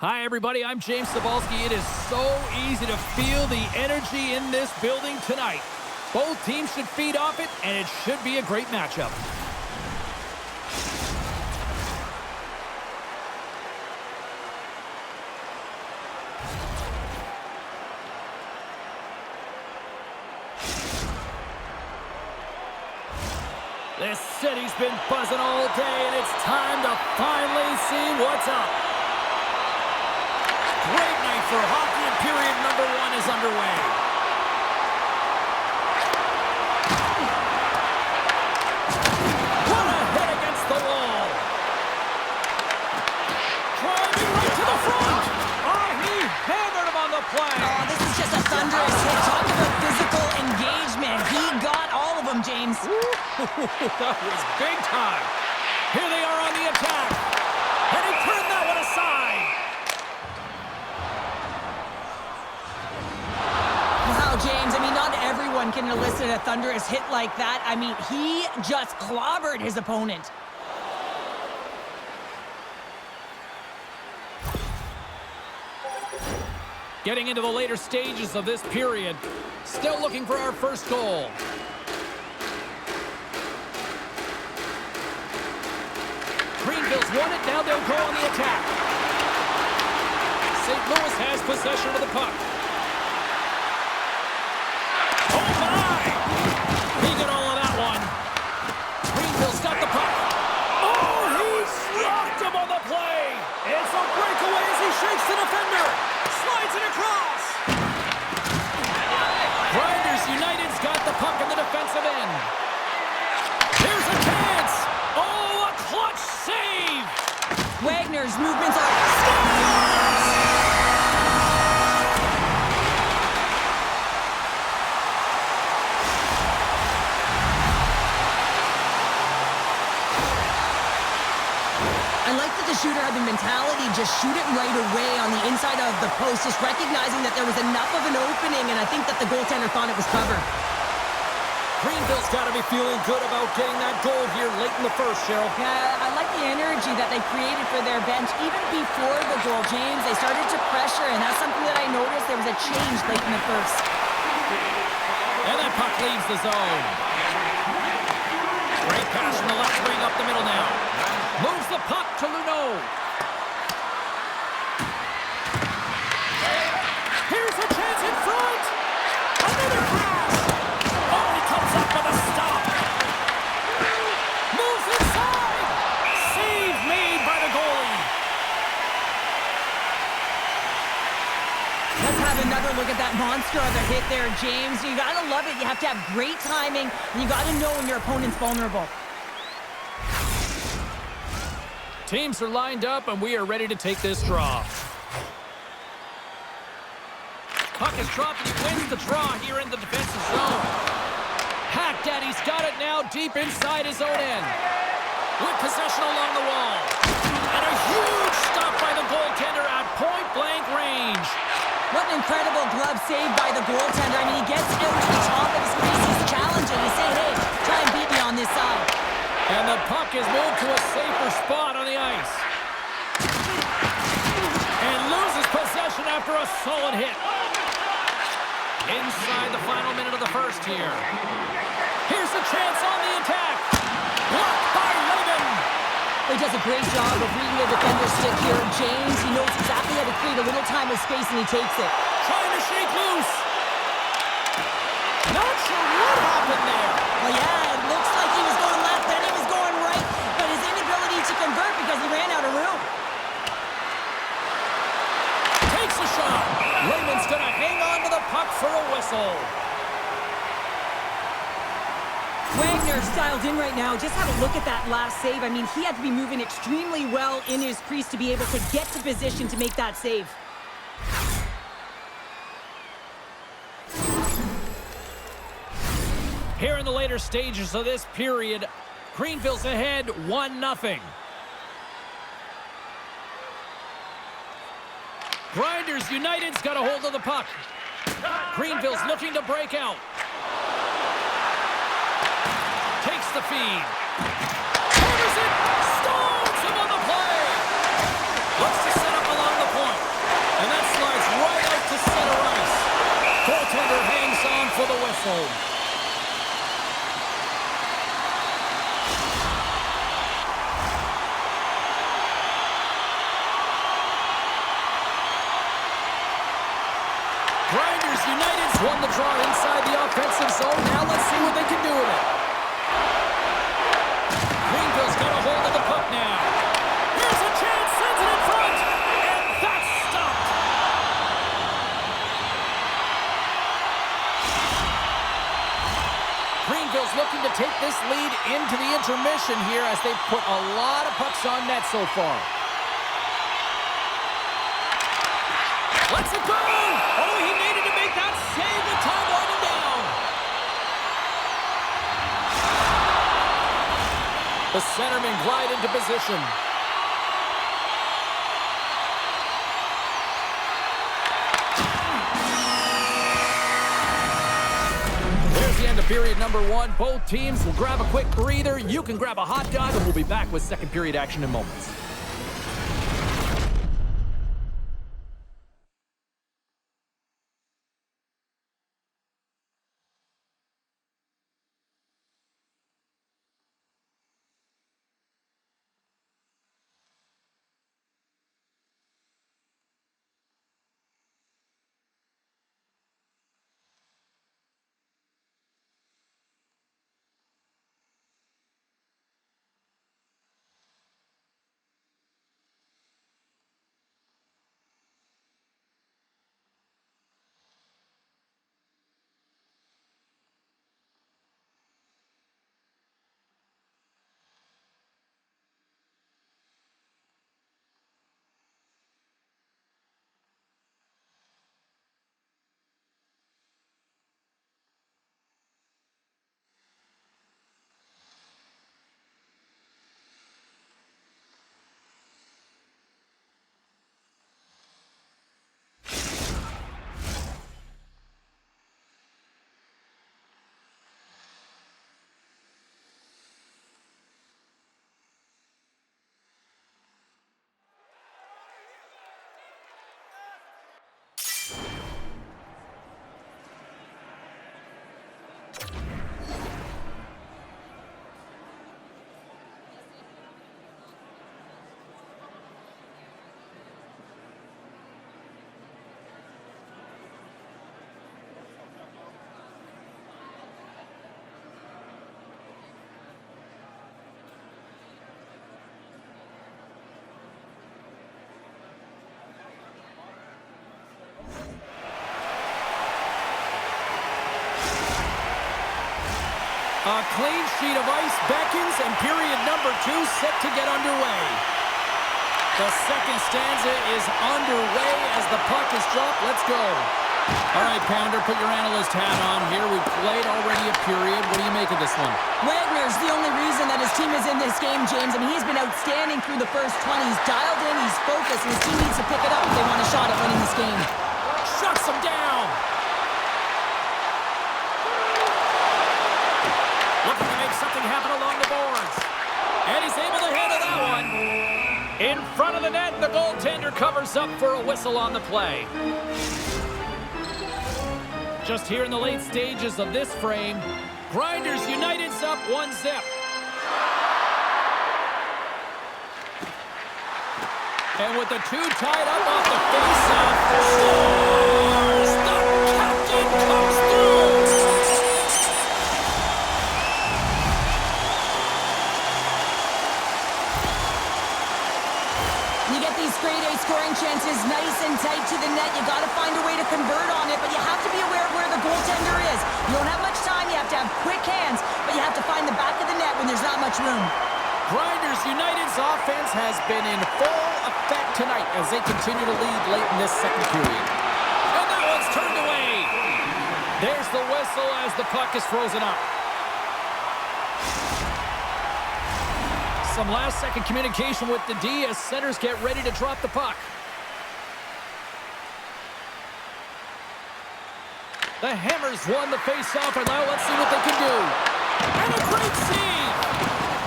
Hi, everybody. I'm James Cebulski. It is so easy to feel the energy in this building tonight. Both teams should feed off it, and it should be a great matchup. This city's been buzzing all day, and it's time to finally see what's up. Great night for hockey, and period number 1 is underway. What a hit against the wall. Driving right to the front. Oh, he hammered him on the play. Oh, this is just a thunderous hit. Talk about physical engagement. He got all of them, James. That was big time. Here they are on the attack. And he turned that one aside. Wow, James, I mean, not everyone can elicit a thunderous hit like that. I mean, he just clobbered his opponent. Getting into the later stages of this period. Still looking for our first goal. Greenville's won it. Now they'll go on the attack. St. Louis has possession of the puck. Oh, my! He got all of that one. Greenville's got the puck. Oh, he rocked him on the play. It's a breakaway as he shakes the defender. Slides it across. Grinders United's got the puck in the defensive end. Here's a chance. Oh, a clutch save. Wagner's movements are... I like that the shooter had the mentality, just shoot it right away on the inside of the post, just recognizing that there was enough of an opening, and I think that the goaltender thought it was covered. Greenville's got to be feeling good about getting that goal here late in the first, Cheryl. Yeah, I like the energy that they created for their bench. Even before the goal, James, they started to pressure, and that's something that I noticed. There was a change late in the first. And that puck leaves the zone. Great pass from the left wing up the middle now. Moves the puck to Luneau. Here's a chance in front. Another pass. Oh, he comes up with a stop. Moves inside. Save made by the goalie. Let's have another look at that monster of a hit there, James. You gotta love it. You have to have great timing, and you gotta know when your opponent's vulnerable. Teams are lined up, and we are ready to take this draw. Puck is dropped, and he wins the draw here in the defensive zone. Hacked at, he's got it now deep inside his own end. With possession along the wall. And a huge stop by the goaltender at point-blank range. What an incredible glove save by the goaltender. I mean, he gets out to the top of his crease. He's challenging. He's saying, hey, try and beat me on this side. And the puck is moved to a safer spot on the ice. And loses possession after a solid hit. Inside the final minute of the first here. Here's a chance on the attack. Blocked by Levin. He does a great job of reading the defender's stick here. James, he knows exactly how to create a little time of space, and he takes it. Trying to shake loose. Not sure what happened there. Well, yeah, it looks like he was going left, then he was going right, but his inability to convert because he ran out of room. Takes a whistle. Wagner's dialed in right now. Just have a look at that last save. I mean, he had to be moving extremely well in his crease to be able to get to position to make that save. Here in the later stages of this period, Greenville's ahead 1-0. Grinders United's got a hold of the puck. Greenville's looking to break out. Takes the feed. Covers it. Stalls him on the play. Looks to set up along the point. And that slides right out to center ice. Goaltender hangs on for the whistle. Grinders United's won the draw inside the offensive zone. Now let's see what they can do with it. Greenville's got a hold of the puck now. Here's a chance, sends it in front, and that's stopped. Greenville's looking to take this lead into the intermission here as they've put a lot of pucks on net so far. Let's it go! Oh, he needed to make that save with time winding down. The centermen glide into position. There's the end of period number 1. Both teams will grab a quick breather. You can grab a hot dog, and we'll be back with second period action in moments. A clean sheet of ice beckons, and period number 2 set to get underway. The second stanza is underway as the puck is dropped. Let's go. All right, Pounder, put your analyst hat on here. We've played already a period. What do you make of this one? Wagner's the only reason that his team is in this game, James. I mean, he's been outstanding through the first 20. He's dialed in, he's focused, and his team needs to pick it up if they want a shot at winning this game. Shuts him down. Looking to make something happen along the boards. And he's able to handle that one. In front of the net, the goaltender covers up for a whistle on the play. Just here in the late stages of this frame, Grinders United's up 1-0. And with the two tied up off the face-off, scores! The captain comes through! You get these grade A scoring chances nice and tight to the net. You got to find a way to convert on it, but you have to be aware of where the goaltender Grinders United's offense has been in full effect tonight as they continue to lead late in this second period. And that one's turned away. There's the whistle as the puck is frozen up. Some last-second communication with the D as centers get ready to drop the puck. The Hammers won the face-off, and now let's see what they can do. And a great save!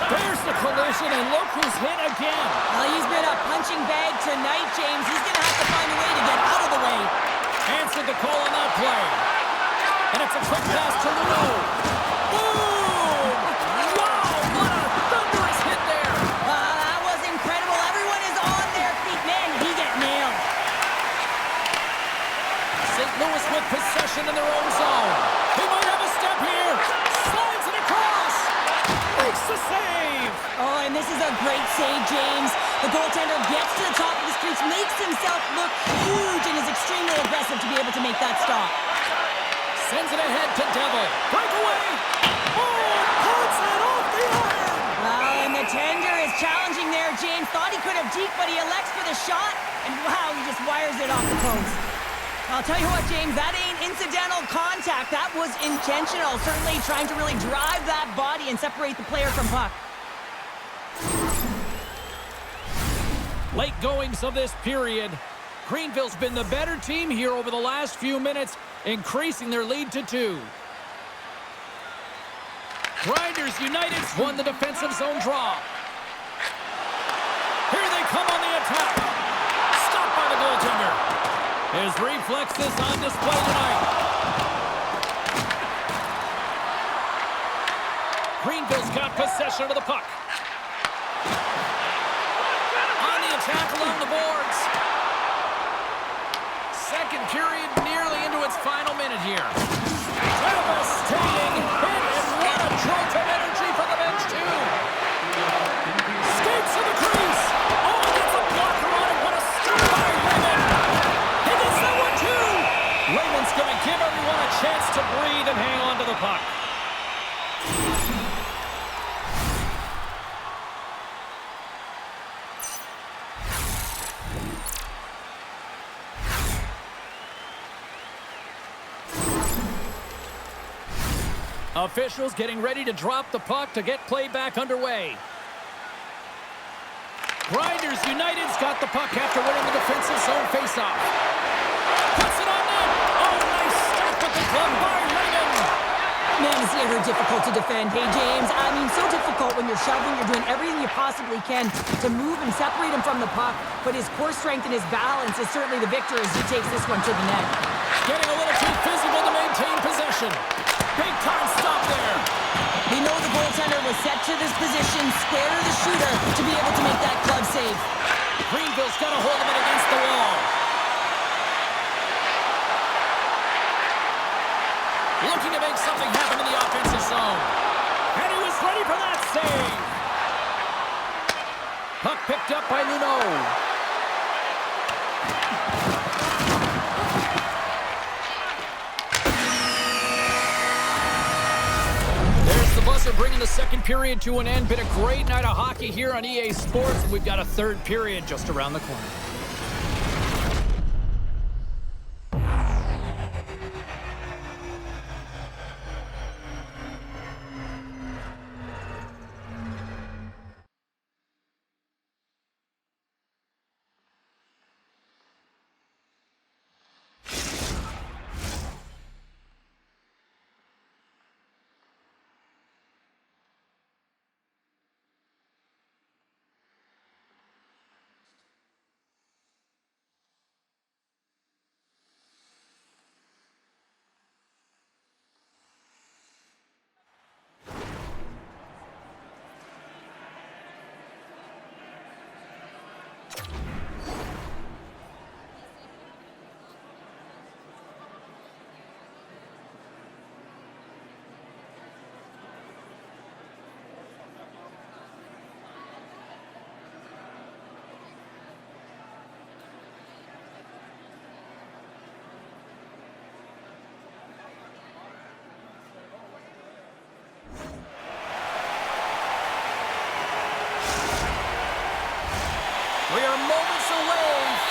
There's the collision, and look who's hit again. Well, he's been a punching bag tonight, James. He's going to have to find a way to get out of the way. Answered the call on that play. And it's a quick pass to Luno. Boom! Wow, what a thunderous hit there. That was incredible. Everyone is on their feet. Man, he got nailed. St. Louis with possession in their own zone. He might have a step here. Slides it across. Makes the save. Oh, and this is a great save, James. The goaltender gets to the top of the crease, makes himself look huge, and is extremely aggressive to be able to make that stop. Sends it ahead to Devil. Breakaway. Oh, pulls it off the iron. Well, and the tender is challenging there, James. Thought he could have deked, but he elects for the shot. And wow, he just wires it off the post. I'll tell you what, James, that ain't incidental contact. That was intentional. Certainly trying to really drive that body and separate the player from puck. Late goings of this period. Greenville's been the better team here over the last few minutes, increasing their lead to 2. Grinders United's won the defensive zone draw. Here they come on the attack. Stopped by the goaltender. His reflexes on display tonight. Greenville's got possession of the puck. On the attack along the boards. Second period nearly into its final minute here. Devastating hit, and what a jolt of energy for the bench, too. Skates to the crease. Oh, gets a blocker on it. What a stop by Raymond. He gets that one, too. Raymond's going to give everyone a chance to breathe and hang on to the puck. Officials getting ready to drop the puck to get play back underway. Grinders United's got the puck after winning the defensive zone faceoff. Puts it on net. Oh, nice stop with the glove by Raymond. Man, is he ever difficult to defend. Hey, James, I mean, so difficult when you're shoving, you're doing everything you possibly can to move and separate him from the puck, but his core strength and his balance is certainly the victor as he takes this one to the net. Getting a little too physical to maintain possession. Big time stop there. We know the goaltender was set to this position, square to the shooter, to be able to make that glove save. Greenville's got a hold of it against the wall. Looking to make something happen in the offensive zone. And he was ready for that save. Puck picked up by Luno. Buzzer bringing the second period to an end. Been a great night of hockey here on EA Sports, and we've got a third period just around the corner.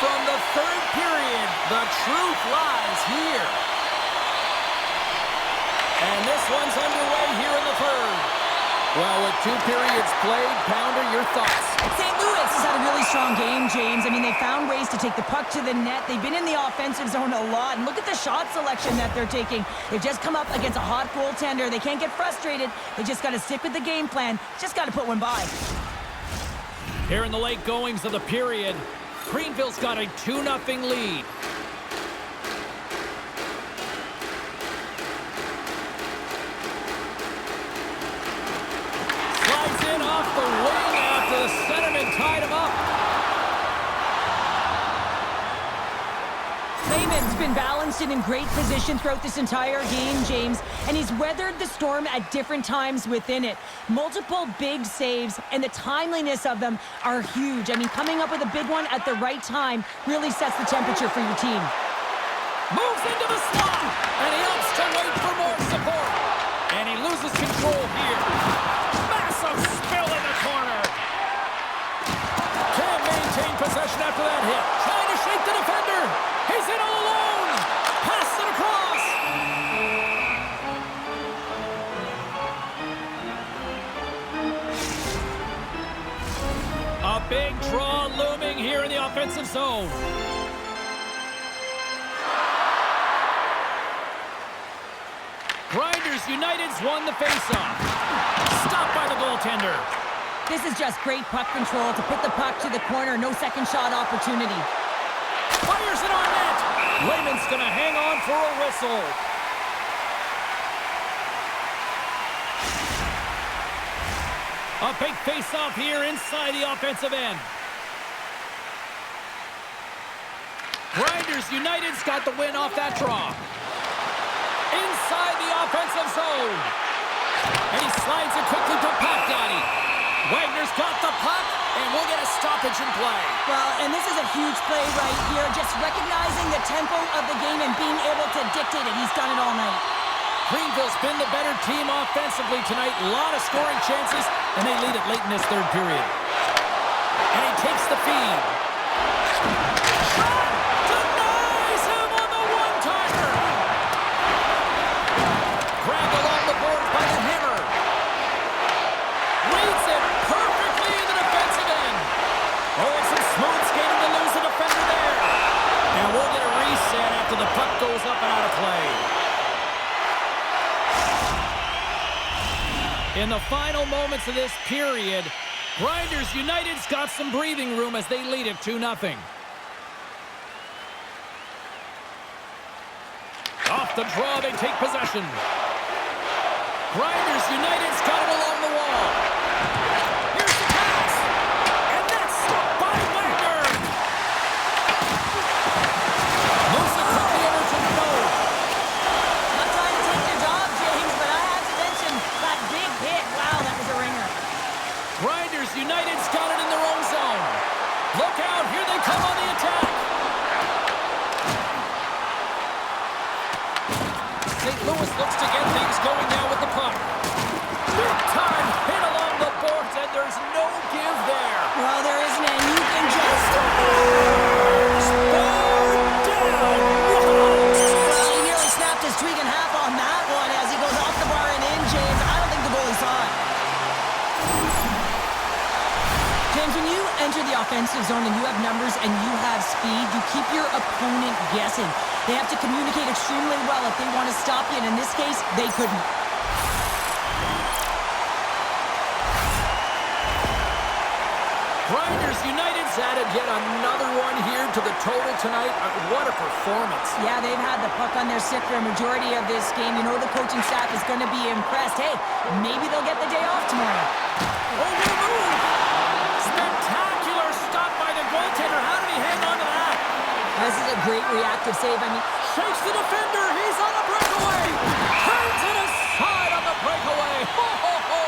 from the third period. The truth lies here. And this one's underway here in the third. Well, with 2 periods played, Pounder, your thoughts? St. Louis has had a really strong game, James. I mean, they found ways to take the puck to the net. They've been in the offensive zone a lot. And look at the shot selection that they're taking. They've just come up against a hot goaltender. They can't get frustrated. They just got to stick with the game plan. Just got to put one by. Here in the late goings of the period, Greenville's got a 2-0 lead. Off the wing after the centerman tied him up. Lehman's been balanced and in great position throughout this entire game, James, and he's weathered the storm at different times within it. Multiple big saves, and the timeliness of them are huge. I mean, coming up with a big one at the right time really sets the temperature for your team. Moves into the slot, and he opts to wait for more support. And he loses control here. Massive spill in the corner. Can't maintain possession after that hit. Trying to shake the defender. He's in all alone. Pass it across. A big draw looming here in the offensive zone. Grinders United's won the faceoff. Stopped by the goaltender. This is just great puck control to put the puck to the corner. No second shot opportunity. Fires it on net. Lehman's going to hang on for a whistle. A big face-off here inside the offensive end. Grinders United's got the win off that draw. Inside the offensive zone. And he slides it quickly to Daddy. Wagner's got the puck, and we'll get a stoppage in play. Well, and this is a huge play right here. Just recognizing the tempo of the game and being able to dictate it. He's done it all night. Greenville's been the better team offensively tonight. A lot of scoring chances, and they lead it late in this third period. And he takes the feed. Shot! Denies him on the one-timer! Grabbed along the boards by the hammer. Reads it perfectly in the defensive end. Oh, and some smooth skating to lose the defender there. And we'll get a reset after the puck goes up and out of play. In the final moments of this period, Grinders United's got some breathing room as they lead it 2-0. Off the draw, they take possession. Grinders United's got it along the wall. Here's the pass. And that's stopped by Wagner. Moves it quickly over to Noel. Not trying to take your job, James, but I have to mention that big hit. Wow, that was a ringer. Grinders United's got it in their own zone. Look out, here they come on the attack. St. Louis looks to get things going now with the puck. Big time hit along the boards, and there's no give there. Well, there isn't, and you can just... Down. Well, he nearly snapped his tweak in half on that one as he goes off the bar and in, James. I don't think the goalie saw it. James, when you enter the offensive zone and you have numbers and you have speed, you keep your opponent guessing. They have to communicate extremely well if they want to stop you, and in this case, they couldn't. Grinders United's added yet another one here to the total tonight. What a performance. Yeah, they've had the puck on their stick for a majority of this game. You know the coaching staff is going to be impressed. Hey, maybe they'll get the day off tomorrow. Oh, what a move! Spectacular stop by the goaltender. How did he hang on to that? This is a great reactive save. I mean, Shakes the defender. He's on a breakaway. Turns it aside on the breakaway. Ho, ho, ho.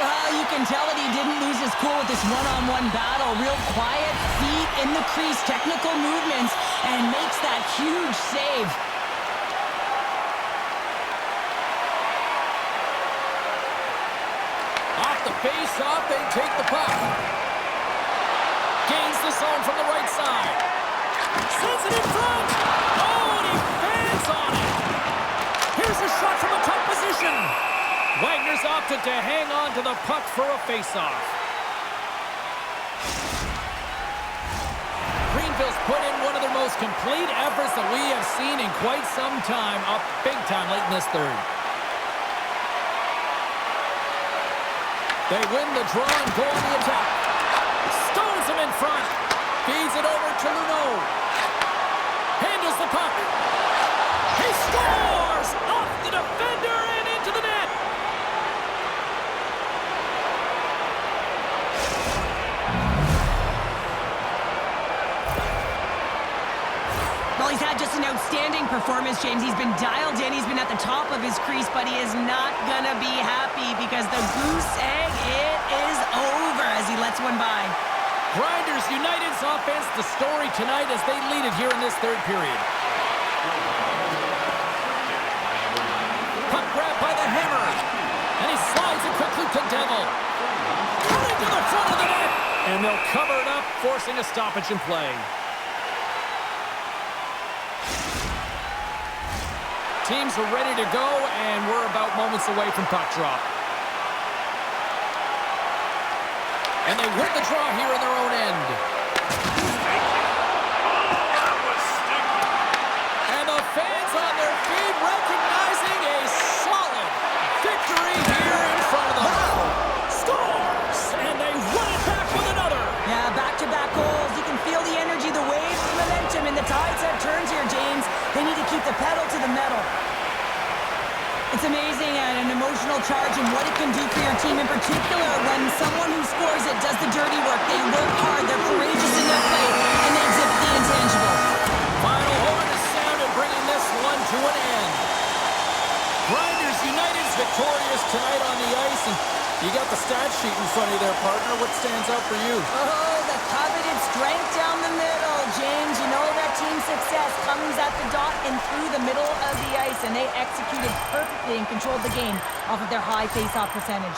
well, you can tell that he didn't lose his cool with this one-on-one battle. Real quiet, feet in the crease, technical movements, and makes that huge save. Off the face-off, they take the puck. Gains the zone from the right side. Sends it in front. Oh, and he fans on it. Here's a shot from a tight position. Wagner's opted to hang on to the puck for a faceoff. Greenville's put in one of their most complete efforts that we have seen in quite some time, up big time late in this third. They win the draw and go on the attack. Stones him in front. Feeds it over to Luneau. Handles the puck. He scores! Off the defender and into the net. Well, he's had just an outstanding performance, James. He's been dialed in. He's been at the top of his crease, but he is not going to be happy because the goose egg, it is over as he lets one by. Grinders United's offense, the story tonight as they lead it here in this third period. Puck grab by the Hammer. And he slides it quickly to Devil. Cutting to the front of the net. And they'll cover it up, forcing a stoppage in play. Teams are ready to go, and we're about moments away from puck drop. And they win the draw here in their own end. And the fans on their feet recognizing a solid victory here in front of them. Scores! And they run it back with another. Yeah, back-to-back goals. You can feel the energy, the wave, the momentum, and the tides have turned here, James. They need to keep the pedal to the metal. It's amazing and an emotional charge and what it can do for your team in particular when someone who scores it does the dirty work. They work hard, they're courageous in their play, and they exhibit the intangible. Final horn is sounded, bringing this one to an end. Grinders United's victorious tonight on the ice, and you got the stat sheet in front of you there, partner. What stands out for you? Oh, the coveted strength down the middle, James. You know that team success comes at the dot and through the middle of the ice, and they executed perfectly and controlled the game off of their high face-off percentage.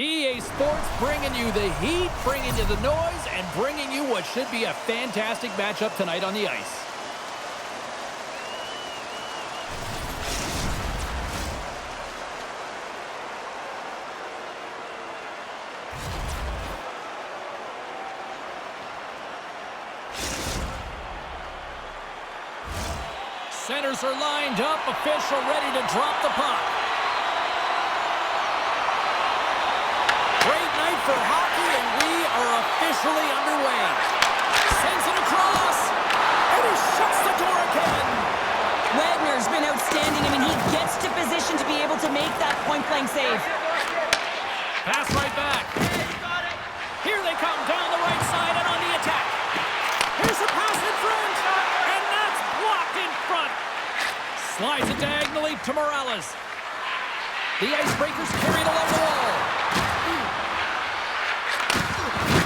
EA Sports bringing you the heat, bringing you the noise, and bringing you what should be a fantastic matchup tonight on the ice. Centers are lined up, official ready to drop the puck. Great night for hockey, and we are officially underway. Sends it across, and he shuts the door again. Wagner's been outstanding. I mean, he gets to position to be able to make that point-blank save. Pass right back. Here they come down the right side and on the attack. Here's a pass in front, and that's blocked in front. Slides it diagonally to Morales. The Icebreakers carried along the wall.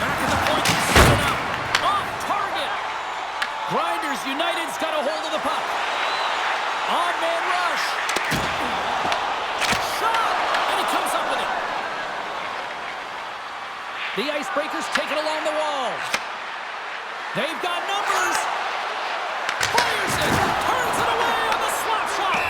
Back at the point, set it up. Off target. Grinders United's got a hold of the puck. On man rush. Shot, and he comes up with it. The Icebreakers take it along the wall. They've got numbers. Fires it. Turns it away on the slap shot.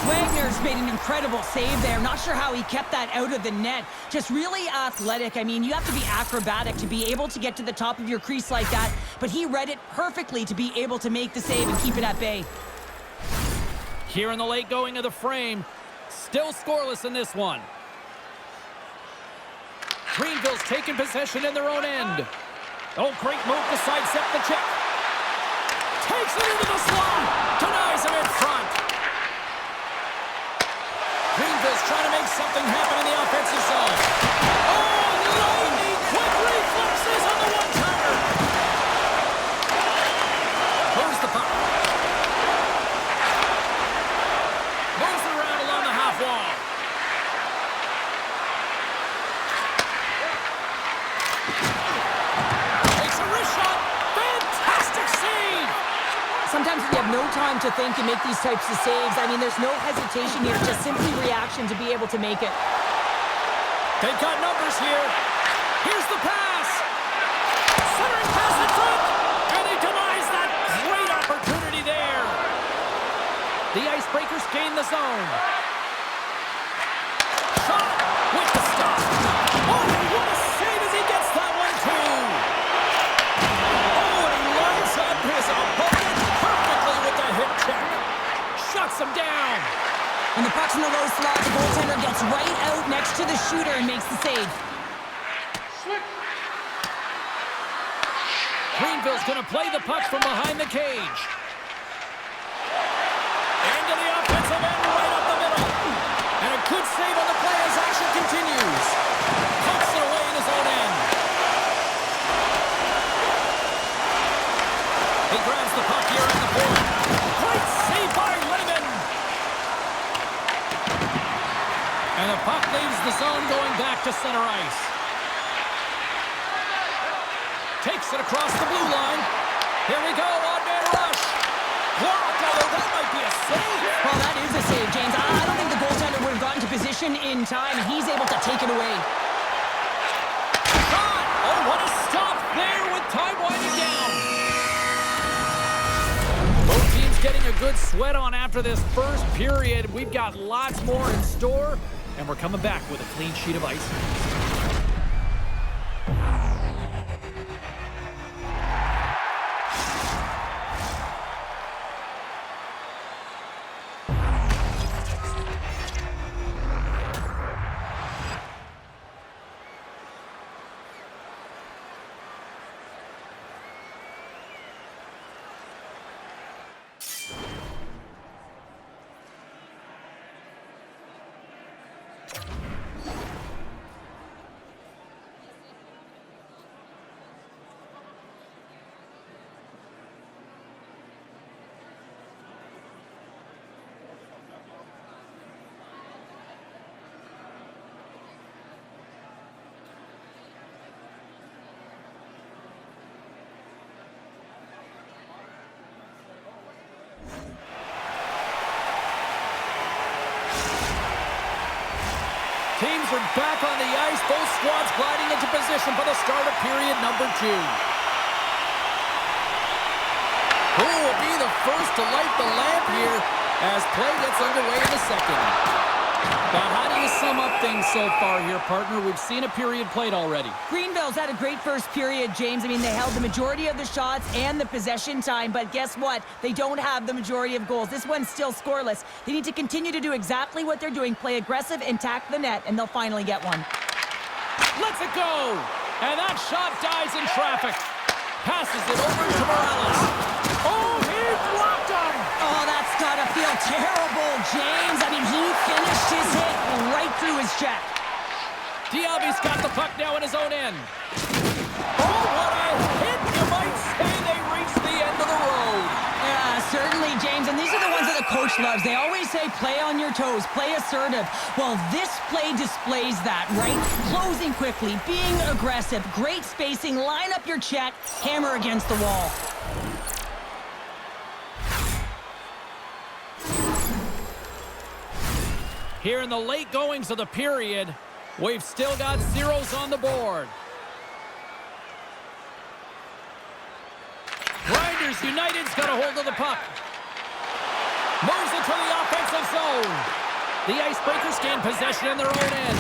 Wagner's made an incredible save there. Not sure how he kept that out of the net. Just really athletic. I mean, you have to be acrobatic to be able to get to the top of your crease like that, but he read it perfectly to be able to make the save and keep it at bay. Here in the late going of the frame, still scoreless in this one. Greenville's taking possession in their own end. Oh, great move to sidestep the check. Takes it into the slot. Denies him in front. Greenville's trying to make something happen in the offensive zone. Oh, lightning quick reflexes on the one-timer. Moves the puck. Moves it around along the half wall. Takes a wrist shot. Fantastic save. Sometimes you have no time to think and make these types of saves. I mean, there's no hesitation here, just simply reaction to be able to make it. They've got numbers here. Here's the pass. Centering pass in front. And he denies that great opportunity there. The Icebreakers gain the zone. Shot with the stop. Oh, what a save as he gets that one too. Oh, and he lines up his opponent perfectly with the hip check. Shuts him down. When the puck's in the low slot, the goaltender gets right out next to the shooter and makes the save. Greenville's going to play the puck from behind the cage. Into the offensive end right up the middle. And a good save on the play as action continues. Pucks it away in his own end. He grabs the puck here at the point. Great save by Lehman. And the puck leaves the zone going back to center ice. Takes it across the blue line. Here we go, on-man rush. Blocked, although that might be a save. Well, that is a save, James. I don't think the goaltender would have gotten to position in time, and he's able to take it away. Shot! Oh, what a stop there with time winding down. Both teams getting a good sweat on after this first period. We've got lots more in store, and we're coming back with a clean sheet of ice. Teams are back on the ice. Both squads gliding into position for the start of period number 2. Who will be the first to light the lamp here as play gets underway in the second? Now, how do you sum up things so far here, partner? We've seen a period played already. Greenville's had a great first period, James. I mean, they held the majority of the shots and the possession time, but guess what? They don't have the majority of goals. This one's still scoreless. They need to continue to do exactly what they're doing, play aggressive and tack the net, and they'll finally get one. Lets it go! And that shot dies in traffic. Passes it over to Morales. Oh, he blocked him! Oh, that's gotta feel terrible, James. I mean, he finished his hit right through his check. Diaby's got the puck now in his own end. Oh, what a hit! You might say they reached the end of the road. Yeah, certainly, James. And these are the ones that the coach loves. They always say, play on your toes, play assertive. Well, this play displays that, right? Closing quickly, being aggressive, great spacing, line up your check, hammer against the wall. Here in the late goings of the period, we've still got zeros on the board. Grinders United's got a hold of the puck. Moves into the offensive zone. The Icebreakers gain possession in their own end.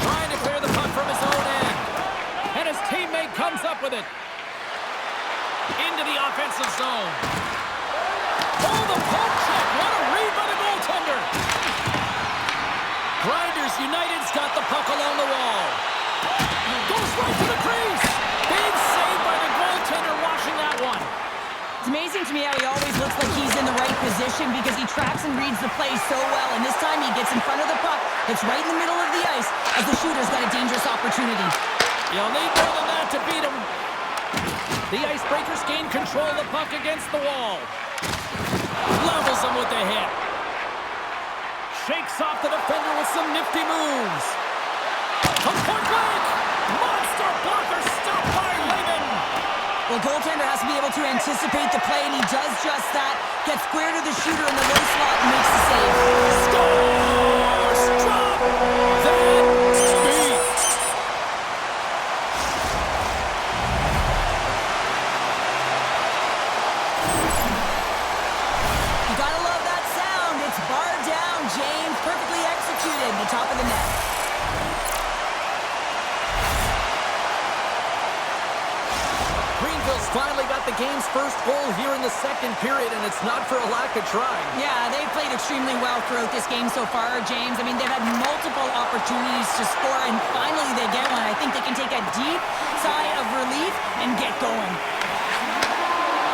Trying to clear the puck from his own end. And his teammate comes up with it. Into the offensive zone. Oh, the poke check. What a read by the goaltender. Grinders United's got the puck along the wall. Goes right to the crease. Big save by the goaltender watching that one. It's amazing to me how he always looks like he's in the right position because he tracks and reads the play so well. And this time he gets in front of the puck. It's right in the middle of the ice as the shooter's got a dangerous opportunity. You'll need more than that to beat him. The Icebreakers gain control of the puck against the wall. Levels him with the hit. Shakes off the defender with some nifty moves. From point blank. Monster blocker stopped by Lehman. Well, goaltender has to be able to anticipate the play, and he does just that. Gets square to the shooter in the low slot and makes the save. Scores! Drop! That speed! You gotta love that sound. It's bar down, James. Perfectly executed in the top of the net. Greenville's finally got the game's first goal here in the second period, and it's not for a lack of trying. Yeah, they've played extremely well throughout this game so far, James. I mean, they've had multiple opportunities to score, and finally they get one. I think they can take a deep sigh of relief and get going.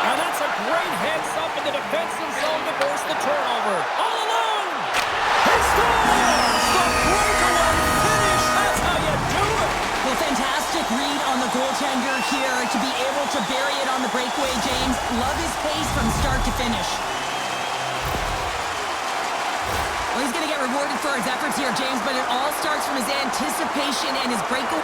And that's a great heads up in the defensive zone to force the turnover. All alone! He scores! The breakaway finish! That's how you do it! Well, fantastic read on the goaltender here to be able to bury it on the breakaway, James. Love his pace from start to finish. Well, he's going to get rewarded for his efforts here, James, but it all starts from his anticipation and his breakaway.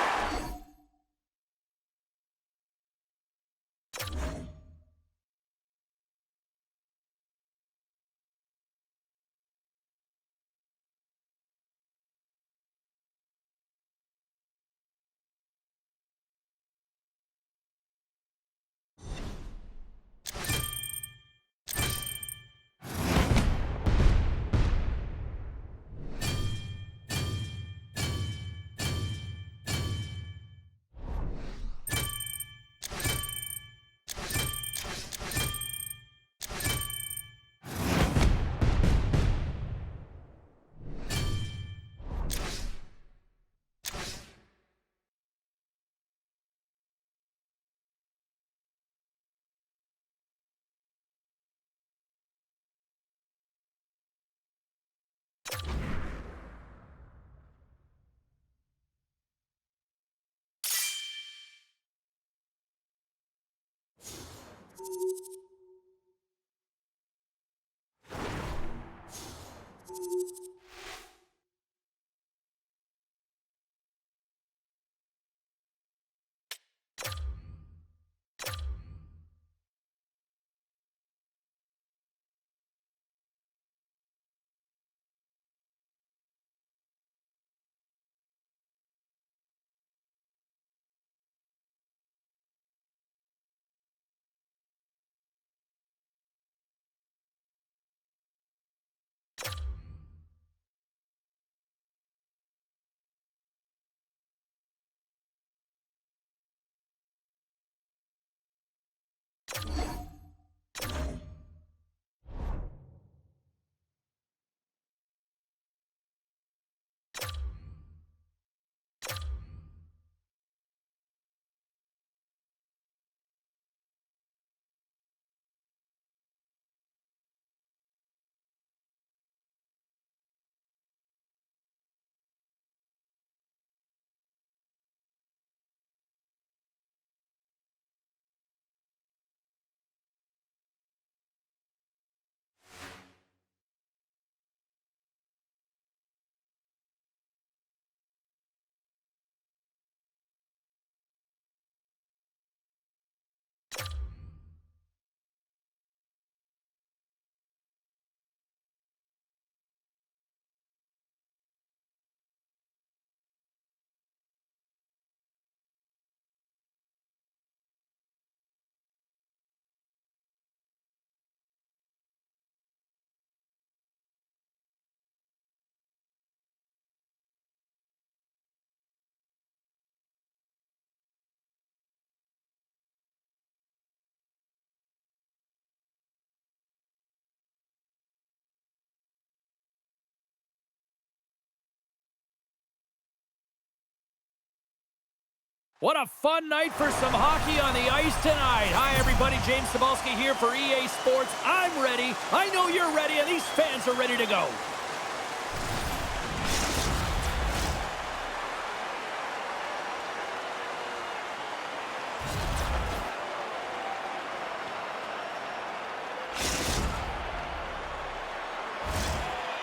What a fun night for some hockey on the ice tonight. Hi, everybody. James Cebulski here for EA Sports. I'm ready. I know you're ready, and these fans are ready to go.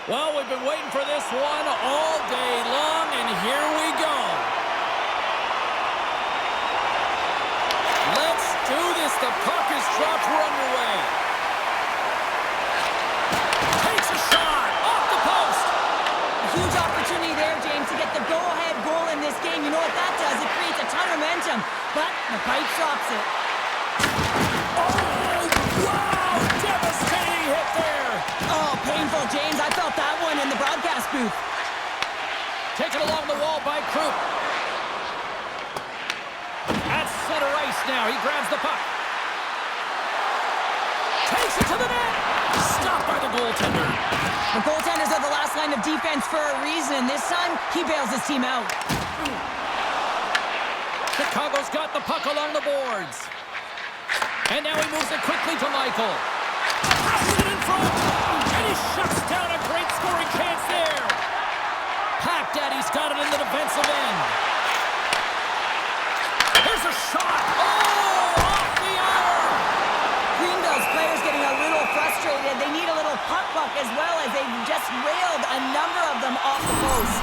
Well, we've been waiting for this one all day long, and here we go. Let's do this. The puck is dropped. We're underway. Takes a shot off the post. A huge opportunity there, James, to get the go-ahead goal in this game. You know what that does? It creates a ton of momentum, but the pipe stops it. Oh, wow! Devastating hit there. Oh, painful, James. I felt that one in the broadcast booth. Taken along the wall by Krupp. At center ice now. He grabs the puck. Takes it to the net. Stopped by the goaltender. The goaltenders are the last line of defense for a reason. This time, he bails his team out. Chicago's got the puck along the boards. And now he moves it quickly to Michael. Passes it in front. And he shuts down a great scoring chance there. Pack Daddy's got it in the defensive end. There's a shot. Oh, off the iron. Greenville's players getting a little frustrated. They need a little puck luck as well as they've just railed a number of them off the post.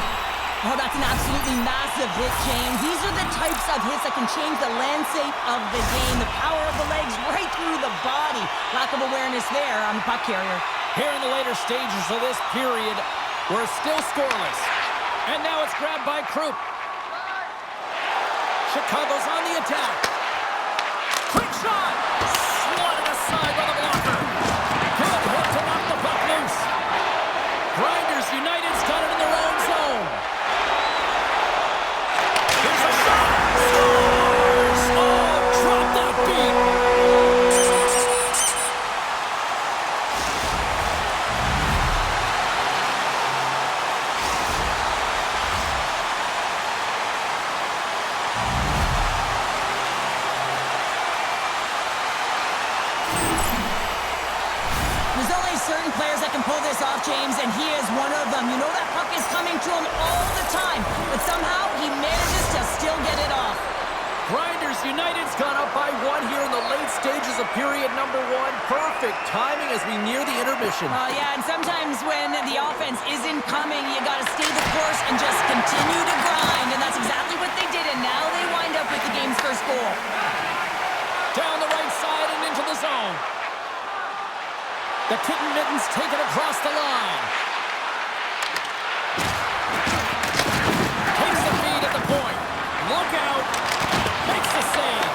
Oh, that's an absolutely massive hit, James. These are the types of hits that can change the landscape of the game. The power of the legs right through the body. Lack of awareness there on the puck carrier. Here in the later stages of this period, we're still scoreless. And now it's grabbed by Krupp. Chicago's on the attack. Quick shot! Swatted aside by the blocker. Good hit to knock the puck loose. Grinders United's got it in their own zone. Here's a shot! Scores! Oh, drop that beat! There's only certain players that can pull this off, James, and he is one of them. You know that puck is coming to him all the time, but somehow he manages to still get it off. Grinders United's gone up by one here in the late stages of period number one. Perfect timing as we near the intermission. Yeah, and sometimes when the offense isn't coming, you got to stay the course and just continue to grind, and that's exactly what they did, and now they wind up with the game's first goal. Down the right side and into the zone. The Kitten Mittens take it across the line. Takes the feed at the point. Look out. Makes the save.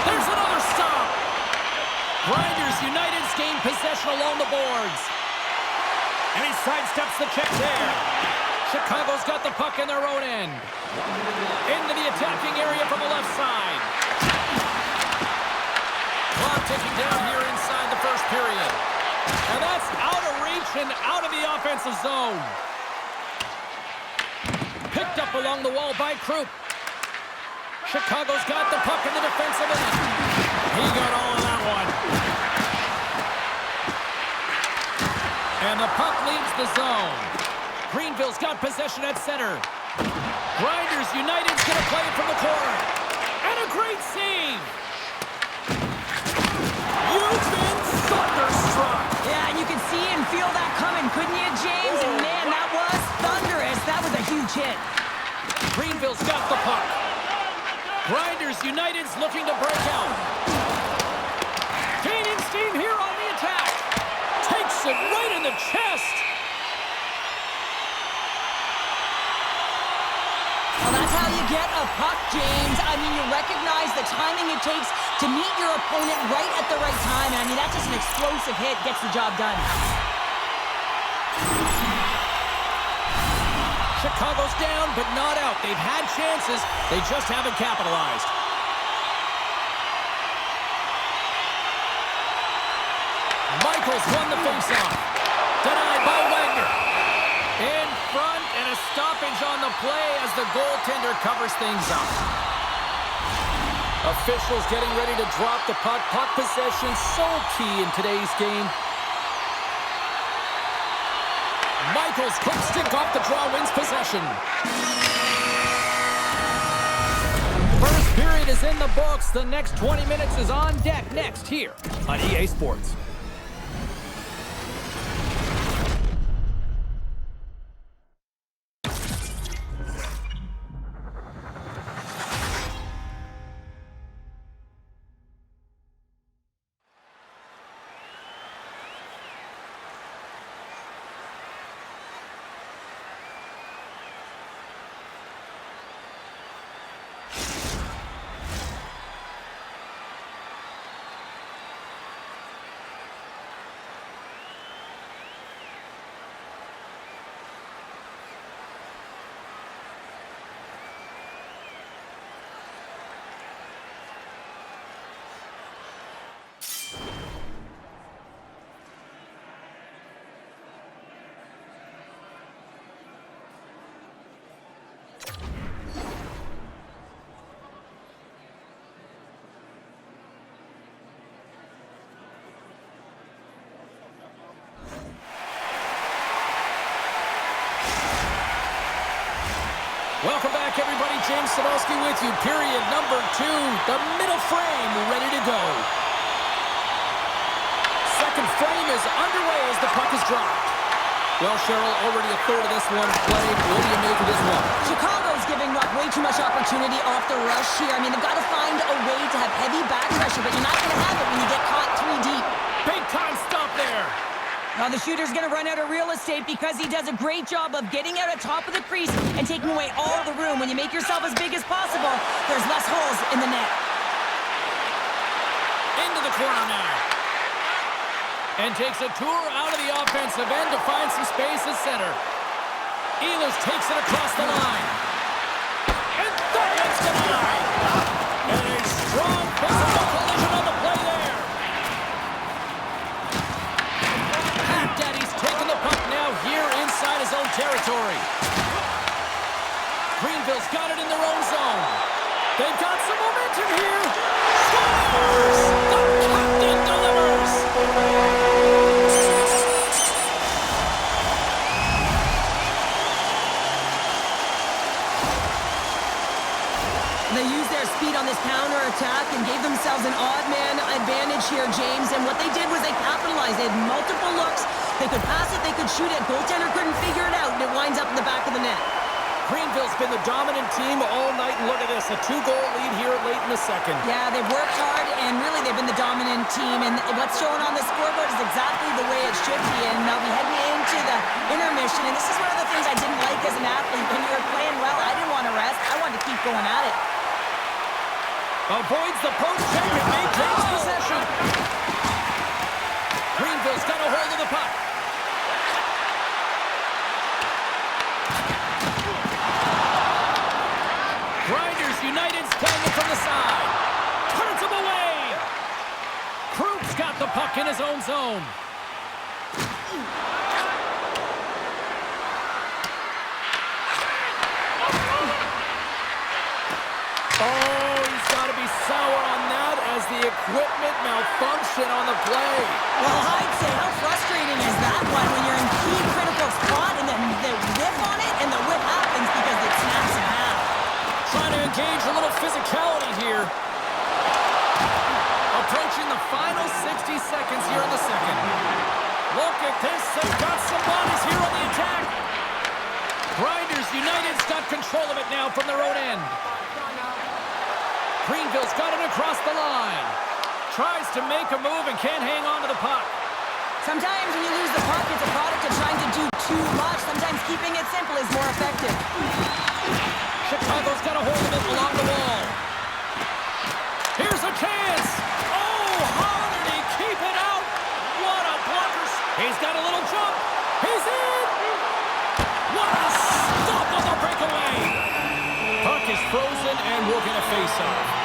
There's another stop. Grinders United's gained possession along the boards. And he sidesteps the check there. Chicago's got the puck in their own end. Into the attacking area from the left side. Clock ticking down here inside the first period. And that's out of reach and out of the offensive zone. Picked up along the wall by Krupp. Chicago's got the puck in the defensive end. He got all of that one. And the puck leaves the zone. Greenville's got possession at center. Grinders United's going to play it from the corner. And a great save. You've been thunderstruck. Yeah, and you can see and feel that coming, couldn't you, James? And man, that was thunderous. That was a huge hit. Greenville's got the puck. Grinders United's looking to break out. Gaining steam here on the attack. Takes it right in the chest. Well, that's how you get a puck, James. I mean, you recognize the timing it takes to meet your opponent right at the right time. And I mean, that's just an explosive hit. Gets the job done. Chicago's down, but not out. They've had chances. They just haven't capitalized. Michaels won the faceoff. Denied by Wagner. In front, and a stoppage on the play as the goaltender covers things up. Officials getting ready to drop the puck. Puck possession so key in today's game. Michaels, quick stick off the draw, wins possession. First period is in the books. The next 20 minutes is on deck next here on EA Sports. Welcome back, everybody. James Sadowski with you. Period number 2. The middle frame ready to go. Second frame is underway as the puck is dropped. Well, Cheryl, already a third of this one played. What do you make of this one? Chicago's giving up way too much opportunity off the rush here. I mean, they've got to find a way to have heavy back pressure, but you're not going to have it when you get caught 3 deep. Big time stop there. Now the shooter's going to run out of real estate because he does a great job of getting out at top of the crease and taking away all the room. When you make yourself as big as possible, there's less holes in the net. Into the corner now. And takes a tour out of the offensive end to find some space at center. Ehlers takes it across the line. And that's denied. And a strong physical collision on the play there. Daddy's taking the puck now here inside his own territory. Greenville's got it in their own zone. They've got some momentum here. Scores! The captain delivers! They used their speed on this counter-attack and gave themselves an odd man advantage here, James. And what they did was they capitalized. They had multiple looks. They could pass it, they could shoot it. Goaltender couldn't figure it out, and it winds up in the back of the net. Greenville's been the dominant team all night, and look at this, a 2-goal lead here late in the second. Yeah, they've worked hard, and really they've been the dominant team. And what's showing on the scoreboard is exactly the way it should be. And now we're heading into the intermission, and this is one of the things I didn't like as an athlete. When you were playing well, I didn't want to rest. I wanted to keep going at it. Avoids the post check and maintains possession. Greenville's got a hold of the puck. Grinders United's playing it from the side. Turns him away. Kroup's got the puck in his own zone. Sour on that as the equipment malfunction on the play. Well, I'd say how frustrating is that one when you're in key critical spot and then they whiff on it and the whip happens because it snaps in half. Trying to engage a little physicality here. Approaching the final 60 seconds here in the second. Look at this, they've got some bodies here on the attack. Grinders United's got control of it now from their own end. Greenville's got it across the line. Tries to make a move and can't hang on to the puck. Sometimes when you lose the puck, it's a product of trying to do too much. Sometimes keeping it simple is more effective. Chicago's got a hold of it along the wall. Here's a chance. Oh, how did he keep it out? What a blocker. He's got a little jump. He's in. What a stop on the breakaway. Puck is frozen and we'll get a face-off.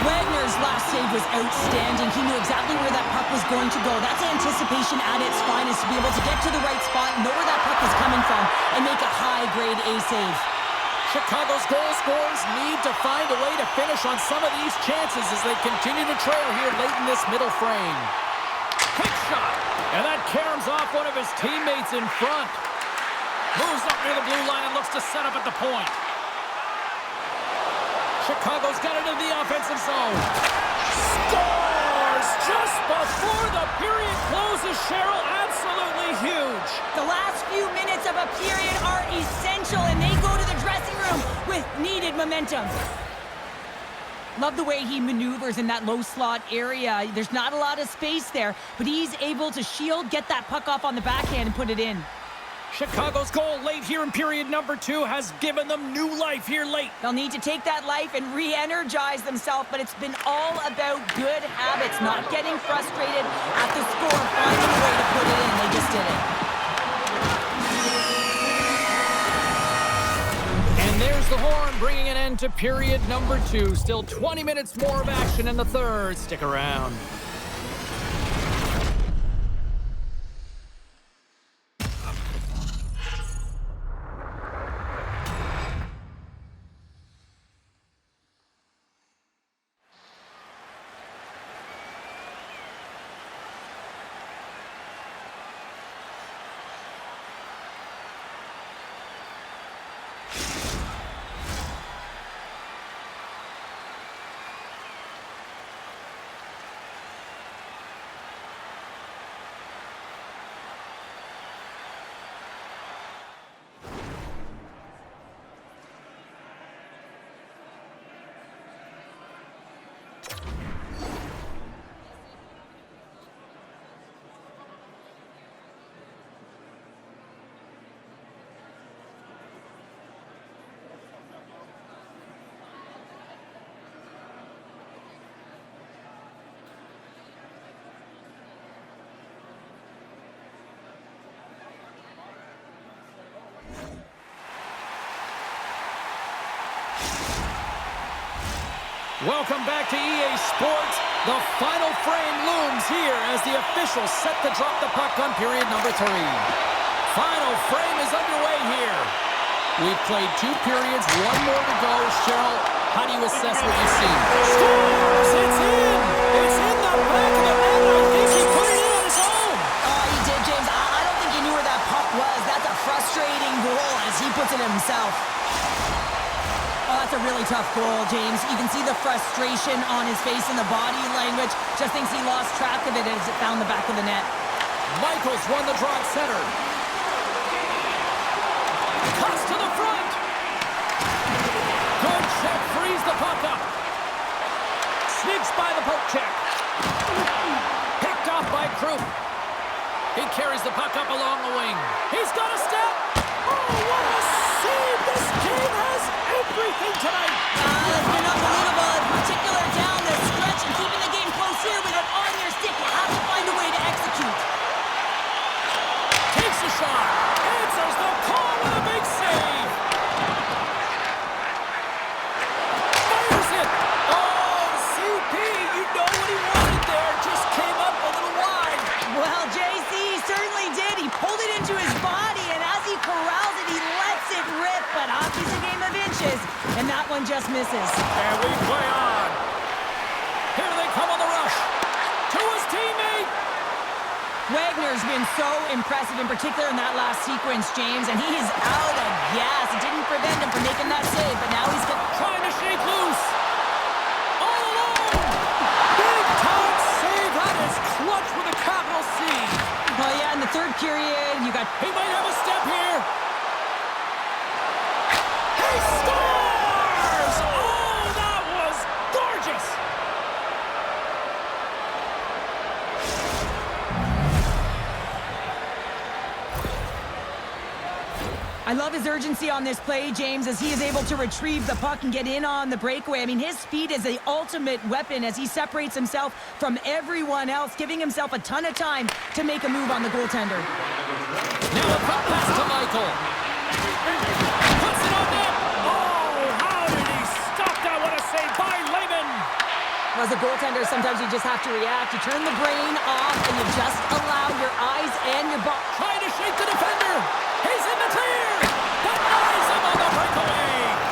Wagner's last save was outstanding. He knew exactly where that puck was going to go. That's anticipation at its finest, to be able to get to the right spot, know where that puck is coming from, and make a high-grade A save. Chicago's goal scorers need to find a way to finish on some of these chances as they continue to trail here late in this middle frame. Quick shot, and that caroms off one of his teammates in front. Moves up near the blue line and looks to set up at the point. Chicago's got it in the offensive zone. Scores just before the period closes, Cheryl. Absolutely huge. The last few minutes of a period are essential, and they go to the dressing room with needed momentum. Love the way he maneuvers in that low slot area. There's not a lot of space there, but he's able to shield, get that puck off on the backhand, and put it in. Chicago's goal late here in period number 2 has given them new life here late. They'll need to take that life and re-energize themselves, but it's been all about good habits, not getting frustrated at the score, finding a way to put it in. They just did it. And there's the horn, bringing an end to period number 2. Still 20 minutes more of action in the third. Stick around. Welcome back to EA Sports. The final frame looms here as the officials set to drop the puck on period number 3. Final frame is underway here. We've played 2 periods, 1 more to go. Cheryl, how do you assess what you've seen? Scores! It's in! It's in the back of the net. I think he put it in on his own. Oh, he did, James. I don't think he knew where that puck was. That's a frustrating goal as he puts it in himself. Oh, that's a really tough goal, James. You can see the frustration on his face and the body language. Just thinks he lost track of it as it found the back of the net. Michaels won the draw at center. Cuts to the front. Good check, frees the puck up. Sneaks by the poke check. Picked off by Krupp. He carries the puck up along the wing. He's got a step. Oh, what a save! This game has everything tonight. It's been unbelievable, in particular down the stretch and keeping the game close here with it on your stick. You have to find a way to execute. Takes a shot. Answers the call with a big save. Fires it. Oh, CP, you know what he wanted there. Just came up a little wide. Well, JC certainly did. He pulled it into his body, and as he corrals it, he lets it rip. But hockey's a game of inches, and that one just misses. And we play on. Here they come on the rush. To his teammate. Wagner's been so impressive, in particular in that last sequence, James, and he is out of gas. It didn't prevent him from making that save, but now he's trying to shake loose. All alone. Big time save. That is clutch with a capital C. Well, yeah, in the third period, you got... He might have a step here. He scores! Oh, that was gorgeous. I love his urgency on this play, James, as he is able to retrieve the puck and get in on the breakaway. I mean, his speed is the ultimate weapon as he separates himself from everyone else, giving himself a ton of time to make a move on the goaltender. Now a puck pass to Michael. Puts it on net. Oh, how did he stop that? What a save by Lehman. As a goaltender, sometimes you just have to react. You turn the brain off and you just allow your eyes and your body. Trying to shake the defender. He's in the clear. Denies him on the breakaway.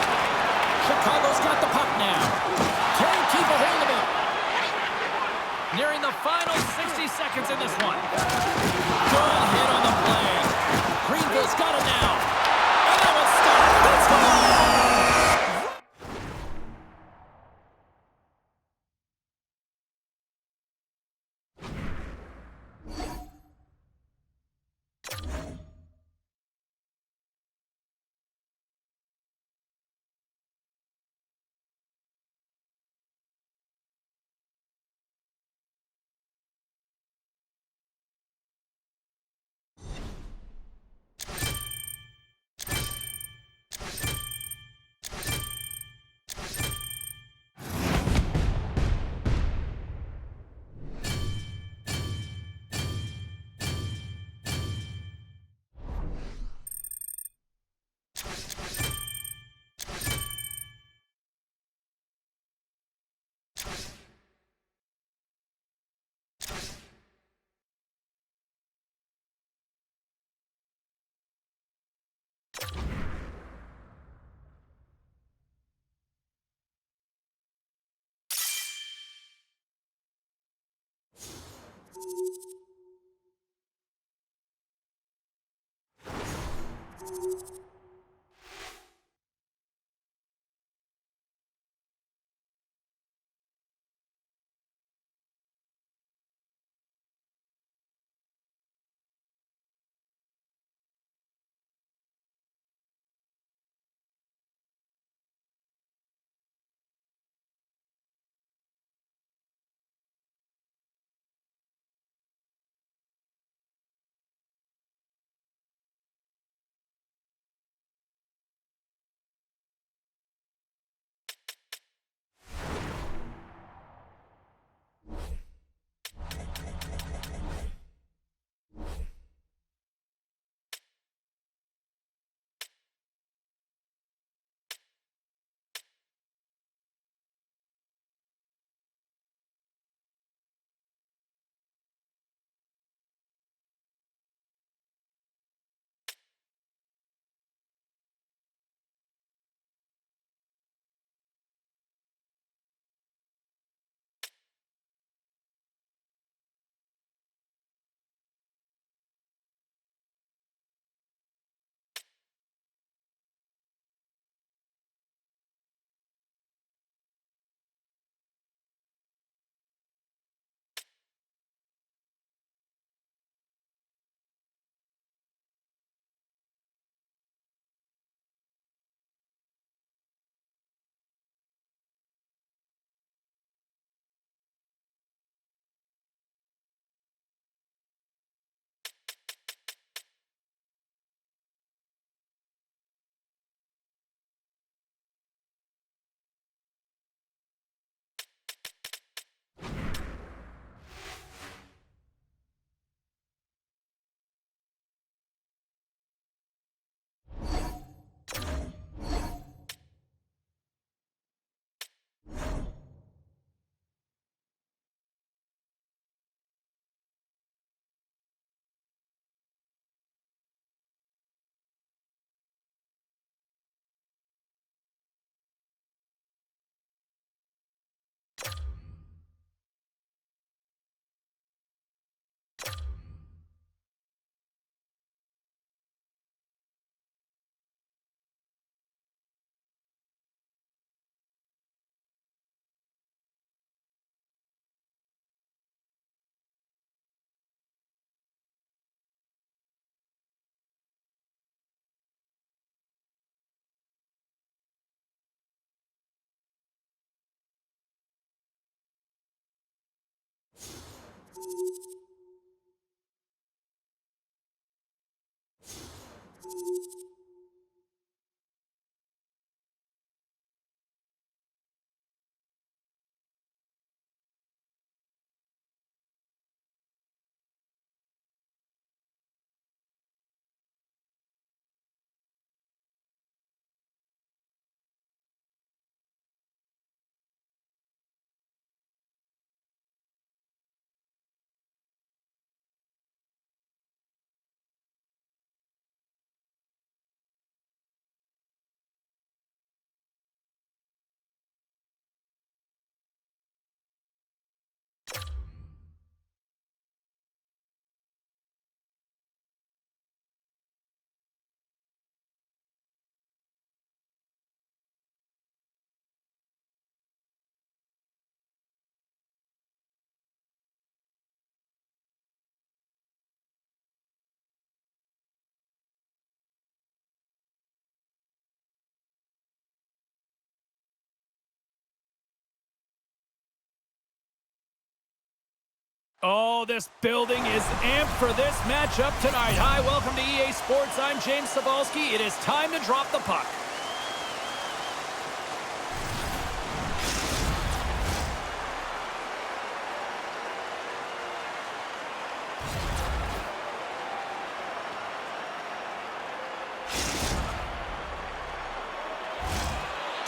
Oh, this building is amped for this matchup tonight. Hi, welcome to EA Sports. I'm James Cebulski. It is time to drop the puck.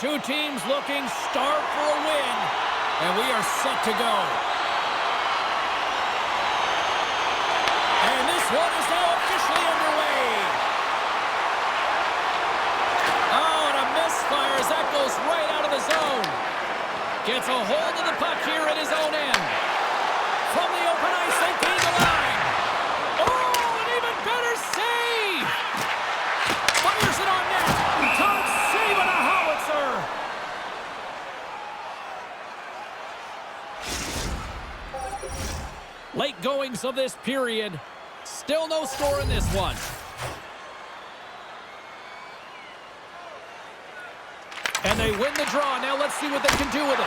Two teams looking starved for a win, and we are set to go. And this one is now officially underway. Oh, and a misfire as that goes right out of the zone. Gets a hold of the puck here at his own end. From the open and ice, they gain the line. Oh, an even better save! Fires it on net. Todd saving a howitzer. Late goings of this period. Still no score in this one. And they win the draw. Now let's see what they can do with it.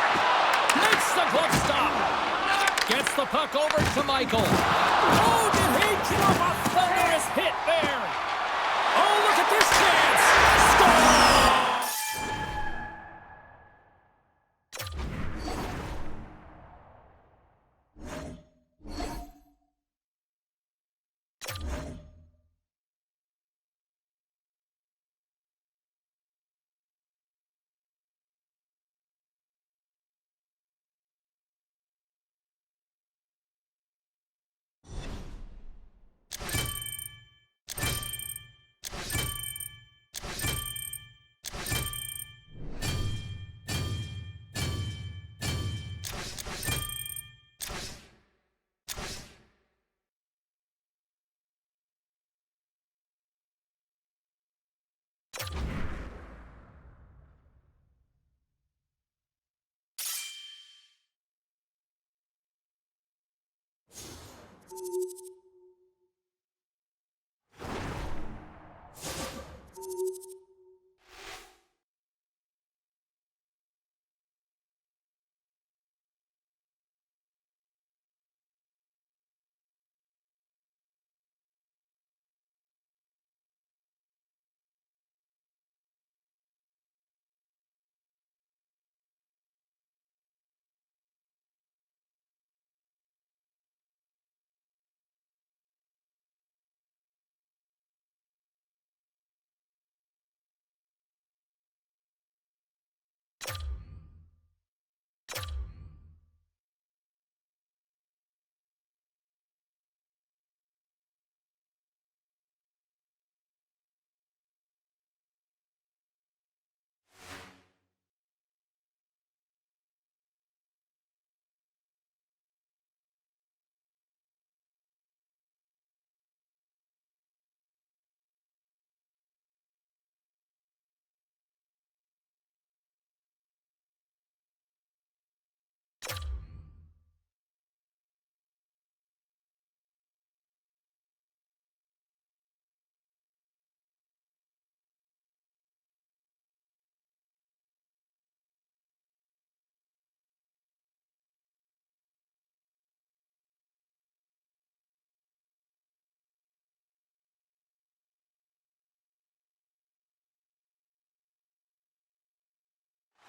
Makes the glove stop. Gets the puck over to Michael. Oh, did he drop a thunderous hit there? Oh, look at this chance. Score!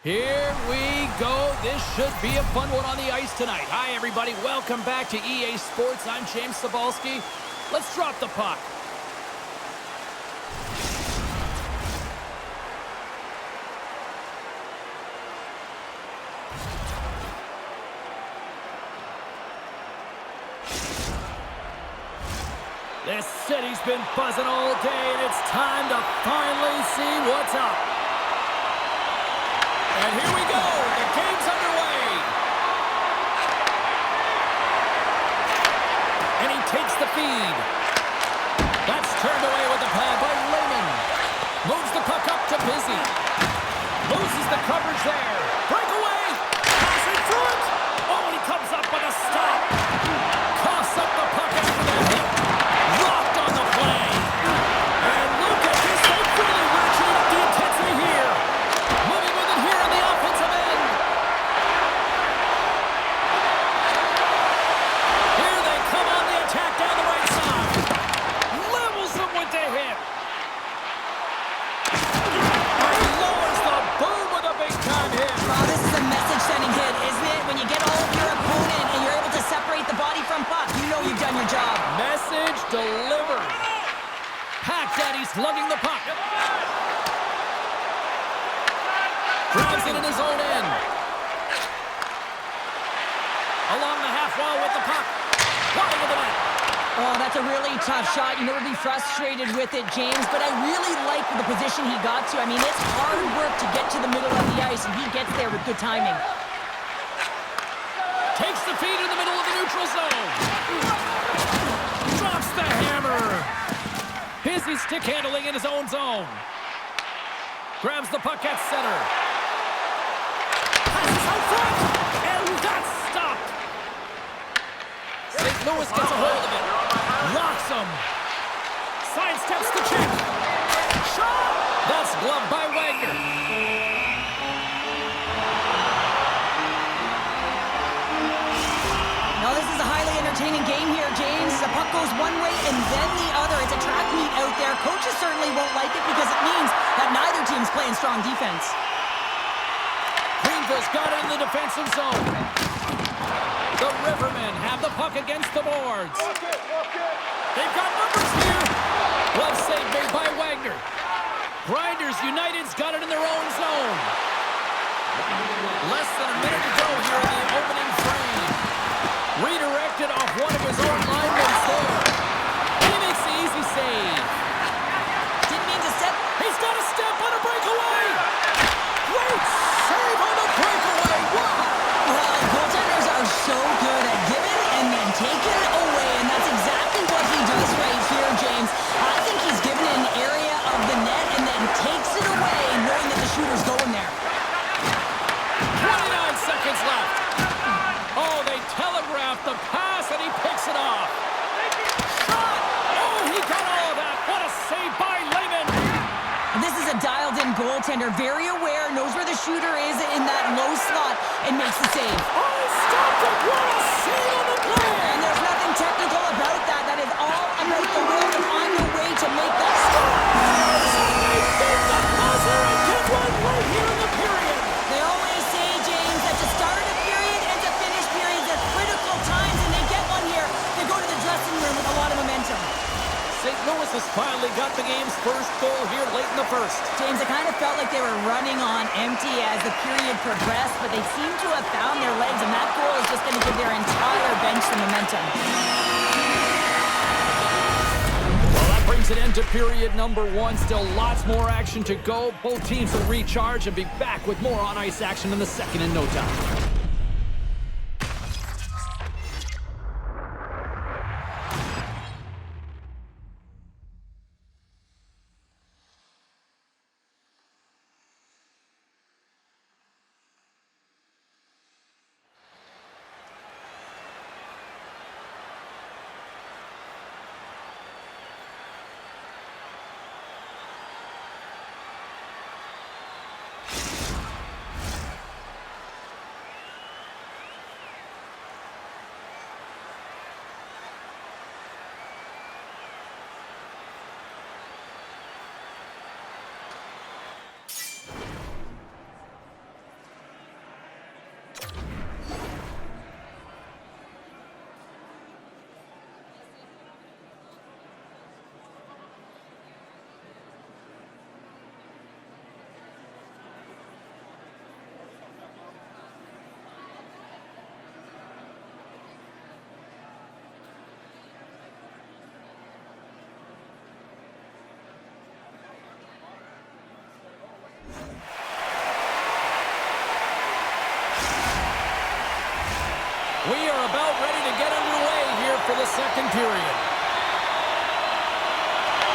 Here we go. This should be a fun one on the ice tonight. Hi, everybody. Welcome back to EA Sports. I'm James Cebulski. Let's drop the puck. This city's been buzzing all day, and it's time to finally see what's up. And here we go. The game's underway. And he takes the feed. That's turned away with the pad by Lehman. Moves the puck up to Busy. Loses the coverage there. Breakaway. Passing through it. Oh, and he comes up with a stop. Coughs up the puck after that hit. Locked on the play. And look at this. They've really ratcheted up the intensity here. Moving with it here on the offensive end. Here they come on the attack down the right side. Levels them with the hit. And lowers the boom with a big-time hit. Wow, this is a message-sending hit, isn't it? When you get all of your opponent and you're able to separate the body from puck, you know you've done your job. Message delivered. Hack Daddy's lugging the puck. Grabs it in his own end. Along the half wall with the puck. Wide of the net. Oh, that's a really tough shot. You never be frustrated with it, James, but I really like the position he got to. I mean, it's hard work to get to the middle of the ice, and he gets there with good timing. Takes the feet in the middle of the neutral zone. Drops the hammer. Busy stick handling in his own zone. Grabs the puck at center. Passes out front. And that's stopped. St. Louis gets a hold of it. Locks him. Sidesteps the check. Shot. That's gloved by Wagner. Now this is a highly entertaining game here, James. The puck goes one way and then the other. It's a track meet out there. Coaches certainly won't like it because it means that neither team's playing strong defense. Greenville's got it in the defensive zone. The Rivermen have the puck against the boards. They've got numbers here. Glove save made by Wagner. Grinders United's got it in their own zone. Less than a minute to go here in the opening frame. Redirected off one of his own linemen there. He makes the easy save. Didn't mean to step. He's got a step on a breakaway. Great save on the breakaway. Wow. Well, goaltenders are so good at giving and then taking it away, and that's exactly what he does right here, James. I think he's given an area of the net and then takes it away, knowing that the shooter's going there. 29 seconds left. Oh, they telegraphed the pass, and he picks it off. Shot! Oh, he got all of that. What a save by Lehman. This is a dialed-in goaltender, very aware, knows where the shooter is in that low slot, and makes the save. Oh, stopped it. What a save on the play. And there's nothing technical about that. That is all about the will to find a way to make that stop. They beat the buzzer and get one right here in the period. They always say, James, that to start a period and to finish periods are critical times, and they get one here. They go to the dressing room with a lot of momentum. St. Louis has finally got the game's first goal here late in the first. James, it kind of felt like they were running on empty as the period progressed, but they seem to have found their legs, and that goal is just going to give their entire bench the momentum. Well, that brings an end to period number one. Still lots more action to go. Both teams will recharge and be back with more on-ice action in the second in no time. We are about ready to get underway here for the second period.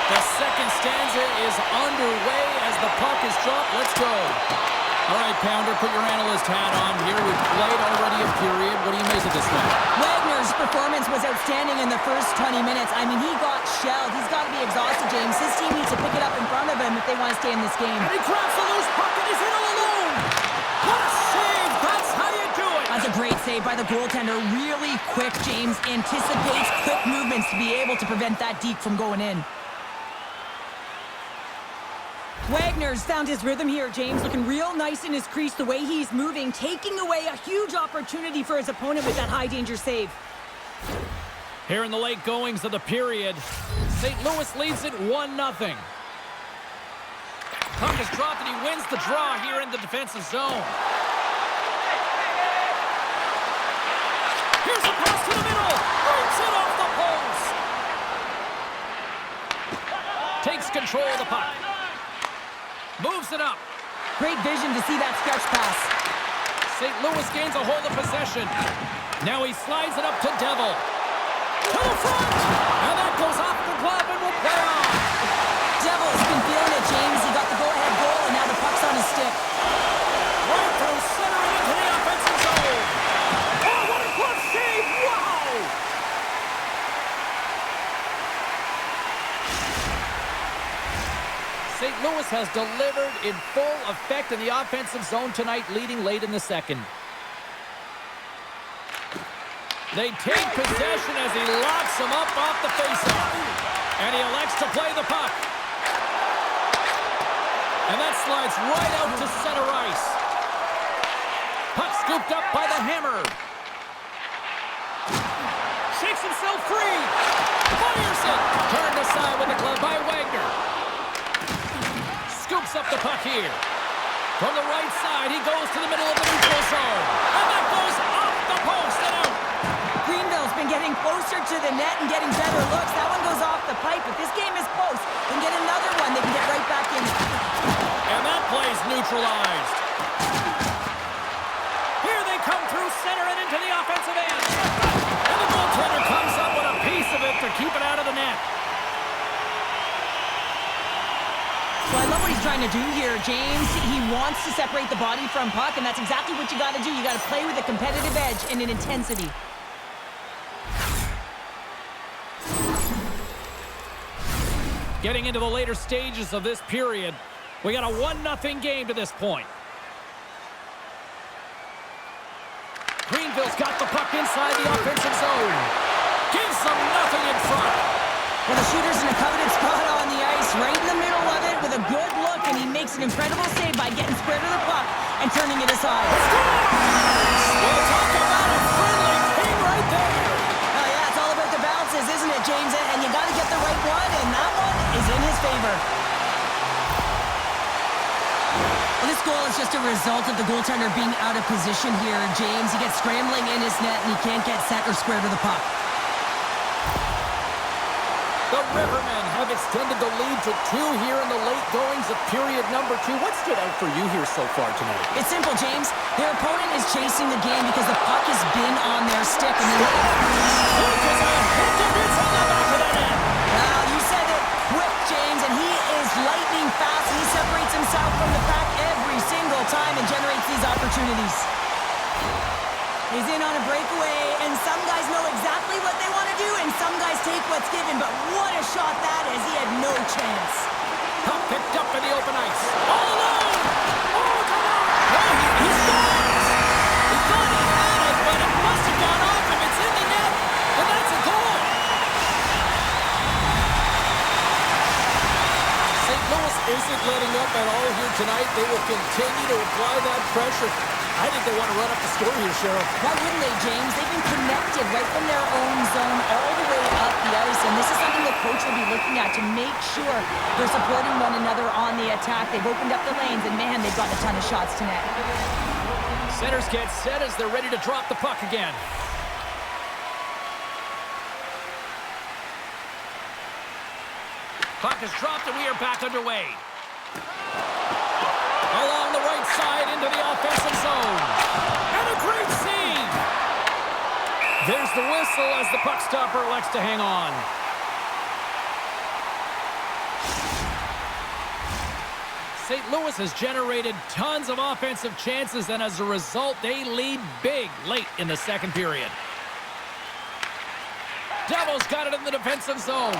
The second stanza is underway as the puck is dropped. Let's go. All right, Pounder, put your analyst hat on here. We've played already a period. What do you make of this one? Wagner's performance was outstanding in the first 20 minutes. I mean, he got shelled. He's got to be exhausted, James. His team needs to pick it up in front of him if they want to stay in this game. And he grabs the loose puck and he's in all alone. What a save. That's how you do it. That's a great save by the goaltender. Really quick, James. Anticipates quick movements to be able to prevent that deke from going in. Wagner's found his rhythm here, James. Looking real nice in his crease, the way he's moving, taking away a huge opportunity for his opponent with that high-danger save. Here in the late goings of the period, St. Louis leads it 1-0. Puck is dropped and he wins the draw here in the defensive zone. Here's a pass to the middle. Brings it off the post. Takes control of the puck. Moves it up. Great vision to see that stretch pass. St. Louis gains a hold of possession. Now he slides it up to Devil. To the front! And that goes off the glove and will play on. Devil's been feeling it, James. He got the go-ahead goal, and now the puck's on his stick. Right through center and into the offensive zone. Oh, what a glove save! Wow! St. Louis has delivered in full effect in the offensive zone tonight, leading late in the second. They take possession as he locks him up off the faceoff. And he elects to play the puck. And that slides right out to center ice. Puck scooped up by the Hammer. Shakes himself free. Fires it. Turned aside with the glove by Wagner. Scoops up the puck here. From the right side, he goes to the middle of the neutral zone. And that goes off the post and out. Greenville's been getting closer to the net and getting better looks. That one goes off the pipe. If this game is close, they can get another one. They can get right back in. And that play's neutralized. Here they come through center and into the offensive end. And the goaltender comes up with a piece of it to keep it out of the net. Well, I love what he's trying to do here, James. He wants to separate the body from puck, and that's exactly what you got to do. You got to play with a competitive edge and an intensity. Getting into the later stages of this period, we got a 1-0 game to this point. Greenville's got the puck inside the offensive zone. Gives them nothing in front. Well, the shooter's in a coveted spot on the ice, right in the middle of it with a good look, and he makes an incredible save by getting square to the puck and turning it aside. We'll talk about a friendly king right there. Oh, yeah, it's all about the bounces, isn't it, James? And you got to get the right one, and that one is in his favor. Well, this goal is just a result of the goaltender being out of position here, James. He gets scrambling in his net, and he can't get set or square to the puck. The Rivermen have extended the lead to 2 here in the late goings of period number 2. What stood out for you here so far tonight? It's simple, James. Their opponent is chasing the game because the puck has been on their stick. And Well, you said it quick, James, and he is lightning fast, and he separates himself from the pack every single time and generates these opportunities. He's in on a breakaway, and some guys know exactly what they want to do, and some guys take what's given, but what a shot that is. He had no chance. Puck picked up in the open ice. All alone! Oh, come on! Oh, he scores! He thought he had it, but it must have gone off him. It's in the net, and that's a goal! St. Louis isn't letting up at all here tonight. They will continue to apply that pressure. I think they want to run up the score here, Cheryl. Why wouldn't they, James? They've been connected right from their own zone all the way up the ice, and this is something the coach will be looking at to make sure they're supporting one another on the attack. They've opened up the lanes, and man, they've gotten a ton of shots to net. Centers get set as they're ready to drop the puck again. Puck is dropped, and we are back underway. Along the right side into the offensive zone. And a great save! There's the whistle as the puck stopper elects to hang on. St. Louis has generated tons of offensive chances, and as a result, they lead big late in the second period. Devils got it in the defensive zone.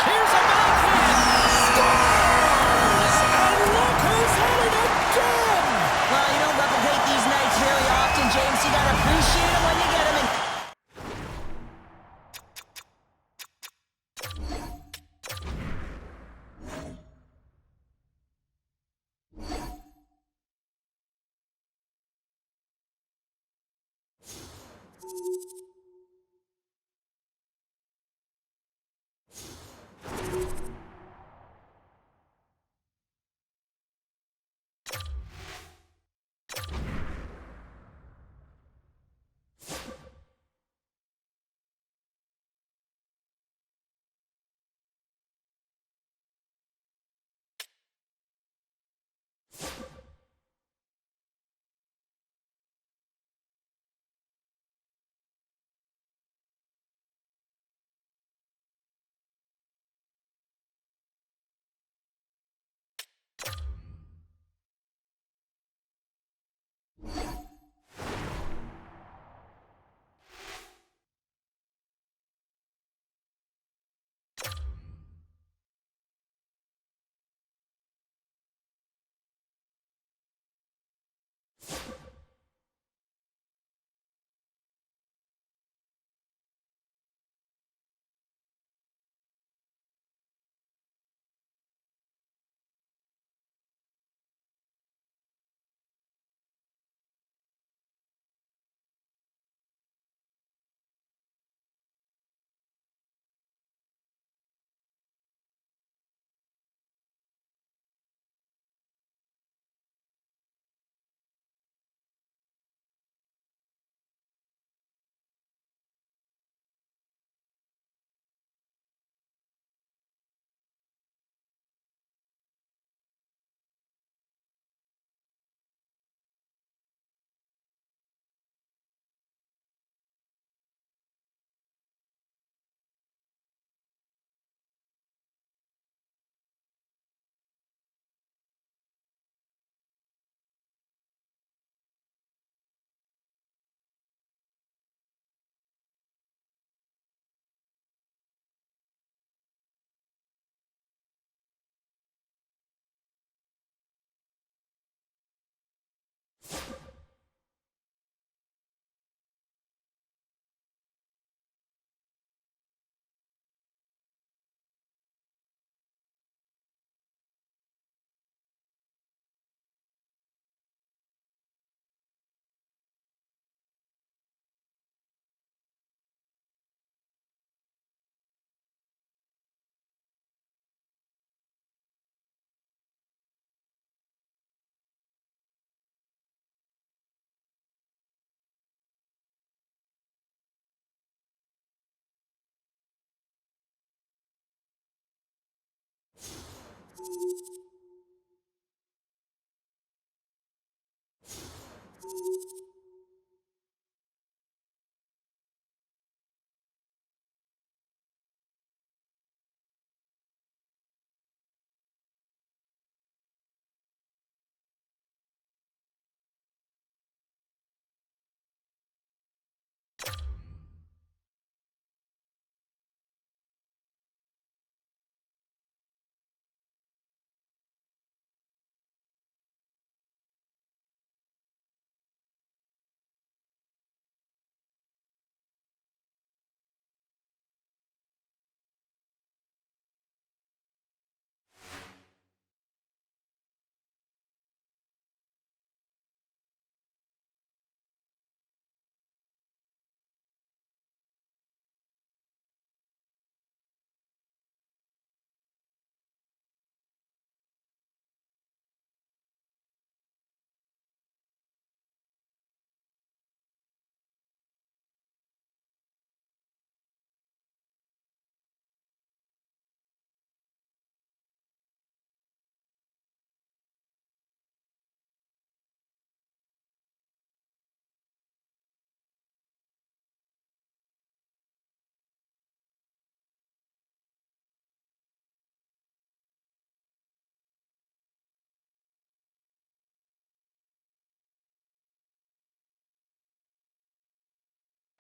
Here's a backhand! Scores! And look who's at it again! Well, you don't replicate these nights very often, James. You got to appreciate them when you get them.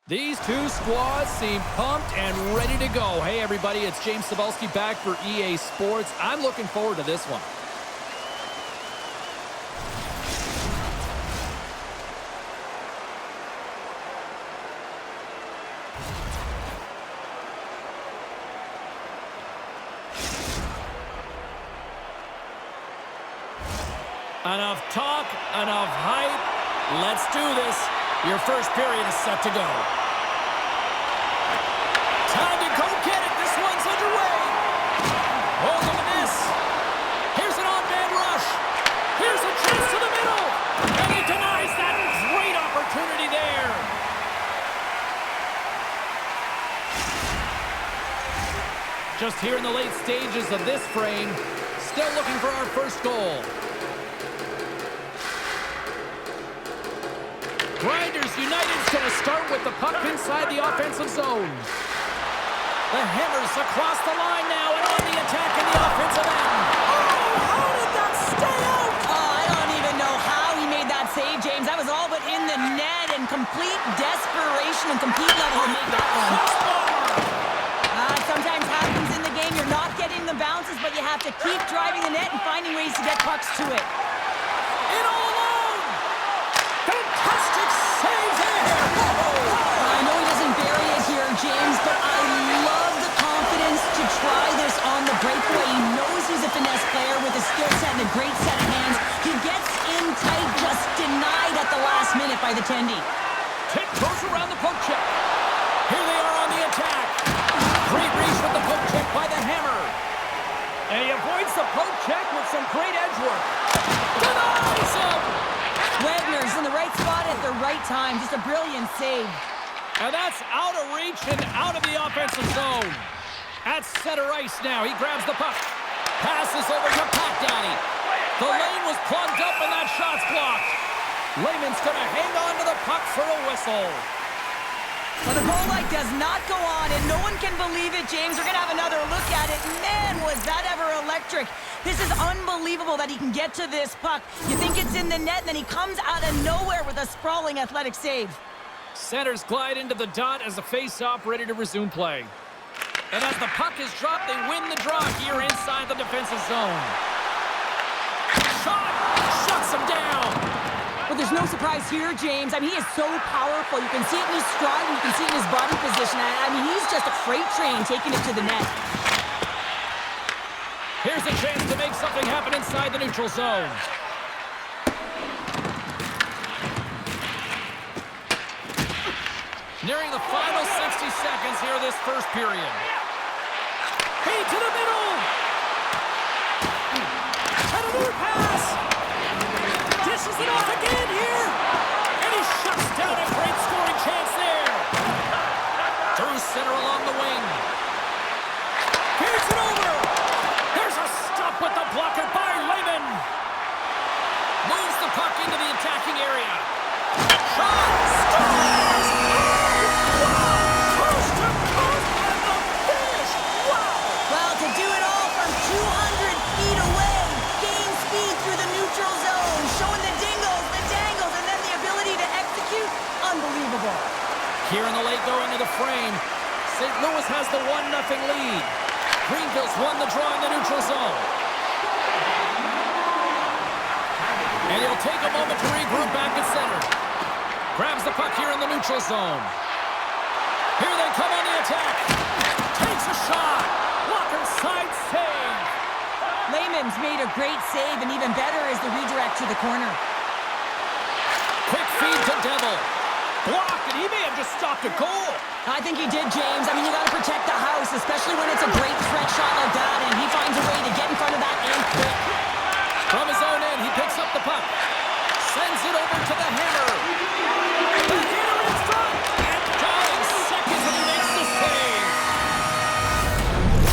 These two squads seem pumped and ready to go. Hey, everybody, it's James Cebulski back for EA Sports. I'm looking forward to this one. Enough talk, enough hype. Let's do this. Your first period is set to go. Time to go get it. This one's underway. Oh, look at this. Here's an on-man rush. Here's a chance to the middle. And he denies that. Great opportunity there. Just here in the late stages of this frame, still looking for our first goal. Grinders United's going to start with the puck inside the offensive zone. The Hammers across the line now and on the attack in the offensive end. Oh, how did that stay out? Oh, I don't even know how he made that save, James. That was all but in the net and complete desperation and complete level to make that one. Sometimes happens in the game. You're not getting the bounces, but you have to keep driving the net and finding ways to get pucks to it. In all alone! Fantastic save there! I know he doesn't bury it here, James, but I love the confidence to try this on the breakaway. He knows he's a finesse player with a skill set and a great set of hands. He gets in tight, just denied at the last minute by the Tendy. Tick goes around the poke check. Here they are on the attack. Great reach with the poke check by the Hammer. And he avoids the poke check with some great edge work. Denies him! Wagner's in the right spot at the right time. Just a brilliant save. And that's out of reach and out of the offensive zone. At center ice now. He grabs the puck. Passes over to Pat Daddy. The lane was plugged up and that shot's blocked. Lehman's going to hang on to the puck for a whistle. Well, the goal light does not go on, and no one can believe it, James. We're going to have another look at it. Man, was that ever electric. This is unbelievable that he can get to this puck. You think it's in the net, and then he comes out of nowhere with a sprawling athletic save. Centers glide into the dot as the face-off ready to resume play. And as the puck is dropped, they win the draw here inside the defensive zone. Shot! Shuts him down! But there's no surprise here, James. I mean, he is so powerful. You can see it in his stride, and you can see it in his body position. I mean, he's just a freight train taking it to the net. Here's a chance to make something happen inside the neutral zone. Nearing the final 60 seconds here this first period. Feed to the middle! And another pass! Dishes it off again here! And he shuts down a great scoring chance there! Through center along the wing. Here's it over! There's a stop with the attacking area. Shot! Scores! Wow! Coast to coast and the finish! Wow! Well, to do it all from 200 feet away, gain speed through the neutral zone, showing the dingles, the dangles, and then the ability to execute. Unbelievable. Here in the late going to the frame, St. Louis has the 1-0 lead. Greenville's won the draw in the neutral zone. And he'll take a moment to regroup back at center. Grabs the puck here in the neutral zone. Here they come on the attack. Takes a shot. Walker side save. Lehman's made a great save, and even better is the redirect to the corner. Quick feed to Devil. Blocked, and he may have just stopped a goal. I think he did, James. I mean, you got to protect the house, especially when it's a great threat shot like that, and he finds a way to get in front of that and quick. From his own end, he picks up the puck. Sends it over to the hammer. The hitter in front. And dying seconds, and he makes the save.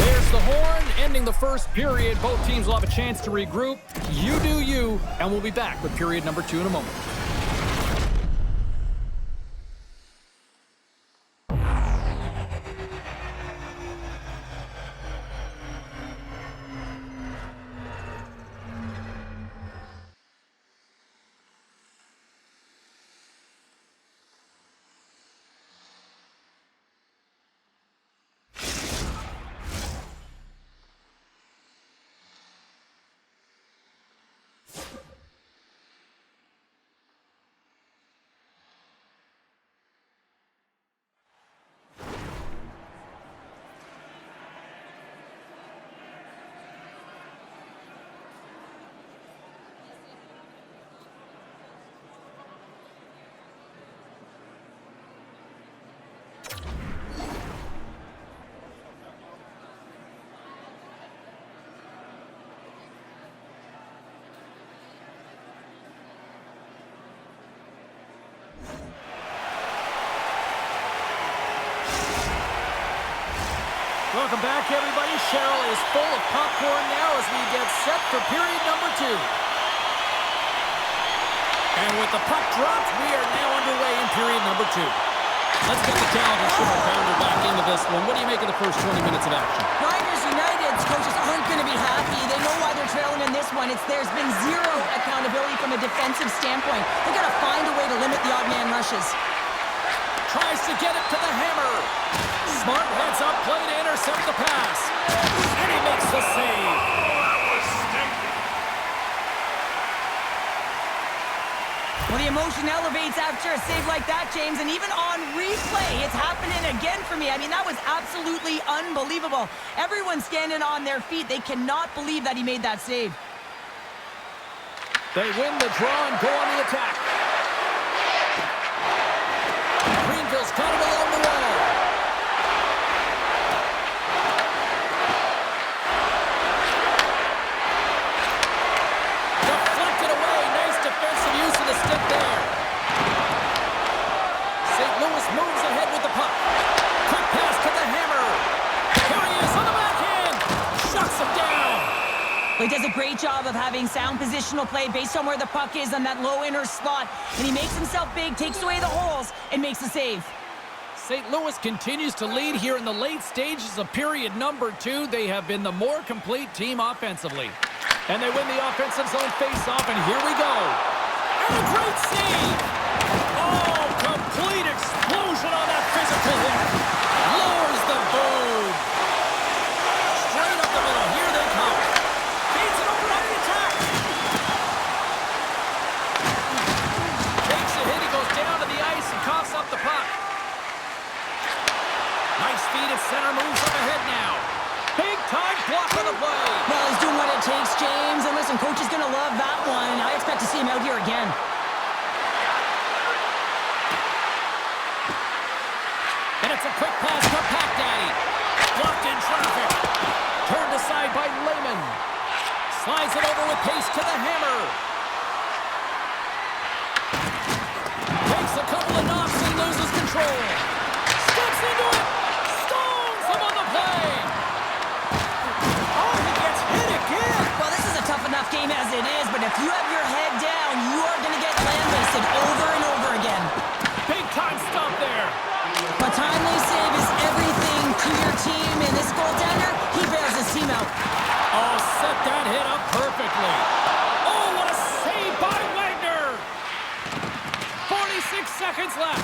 There's the horn, ending the first period. Both teams will have a chance to regroup. You do you, and we'll be back with period number 2 in a moment. Welcome back, everybody. Cheryl is full of popcorn now as we get set for period number 2. And with the puck dropped, we are now underway in period number 2. Let's get the talented Cheryl Pounder back into this one. What do you make of the first 20 minutes of action? Riders United's coaches aren't going to be happy. They know why they're trailing in this one. There's been zero accountability from a defensive standpoint. They've got to find a way to limit the odd man rushes. Tries to get it to the hammer. Smart heads up, play to intercept the pass. And he makes the save. Well, the emotion elevates after a save like that, James, and even on replay, it's happening again for me. I mean, that was absolutely unbelievable. Everyone's standing on their feet. They cannot believe that he made that save. They win the draw and go on the attack. Greenville's got it along the wall. Deflected away. Nice defensive use of the stick there. St. Louis moves ahead with the puck. Quick pass to the hammer. Here he is on the backhand. Shuts him down. He does a great job of having sound positional play based on where the puck is on that low inner slot. And he makes himself big, takes away the holes, and makes the save. St. Louis continues to lead here in the late stages of period number 2. They have been the more complete team offensively. And they win the offensive zone face-off, and here we go. And a great save! Oh, complete explosion on that physical hit. Lowers the boom. Straight up the middle. Here they come. Feeds it over on the attack. Takes a hit. He goes down to the ice and coughs up the puck. Nice feed at center, moves up ahead now. Big time block on the play. Well, he's doing what it takes, James. And listen, coach is going to love that one. I expect to see him out here again. And it's a quick pass to Pack Daddy. Blocked in traffic. Turned aside by Lehman. Slides it over with pace to the hammer. Takes a couple of knocks and loses control. Steps into it. Stones him on the play. Oh, he gets hit again. Well, this is a tough enough game as it is, but if you have your head down, you are going to get landed posted over and over again. Big time stop there. A timely save is everything to your team, and this goaltender, he bails his team out. Oh, set that hit up perfectly. Oh, what a save by Wagner. 46 seconds left.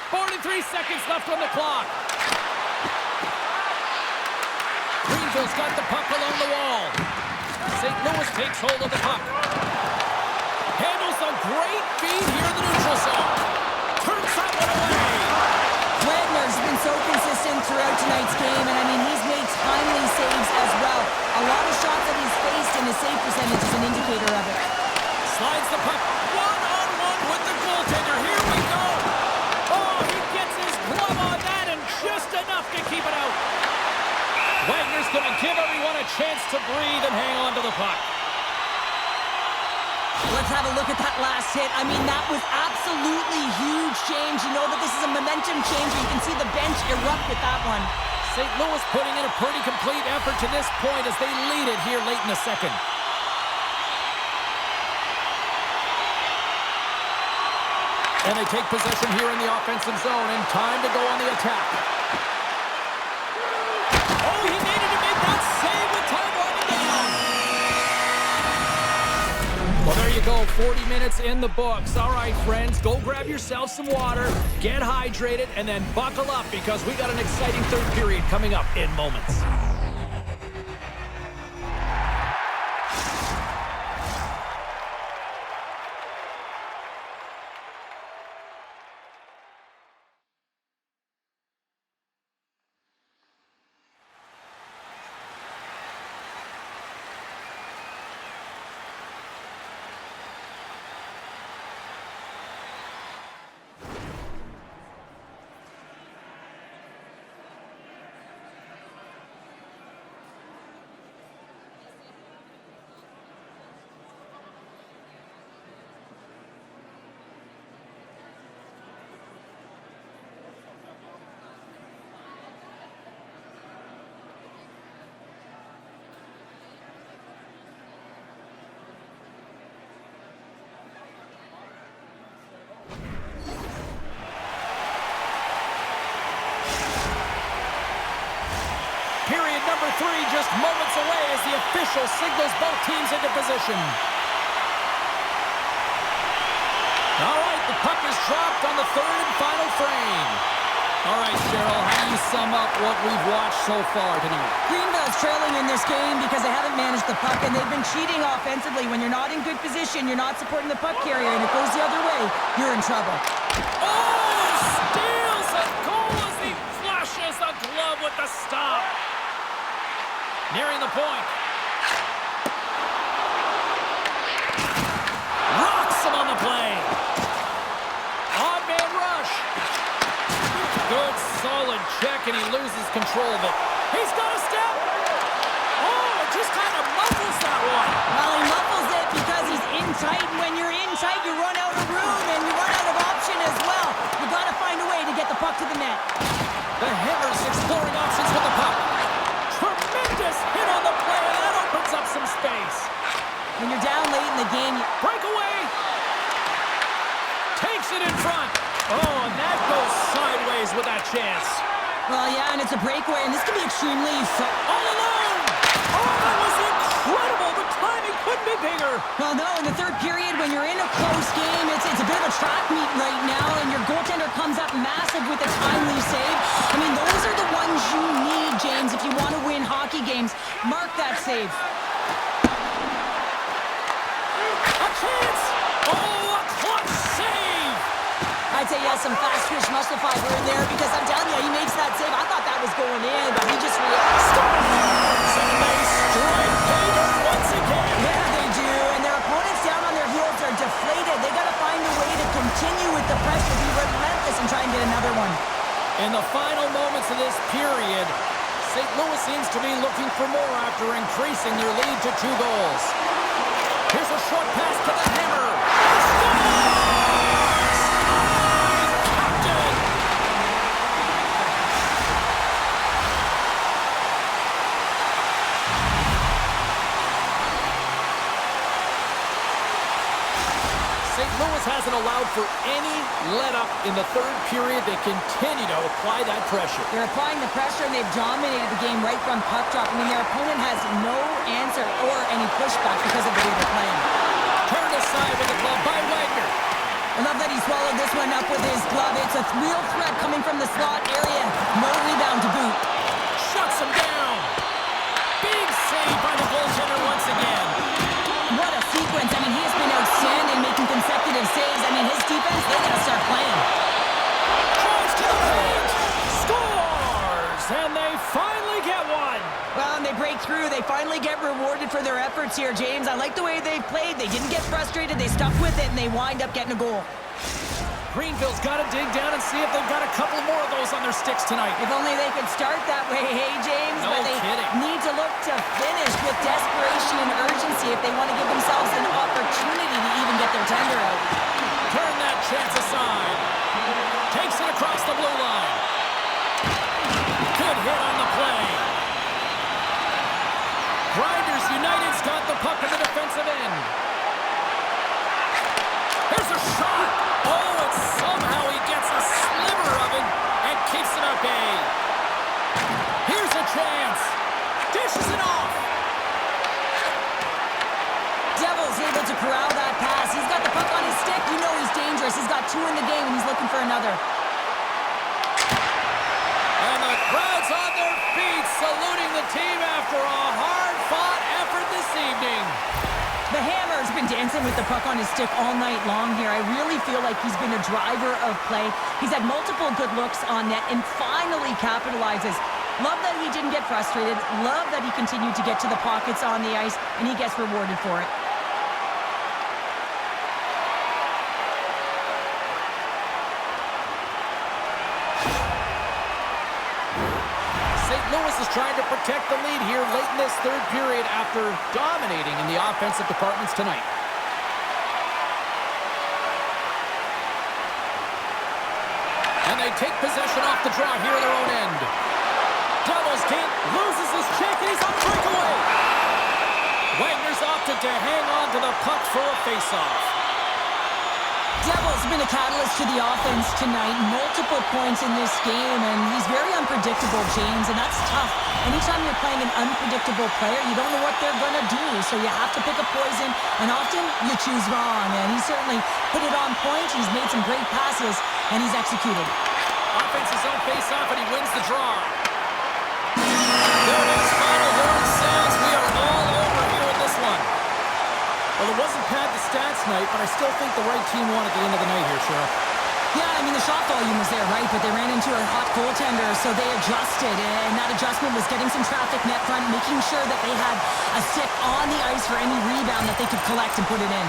43 seconds left on the clock. Greenville's got the puck along the wall. St. Louis takes hold of the puck. Handles a great feed here in the neutral zone. Turns that one away. Wagner's been so consistent throughout tonight's game, and I mean, he's made timely saves as well. A lot of shots that he's faced, and his save percentage is an indicator of it. Slides the puck one-on-one with the goaltender. Here we go. Oh, he gets his glove on that and just enough to keep it out. Wagner's going to give everyone a chance to breathe and hang on to the puck. Let's have a look at that last hit. I mean, that was absolutely huge, James. You know that this is a momentum changer. You can see the bench erupt with that one. St. Louis putting in a pretty complete effort to this point as they lead it here late in the second. And they take possession here in the offensive zone, and time to go on the attack. Oh, he needed to make that save with time winding down. Well, there you go, 40 minutes in the books. All right, friends, go grab yourself some water, get hydrated, and then buckle up because we got an exciting third period coming up in moments. Period number 3 just moments away as the official signals both teams into position. All right, the puck is dropped on the third and final frame. All right, Cheryl, how do you sum up what we've watched so far tonight? Greenville's trailing in this game because they haven't managed the puck, and they've been cheating offensively. When you're not in good position, you're not supporting the puck carrier, and it goes the other way, you're in trouble. Oh, steals a goal as he flashes the glove with the stop. Nearing the point. Rocks him on the play. Odd man rush. Good solid check, and he loses control of it. He's got a step. Oh, it just kind of muffles that one. Well, he muffles it because he's in tight, and when you're in tight, you run out of room, and you run out of option as well. You got to find a way to get the puck to the net. The Hammers exploring options with the puck. Tremendous hit on the play, and that opens up some space. When you're down late in the game, Breakaway. Takes it in front. Oh, and that goes sideways with that chance. well, yeah, and it's a breakaway, and this can be extremely... All alone. Oh, that was incredible. The timing couldn't be bigger. Well, no, in the third period, when you're in a close game, it's a bit of a track meet right now, and your goaltender comes up massive with a timely save. I mean, those are the ones you need, James, if you want to win hockey games. Mark that save. A chance. Oh, a clutch save. I'd say he has some fast twitch muscle fiber in there because I'm telling you, he makes that save. I thought that was going in, but he just reacts. Second base, strike paper once again. Yeah, they do, and their opponents down on their heels are deflated. They got to find a way to continue with the pressure, be relentless, and try and get another one. In the final moments of this period, St. Louis seems to be looking for more after increasing their lead to 2 goals. Here's a short pass to the Hammer. Captain! St. Louis hasn't allowed for any let-up in the third period. They continue to apply that pressure. They're applying the pressure, and they've dominated the game right from puck drop. I mean, their opponent has no answer or any pushback because of the way they're playing. Turned aside with the glove by Wagner. I love that he swallowed this one up with his glove. It's a real threat coming from the slot area. No rebound to boot. Shuts him down. Big save by the goaltender once again. What a sequence. I mean, he has been outstanding, making consecutive saves. I mean, his defense, they got to start playing. Drives to the paint. Scores! And they finally get one. Well, and they break through. They finally get rewarded for their efforts here, James. I like the way they played. They didn't get frustrated. They stuck with it, and they wind up getting a goal. Greenville's got to dig down and see if they've got a couple more of those on their sticks tonight. If only they could start that way, hey, James. No but they kidding. need to look to finish with desperation and urgency if they want to give themselves an opportunity to even get their tender out. Turn that chance aside. Takes it across the blue line. Good hit on the play. Grinders United's got the puck in the defensive end. Here's a shot. Oh, and somehow he gets a sliver of it and keeps it at bay. Here's a chance. Dishes it off. Devils able to corral that pass. He's got the puck on his stick. You know he's dangerous. He's got 2 in the game, and he's looking for another. And the crowd's on their feet, saluting the team after a hard-fought effort this evening. The Hammer's been dancing with the puck on his stick all night long here. I really feel like he's been a driver of play. He's had multiple good looks on net and finally capitalizes. Love that he didn't get frustrated. Love that he continued to get to the pockets on the ice, and he gets rewarded for it. St. Louis is trying to protect the lead here late in this third period after dominating in the offensive departments tonight. And they take possession off the draw here at their own end. Devils game loses his check, and he's on breakaway. Wagner's opted to hang on to the puck for a faceoff. Devils been a catalyst to the offense tonight. Multiple points in this game, and he's very unpredictable, James, and that's tough. Anytime you're playing an unpredictable player, you don't know what they're going to do, so you have to pick a poison, and often you choose wrong, and he certainly put it on point. He's made some great passes, and he's executed. Offense's own face-off, and he wins the draw. There it is, final horn sounds. We are all over here in this one. Well, it wasn't pad the stats night, but I still think the right team won at the end of the night here, Cheryl. Yeah, I mean, the shot volume was there, right? But they ran into a hot goaltender, so they adjusted. And that adjustment was getting some traffic net front, making sure that they had a stick on the ice for any rebound that they could collect and put it in.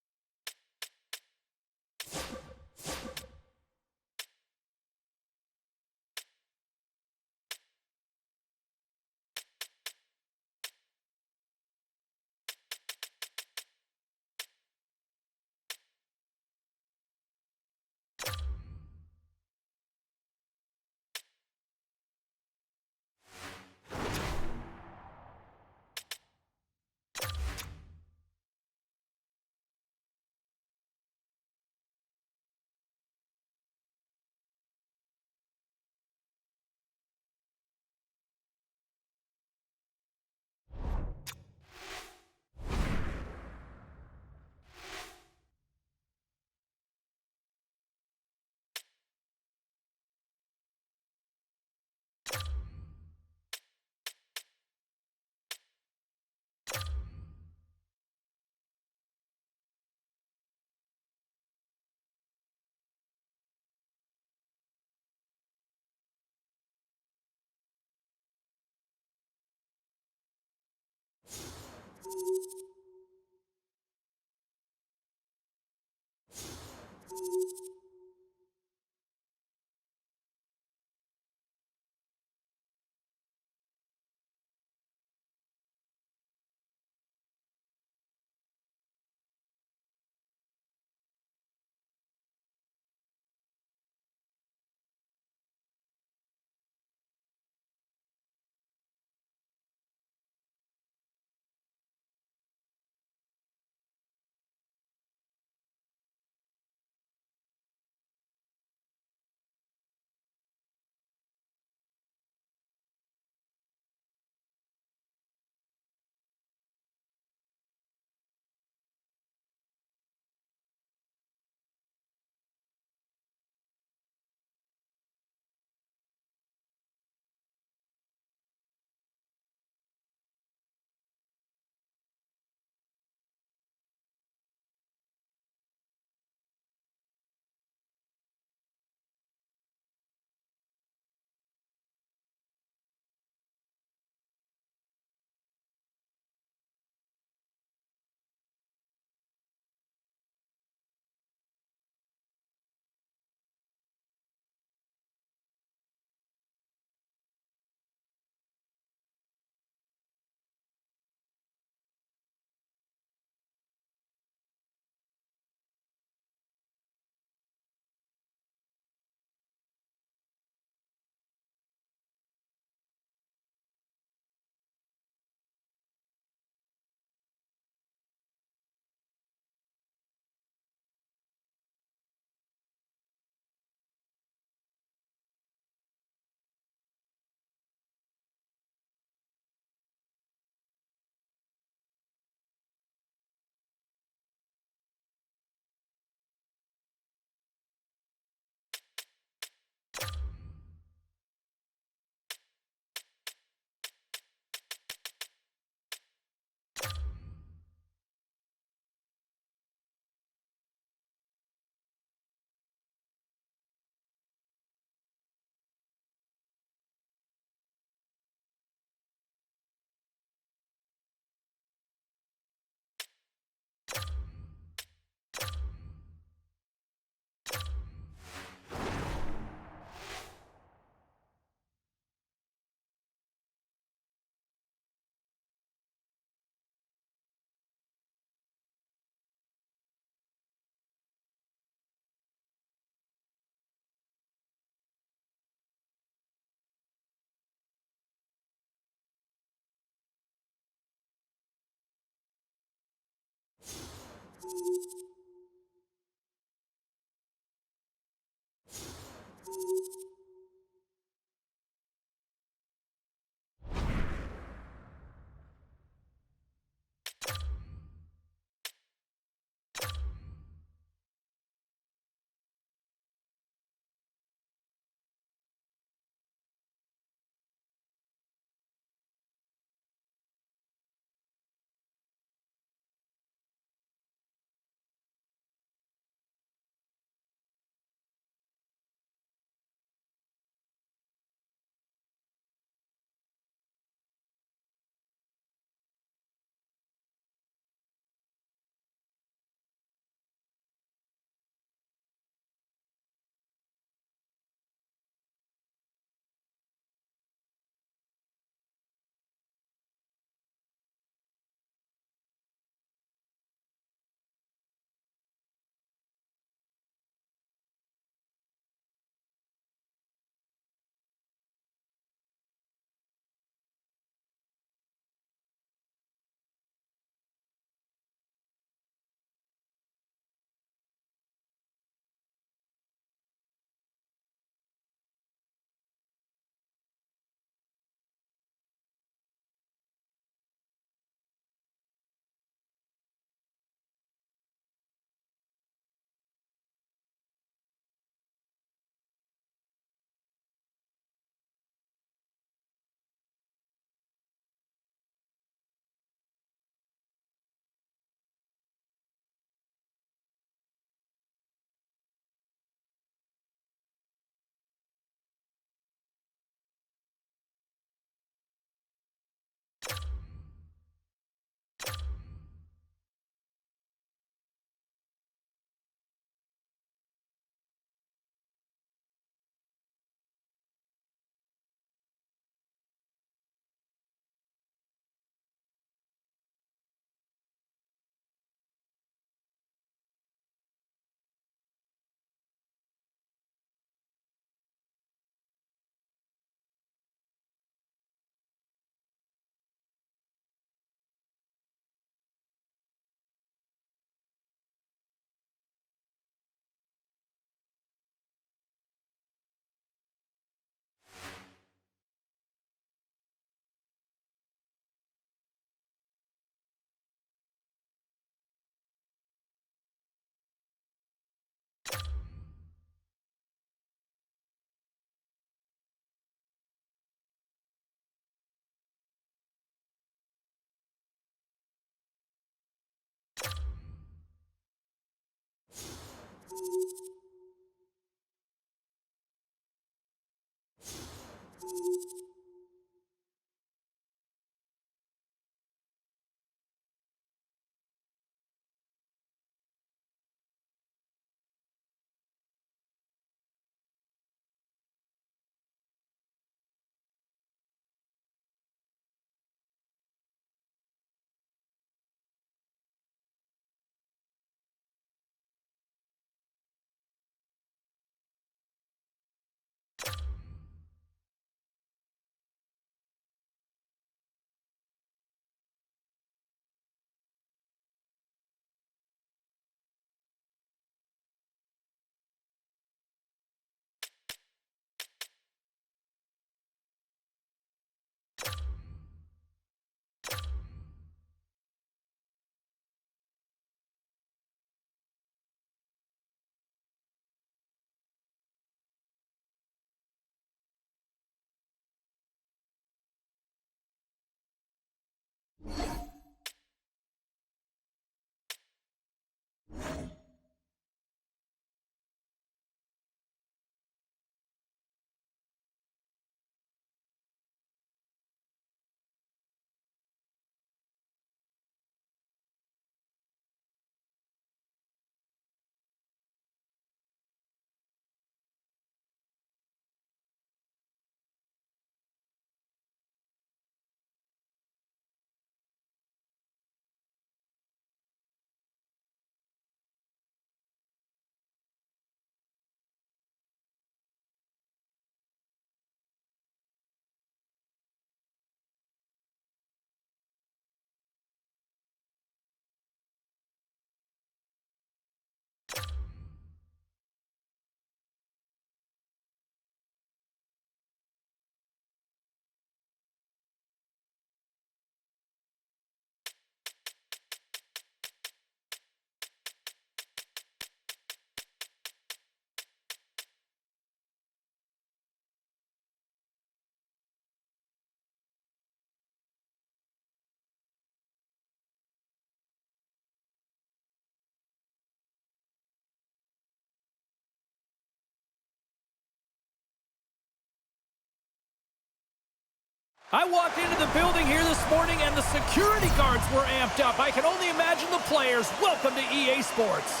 I walked into the building here this morning and the security guards were amped up. I can only imagine the players. Welcome to EA Sports.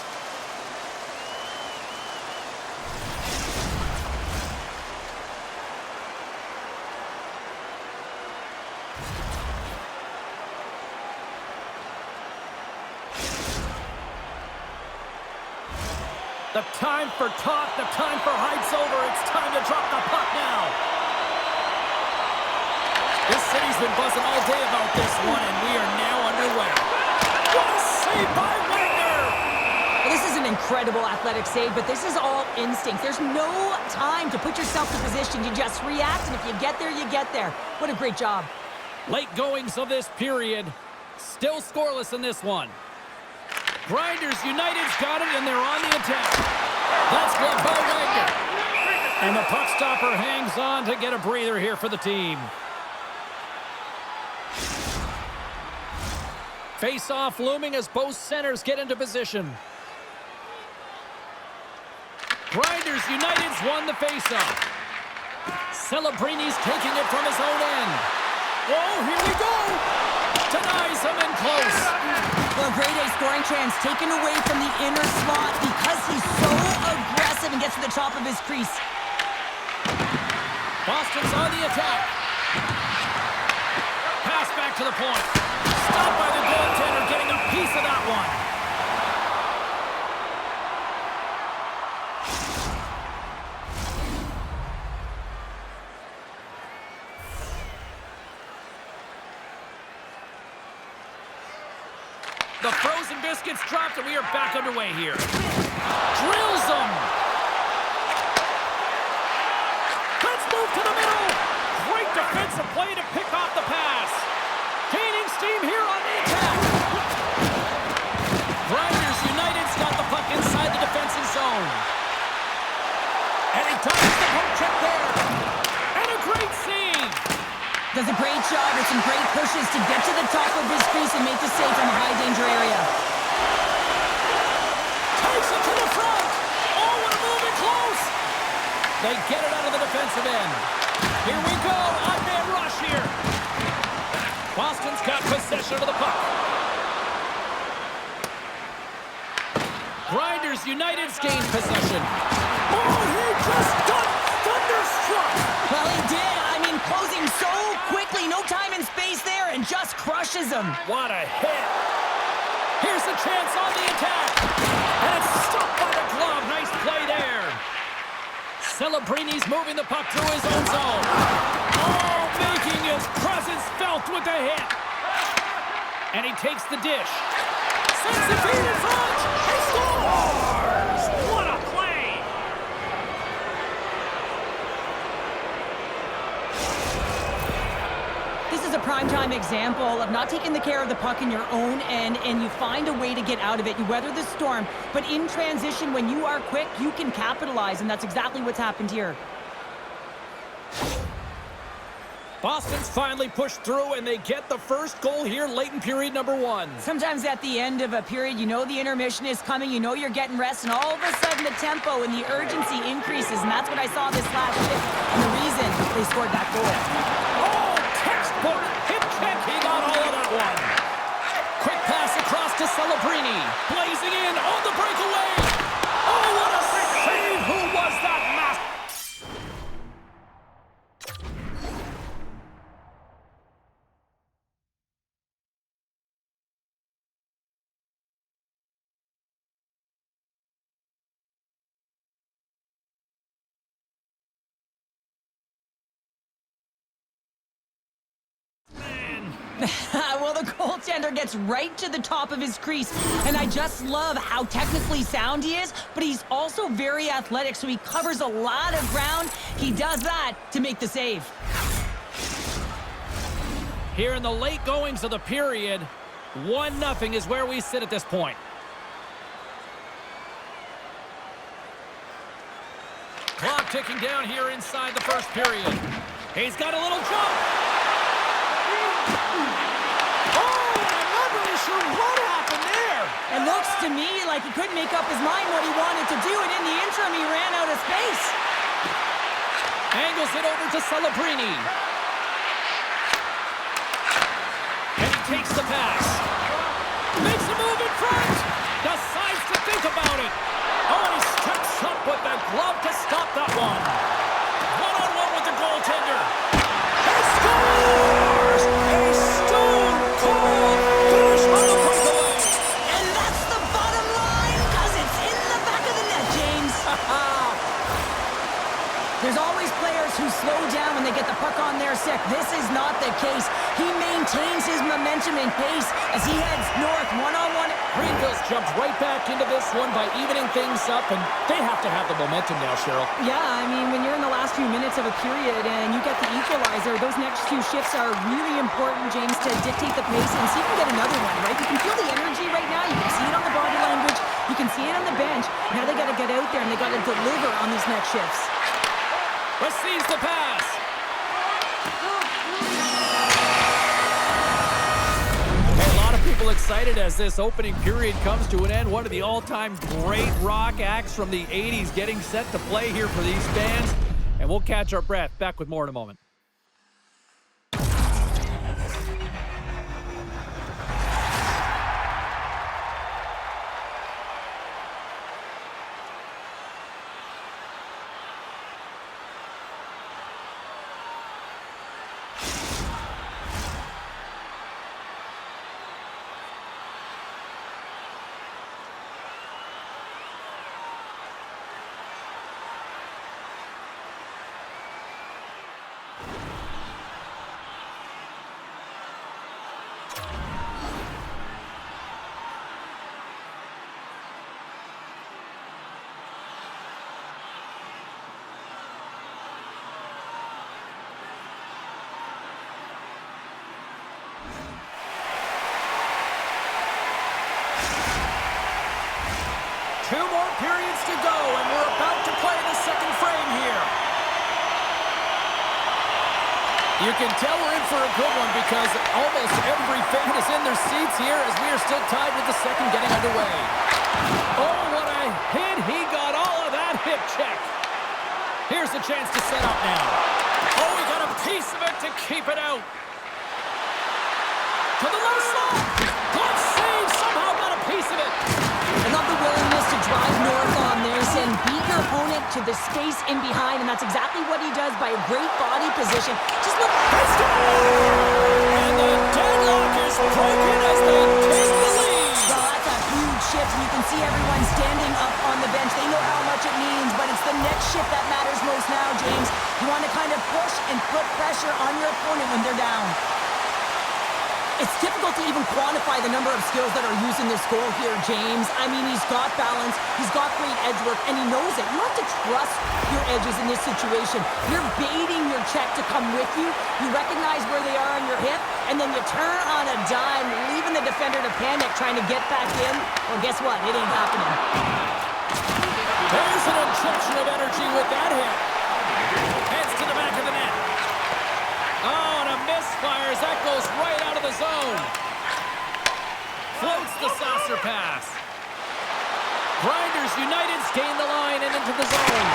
The time for talk, the time for hype's over. It's time to drop the puck now. This city's been buzzing all day about this one, and we are now underway. What a save by Wagner! Well, this is an incredible athletic save, but this is all instinct. There's no time to put yourself in position. You just react, and if you get there, you get there. What a great job. Late goings of this period. Still scoreless in this one. Grinders United's got it, and they're on the attack. That's gloved by Wagner. And the puck stopper hangs on to get a breather here for the team. Face-off looming as both centers get into position. Grinders United's won the face-off. Celebrini's taking it from his own end. Oh, here we go! Denies him in close. Well, grade A scoring chance taken away from the inner slot because he's so aggressive and gets to the top of his crease. Boston's on the attack. Pass back to the point. Stopped by the goaltender, getting a piece of that one. The frozen biscuits dropped, and we are back underway here. Drills them. Let's move to the middle. Great defensive play to pick off the pass. Gaining steam here on the attack. Grinders United's got the puck inside the defensive zone. And he dodges the poke check there. And a great save. Does a great job with some great pushes to get to the top of his crease and make the save from a high danger area. Takes it to the front. They get it out of the defensive end. Here we go. Odd-man rush here. Boston's got possession of the puck. Grinders United's gained possession. Oh, he just got thunderstruck. Well, he did. I mean, closing so quickly. No time and space there, and just crushes him. What a hit. Here's a chance on the attack. And it's stopped by the glove. Nice play there. Celebrini's moving the puck through his own zone. Oh, making his presence felt with the hit. And he takes the dish. Sends the feed in front. He scores! What a play! This is a primetime example of not taking the care of the puck in your own end, and you find a way to get out of it. You weather the storm, but in transition, when you are quick, you can capitalize, and that's exactly what's happened here. Boston's finally pushed through, and they get the first goal here late in period number 1. Sometimes at the end of a period, you know the intermission is coming, you know you're getting rest, and all of a sudden the tempo and the urgency increases, and that's what I saw this last shift, and the reason they scored that goal. Oh, textbook hip check. He got all of that one. Quick pass across to Celebrini. Blazing in on the breakaway. Oh, what a save. Who was that master? Well, the goaltender gets right to the top of his crease, and I just love how technically sound he is, but he's also very athletic, so he covers a lot of ground. He does that to make the save. Here in the late goings of the period, 1-0 is where we sit at this point. Clock ticking down here inside the first period. He's got a little jump. Oh, I'm not really sure what happened there. It looks to me like he couldn't make up his mind what he wanted to do, and in the interim, he ran out of space. Angles it over to Celebrini. And he takes the pass. Makes a move in front. Decides to think about it. Oh, and he steps up with the glove to stop that one. One-on-one with the goaltender. He scores! A stone-cold finish on the breakaway. And that's the bottom line, because it's in the back of the net, James. There's always players who slow down when they get the puck on their stick. This is not the case. He maintains his momentum and pace as he heads north one-on-one. Greenville's jumped right back into this one by evening things up, and they have to have the momentum now, Cheryl. Yeah, I mean, when you're in the last few minutes of a period and you get the equalizer, those next few shifts are really important, James, to dictate the pace and see if you can get another one, right? You can feel the energy right now. You can see it on the body language. You can see it on the bench. Now they got to get out there and they got to deliver on these next shifts. Receives the pass. A lot of people excited as this opening period comes to an end. One of the all-time great rock acts from the 80s getting set to play here for these fans. And we'll catch our breath. Back with more in a moment. Two more periods to go, and we're about to play the second frame here. You can tell we're in for a good one because almost every fan is in their seats here as we are still tied with the second getting underway. Oh, what a hit. He got all of that hip check. Here's a chance to set up now. Oh, he got a piece of it to keep it out. To the low slot. Good save. Somehow got a piece of it. I love the willingness to drive north on this and beat your opponent to the space in behind, and that's exactly what he does by a great body position. Just look. And the deadlock is broken as they take the lead. Well, that's a huge shift, and you can see everyone standing up on the bench. They know how much it means, but it's the next shift that matters most now, James. You want to kind of push and put pressure on your opponent when they're down. It's difficult to even quantify the number of skills that are used in this goal here, James. I mean, he's got balance, he's got great edge work, and he knows it. You have to trust your edges in this situation. You're baiting your check to come with you. You recognize where they are on your hip, and then you turn on a dime, leaving the defender to panic, trying to get back in. Well, guess what? It ain't happening. There's an injection of energy with that hit. Heads to the back of the net. Oh, and a misfire as that goes right out of the zone. Floats the saucer pass. Grinders United's gain the line and into the zone.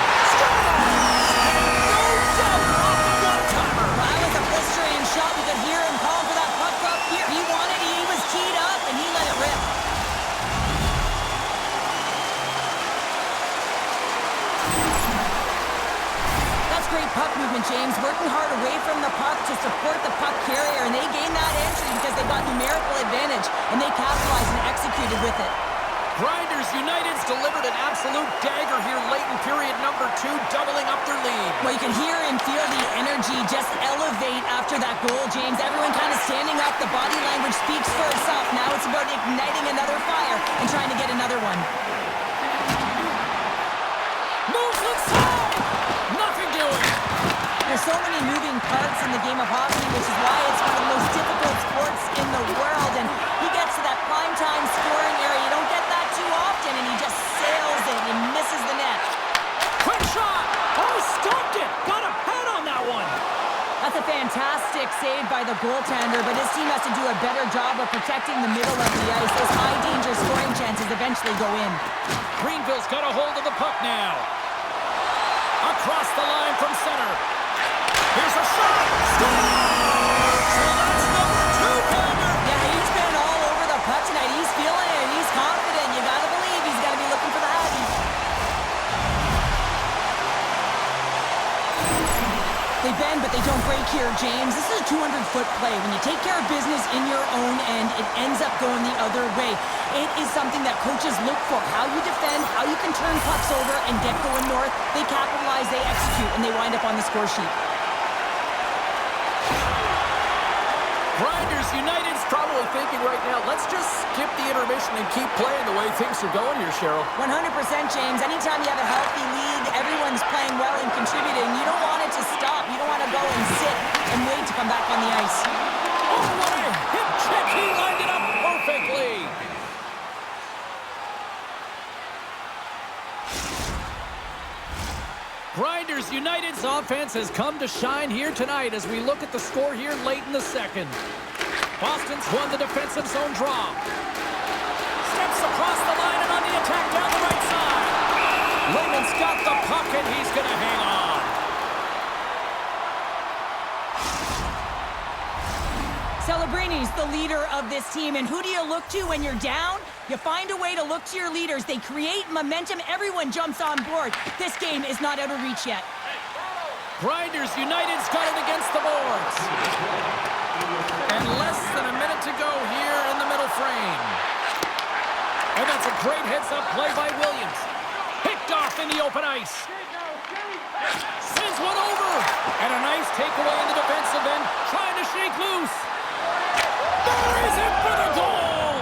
That was a blistering shot. We could hear him calling for that puck up here. He wanted it. He was keyed up, and he let it rip. Great puck movement, James. Working hard away from the puck to support the puck carrier, and they gained that entry because they got numerical advantage, and they capitalized and executed with it. Grinders United's delivered an absolute dagger here late in period number 2, doubling up their lead. Well, you can hear and feel the energy just elevate after that goal, James. Everyone kind of standing up. The body language speaks for itself. Now it's about igniting another fire and trying to get another one. Moves inside! Nothing doing. There's so many moving parts in the game of hockey, which is why it's one of the most difficult sports in the world. And he gets to that primetime scoring area. You don't get that too often, and he just sails it and misses the net. Quick shot! Oh, stopped it! Got a pad on that one! That's a fantastic save by the goaltender, but his team has to do a better job of protecting the middle of the ice. Those high-danger scoring chances eventually go in. Greenville's got a hold of the puck now. Across the line from center. Here's a shot. Score! So that's number 2, Palmer. Yeah, he's been all over the puck tonight. He's feeling it. He's confident. You got to believe he's got to be looking for the Hattie. They bend, but they don't break here, James. This is a 200-foot play. When you take care of business in your own end, it ends up going the other way. It is something that coaches look for. How you defend, how you can turn pucks over and get going north. They capitalize, they execute, and they wind up on the score sheet. Grinders United's probably thinking right now, let's just skip the intermission and keep playing the way things are going here, Cheryl. 100%, James. Anytime you have a healthy lead, everyone's playing well and contributing. You don't want it to stop. You don't want to go and sit and wait to come back on the ice. Oh, what a hip check. He lined it up perfectly. Grinders United's offense has come to shine here tonight as we look at the score here late in the second. Boston's won the defensive zone draw. Steps across the line and on the attack down the right side. Lehman's got the puck and he's going to hang on. Celebrini's the leader of this team, and who do you look to when you're down? You find a way to look to your leaders. They create momentum. Everyone jumps on board. This game is not out of reach yet. Grinders United's got it against the boards. And less than a minute to go here in the middle frame. And that's a great heads-up play by Williams. Picked off in the open ice. Sends one over. And a nice takeaway in the defensive end. Trying to shake loose. There is it for the goal.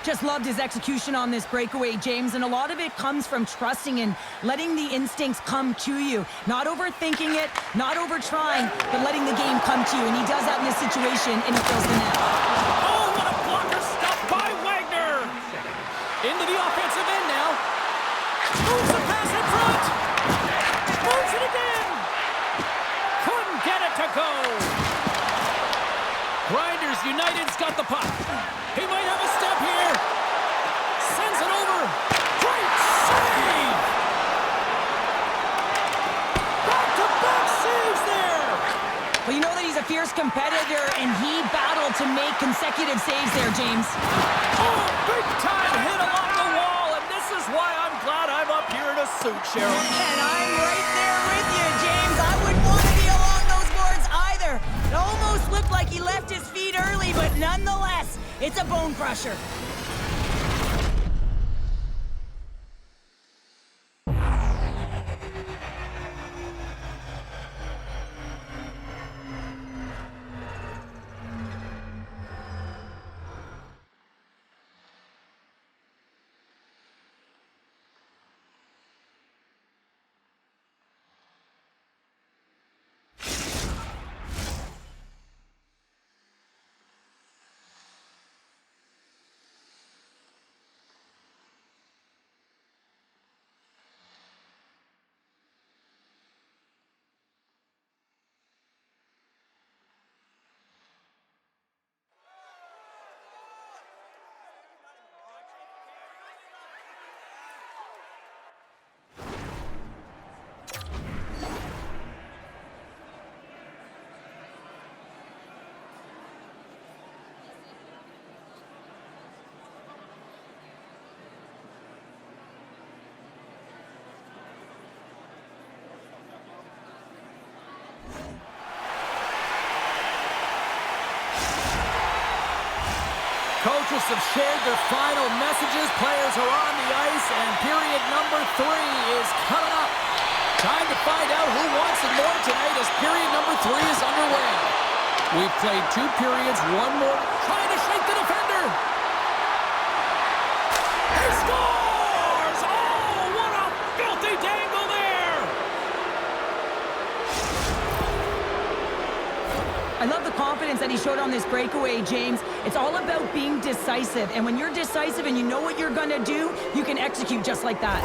Just loved his execution on this breakaway, James, and a lot of it comes from trusting and letting the instincts come to you. Not overthinking it, not over-trying, but letting the game come to you, and he does that in this situation, and he fills the net. Oh, what a blocker stop by Wagner! Into the offensive end now. Moves the pass in front. Moves it again. Couldn't get it to go. Rangers United's got the puck. He might have a step here. Sends it over. Great save! Back-to-back saves there! Well, you know that he's a fierce competitor, and he battled to make consecutive saves there, James. Oh, big-time hit along the wall, and this is why I'm glad I'm up here in a suit, Cheryl. And I'm right there with you, James. I wouldn't want to be along those boards either. It almost looked like he left his feet early, but nonetheless, it's a bone crusher. Coaches have shared their final messages. Players are on the ice, and period number 3 is coming up. Time to find out who wants it more tonight as period number 3 is underway. We've played 2 periods, 1 more. Trying to shake the defender. He scores! Oh, what a filthy dangle there! I love the confidence that he showed on this breakaway, James. It's all about being decisive, and when you're decisive and you know what you're gonna do, you can execute just like that.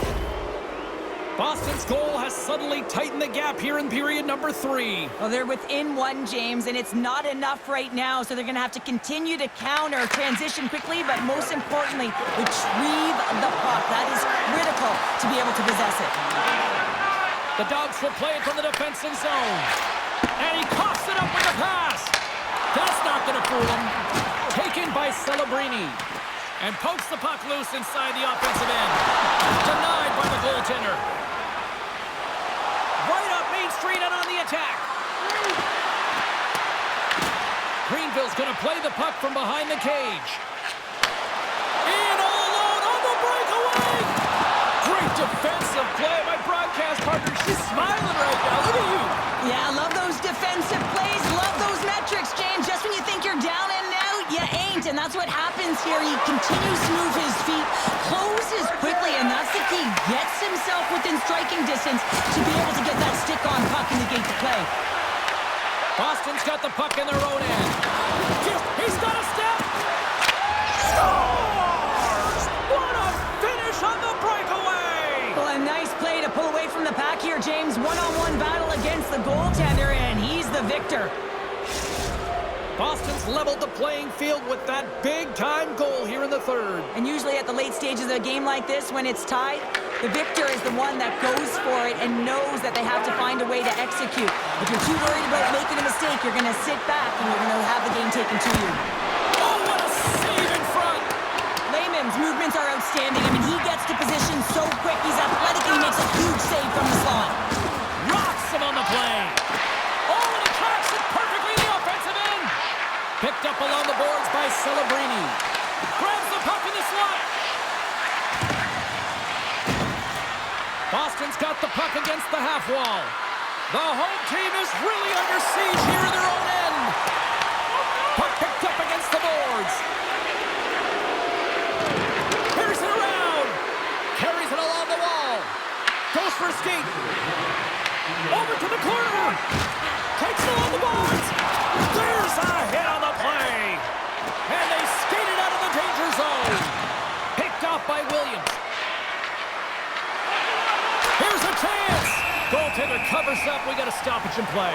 Boston's goal has suddenly tightened the gap here in period number 3. Well, they're within 1, James, and it's not enough right now, so they're gonna have to continue to counter, transition quickly, but most importantly, retrieve the puck. That is critical to be able to possess it. The Dogs will play it from the defensive zone. And he coughs it up with a pass. That's not going to fool him. Taken by Celebrini. And pokes the puck loose inside the offensive end. Denied by the goaltender. Right up Main Street and on the attack. Greenville's going to play the puck from behind the cage. In all alone on the breakaway. Great defensive play. My broadcast partner, she's smiling right now. Look at you. Yeah, I love those defensive plays, love those metrics, James. Just when you think you're down and out, you ain't, and that's what happens here. He continues to move his feet, closes quickly, and that's the key. Gets himself within striking distance to be able to get that stick-on puck in the gate to play. Boston's got the puck in their own end. He's got a step. Scores! What a finish on the breakaway! Well, a nice play to pull away from the pack here, James. One-on-one battle against the goaltender, and he's the victor. Boston's leveled the playing field with that big-time goal here in the 3rd. And usually at the late stages of a game like this, when it's tied, the victor is the one that goes for it and knows that they have to find a way to execute. If you're too worried about making a mistake, you're going to sit back and you're going to have the game taken to you. Oh, what a save in front! Lehman's movements are outstanding. I mean, he gets to position so quick. He's athletic and he makes a huge save from the slot. Rocks him on the play. Oh, and he tracks it perfectly in the offensive end. Picked up along the boards by Celebrini. Grabs the puck in the slot. Boston's got the puck against the half wall. The home team is really under siege here in their own end. Puck picked up against the boards. Here's it around. Carries it along the wall. Goes for a skate. Over to the corner. Takes it along the boards. There's a hit on the play. And they skated out of the danger zone. Picked off by Williams. Here's a chance. Goaltender covers up. We got a stoppage in play.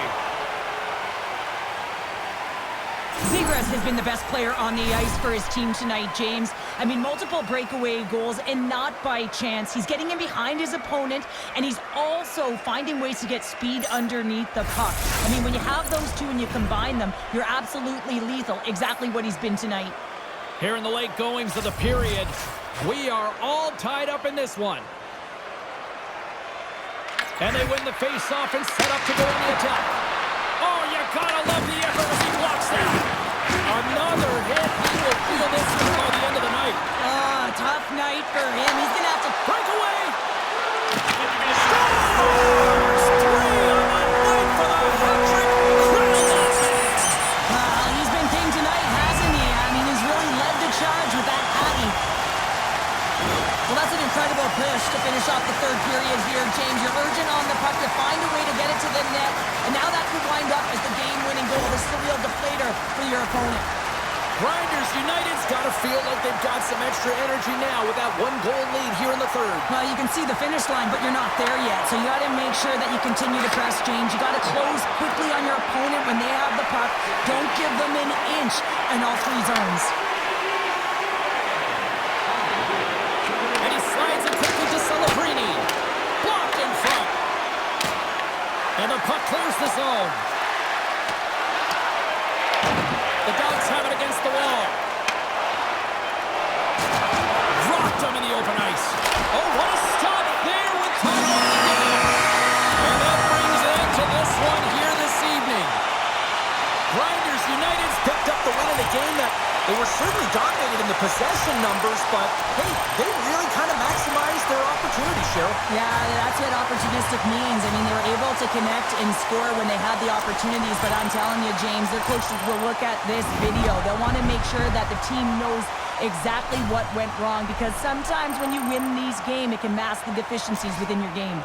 Zegras Ramirez has been the best player on the ice for his team tonight, James. I mean, multiple breakaway goals, and not by chance. He's getting in behind his opponent, and he's also finding ways to get speed underneath the puck. I mean, when you have those two and you combine them, you're absolutely lethal. Exactly what he's been tonight. Here in the late goings of the period, we are all tied up in this one. And they win the face-off and set up to go on the attack. Oh, you gotta love the effort as he blocks that. Another hit. He will feel this one by the end of the night. Tough night for him. He's gonna have to break away. Scores! 3 on the night for the hat-trick. He's been king tonight, hasn't he? I mean, he's really led the charge with that Hattie. Well, that's an incredible push to finish off the third period here, James. You're urgent on the puck to find a way to get it to the net, and now that could wind up as the game-winning goal. This is a real deflator for your opponent. Grinders United's got to feel like they've got some extra energy now with that one-goal lead here in the third. Well, you can see the finish line, but you're not there yet, so you got to make sure that you continue to press, James. You got to close quickly on your opponent when they have the puck. Don't give them an inch in all three zones. And the puck clears the zone. The Ducks have it against the wall. Rocked him in the open ice. Oh, what a stop there with time on the game. And that brings an end to this one here this evening. Grinders United's picked up the win in a game that they were certainly dominated in the possession numbers, but, hey, they really kind of maximized their opportunity, Cheryl. Yeah, that's what opportunistic means. I mean, they were able to connect and score when they had the opportunities, but I'm telling you, James, their coaches will look at this video. They'll want to make sure that the team knows exactly what went wrong, because sometimes when you win these games, it can mask the deficiencies within your game.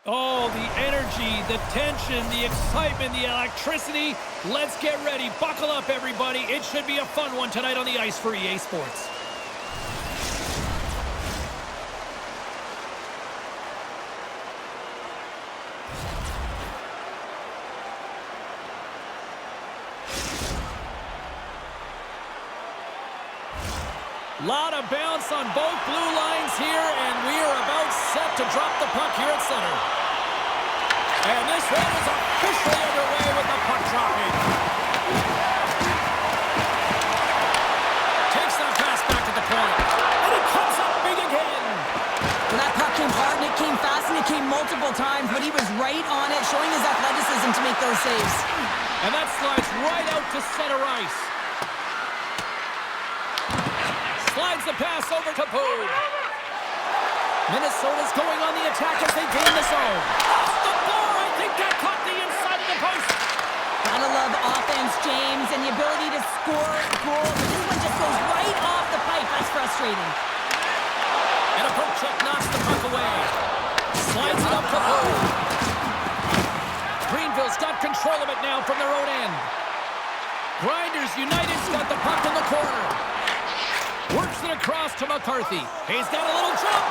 Oh, the energy, the tension, the excitement, the electricity. Let's get ready. Buckle up, everybody. It should be a fun one tonight on the ice for EA Sports. Lot of bounce on both blue lines here, and we are about set to drop the puck here at center. And this one is officially underway with the puck dropping. Takes that pass back to the point. And it comes up big again. Well, that puck came hard, and it came fast, and it came multiple times, but he was right on it, showing his athleticism to make those saves. And that slides right out to center ice. Slides the pass over to Poole. Minnesota's going on the attack as they gain the zone. Off the bar, I think that caught the inside of the post. Gotta love offense, James, and the ability to score goals. But this one just goes right off the pipe. That's frustrating. And a poke check knocks the puck away. Slides it up to Poole. Greenville's got control of it now from their own end. Grinders United's got the puck in the corner. Works it across to McCarthy. He's got a little jump.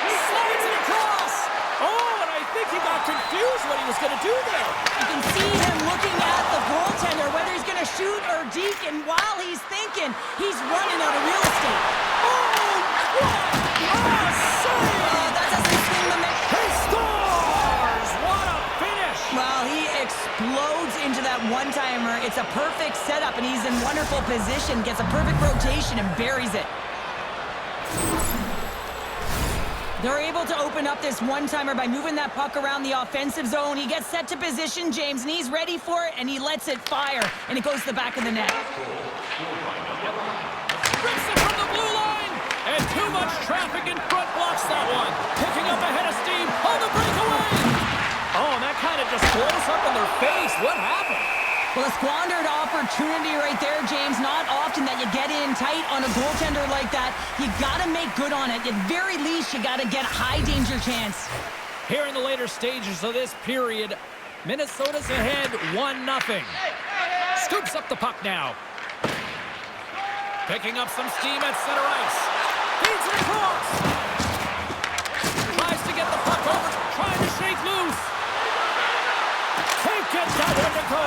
Slides it across. Oh, and I think he got confused what he was going to do there. You can see him looking at the goaltender, whether he's going to shoot or deke, and while he's thinking, he's running out of real estate. Oh, what a save! That doesn't swing the net. He scores! What a finish! Well, he explodes into that one-timer. It's a perfect setup, and he's in wonderful position. Gets a perfect rotation and buries it. They're able to open up this one-timer by moving that puck around the offensive zone. He gets set to position, James, and he's ready for it, and he lets it fire, and it goes to the back of the net. Rips it from the blue line, and too much traffic in front blocks that one. Picking up ahead of steam on the breakaway. Oh, and that kind of just blows up in their face. What happened? Well, a squandered opportunity right there, James. Not often that you get in tight on a goaltender like that. You got to make good on it. At very least, you got to get a high-danger chance. Here in the later stages of this period, Minnesota's ahead 1-0. Scoops up the puck now. Picking up some steam at center ice. Feeds it across. Tries to get the puck over. Trying to shake loose. Can't get that one to go.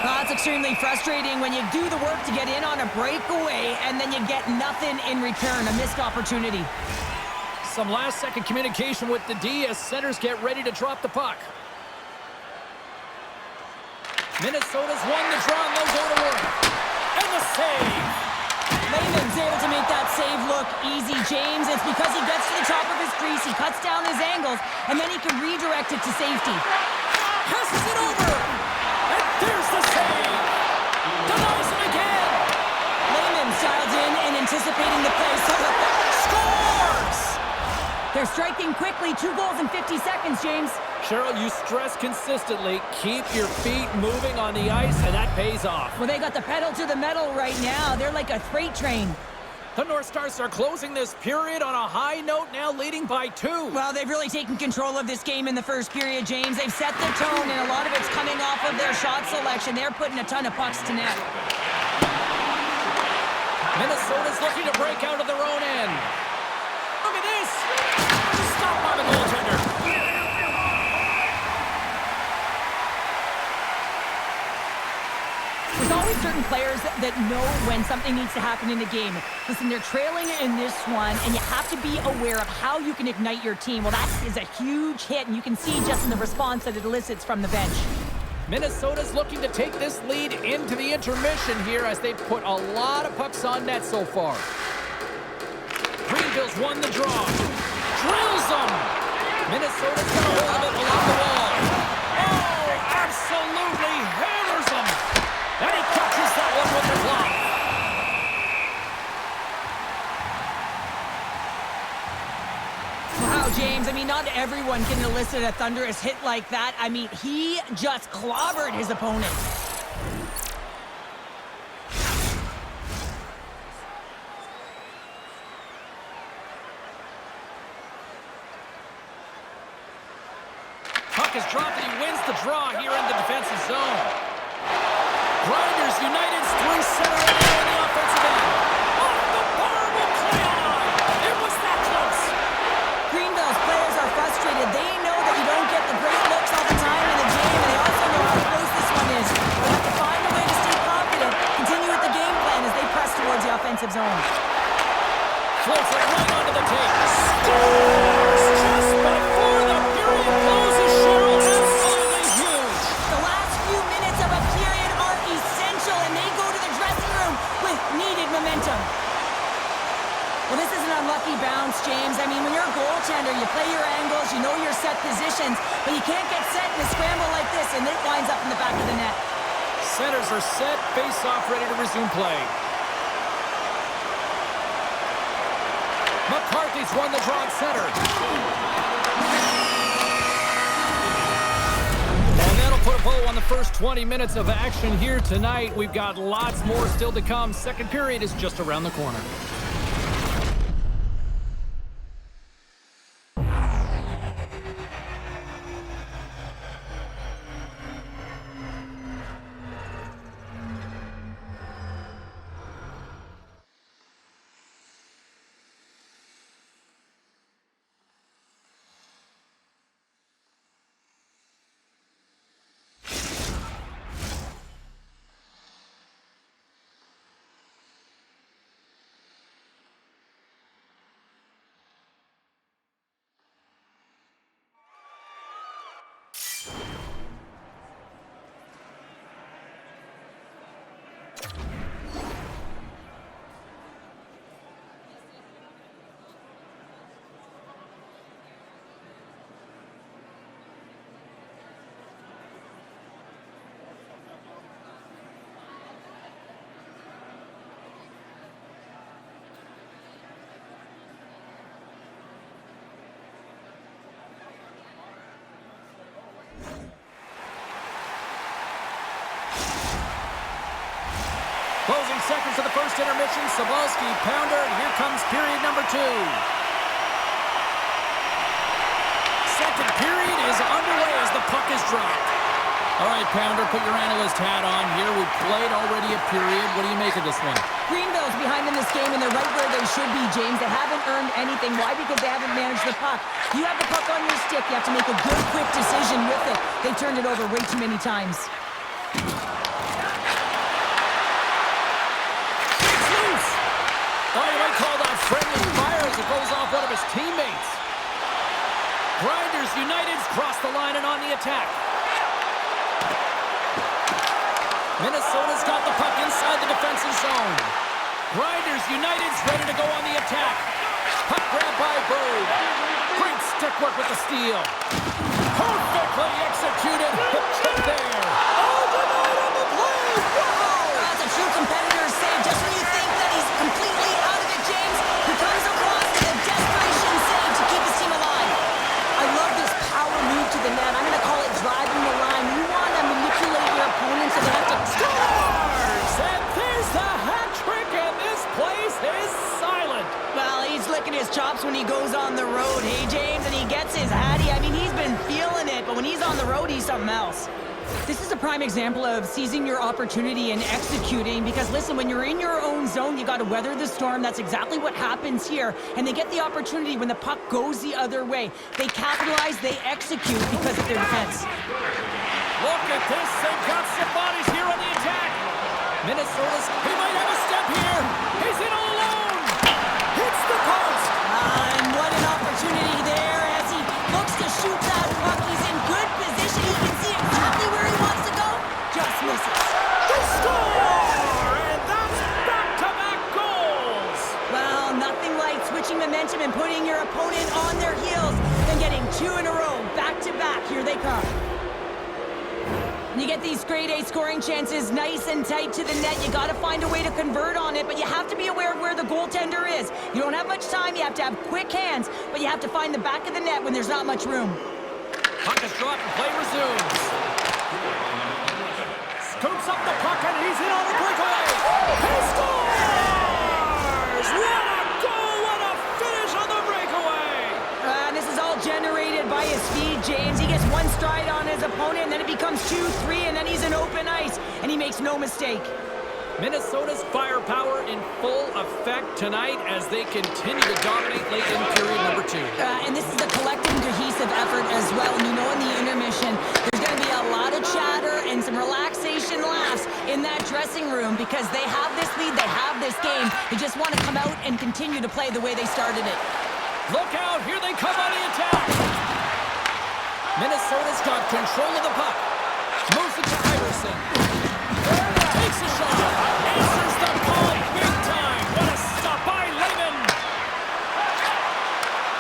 Well, that's extremely frustrating when you do the work to get in on a breakaway and then you get nothing in return, a missed opportunity. Some last-second communication with the D as centers get ready to drop the puck. Minnesota's won the draw and they'll go to work. And the save. Lehman's able to make that save look easy, James. It's because he gets to the top of his crease, he cuts down his angles, and then he can redirect it to safety. Passes it over. And there's the save. Denies him again. Lehman's dialed in and anticipating the play. Scores! They're striking quickly. 2 goals in 50 seconds, James. Cheryl, you stress consistently, keep your feet moving on the ice, and that pays off. Well, they got the pedal to the metal right now. They're like a freight train. The North Stars are closing this period on a high note, now leading by 2. Well, they've really taken control of this game in the first period, James. They've set the tone, and a lot of it's coming off of their shot selection. They're putting a ton of pucks to net. Minnesota's looking to break out of their own end. Look at this! Stop by the goaltender. There's always certain players that know when something needs to happen in a game. Listen, they're trailing in this one, and you have to be aware of how you can ignite your team. Well, that is a huge hit, and you can see just in the response that it elicits from the bench. Minnesota's looking to take this lead into the intermission here as they've put a lot of pucks on net so far. Greenville's won the draw. Drills them! Minnesota's got a hold of it along the wall. Oh, absolutely hammers them! And he catches that one with the glove. Wow, James, I mean, not everyone can elicit a thunderous hit like that. I mean, he just clobbered his opponent. Puck is dropped and he wins the draw here in the defensive zone. Grinders United's through center and in the offensive end. Off the bar will play on. It was that close. Greenville's players are frustrated. They know that you don't get the great looks all the time in the game, and they also know how close this one is. They have to find a way to stay confident, continue with the game plan as they press towards the offensive zone. know your set positions, but you can't get set in a scramble like this, and it winds up in the back of the net. Centers are set, face-off ready to resume play. McCarthy's won the draw at center. And that'll put a bow on the first 20 minutes of action here tonight. We've got lots more still to come. Second period is just around the corner. Closing seconds of the first intermission. Sabalski, pounder, and here comes period number 2. Second period is underway as the puck is dropped. All right, Pounder, put your analyst hat on here. We've played already a period. What do you make of this one? Greenville's behind in this game, and they're right where they should be, James. They haven't earned anything. Why? Because they haven't managed the puck. You have the puck on your stick. You have to make a good, quick decision with it. They turned it over way too many times. Oh, you might call that friendly fire as it goes off one of his teammates. Grinders United's crossed the line and on the attack. Minnesota's got the puck inside the defensive zone. Grinders United's ready to go on the attack. Puck grab by Bird. Great stick work with the steal. Perfectly executed. Check there. Oh, denied on the play. Wow! That's a true competitor's save. Just when you think that he's completely out of it, James, he comes across with a desperation save to keep his team alive. I love this power move to the net. I'm going to call it driving the line. You want to manipulate your opponent so they have to... Scores! And there's the hat trick, and this place is silent. Well, he's licking his chops when he goes on the road, hey, James, and he gets his hattie. I mean, he's been feeling it, but when he's on the road, he's something else. This is a prime example of seizing your opportunity and executing because, listen, when you're in your own zone, you got to weather the storm. That's exactly what happens here. And they get the opportunity when the puck goes the other way. They capitalize, they execute because of their defense. Look at this. They've got some bodies here on the attack. Minnesota's, he might have a step here. He's in all alone. Hits the post. And what an opportunity there as he looks to shoot that puck. He's in good position. He can see exactly where he wants to go. Just misses. They score! And that's back-to-back goals. Well, nothing like switching momentum and putting your opponent on their heels than getting 2 in a row. Back-to-back. Here they come. You get these grade A scoring chances nice and tight to the net. You got to find a way to convert on it, but you have to be aware of where the goaltender is. You don't have much time. You have to have quick hands, but you have to find the back of the net when there's not much room. Puck is dropped and play resumes. Scoops up the puck and he's in on a breakaway. He scores! What a goal! What a finish on the breakaway! This is all generated by his speed, James. He gets one stride on his opponent, and then it becomes 2, 3, and then he's in open ice, and he makes no mistake. Minnesota's firepower in full effect tonight as they continue to dominate late in period number 2. And this is a collective and cohesive effort as well. And you know in the intermission, there's going to be a lot of chatter and some relaxation laughs in that dressing room because they have this lead, they have this game. They just want to come out and continue to play the way they started it. Look out, here they come on the attack. Minnesota's got control of the puck. Moves it to Iverson. Takes a shot. Answers the call big time. What a stop by Lehman.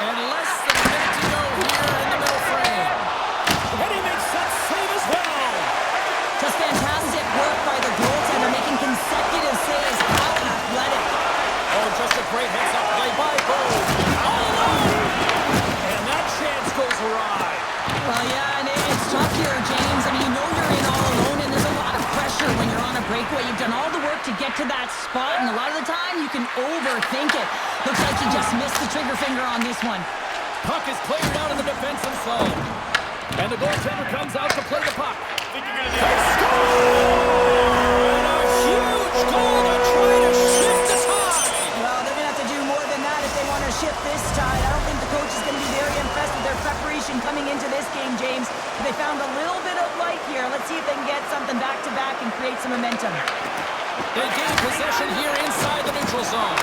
And less than a minute to go here in the get to that spot, and a lot of the time you can overthink it. Looks like he just missed the trigger finger on this one. Puck is cleared out of the defensive zone. And the goaltender comes out to play the puck. Think you're gonna do They score! And a huge goal to try to shift the tide! Well, they're going to have to do more than that if they want to shift this tide. I don't think the coach is going to be very impressed with their preparation coming into this game, James. But they found a little bit of light here. Let's see if they can get something back-to-back and create some momentum. They gain possession here inside the neutral zone.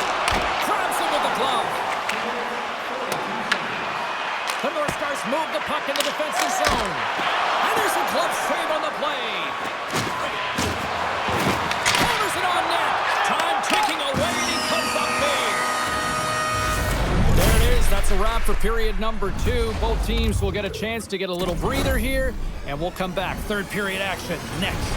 Grabs him with the glove. The North Stars move the puck in the defensive zone. And there's a glove save on the play. Hammers it on net. Time ticking away, and he comes up big. There it is. That's a wrap for period number 2. Both teams will get a chance to get a little breather here, and we'll come back. Third period action next.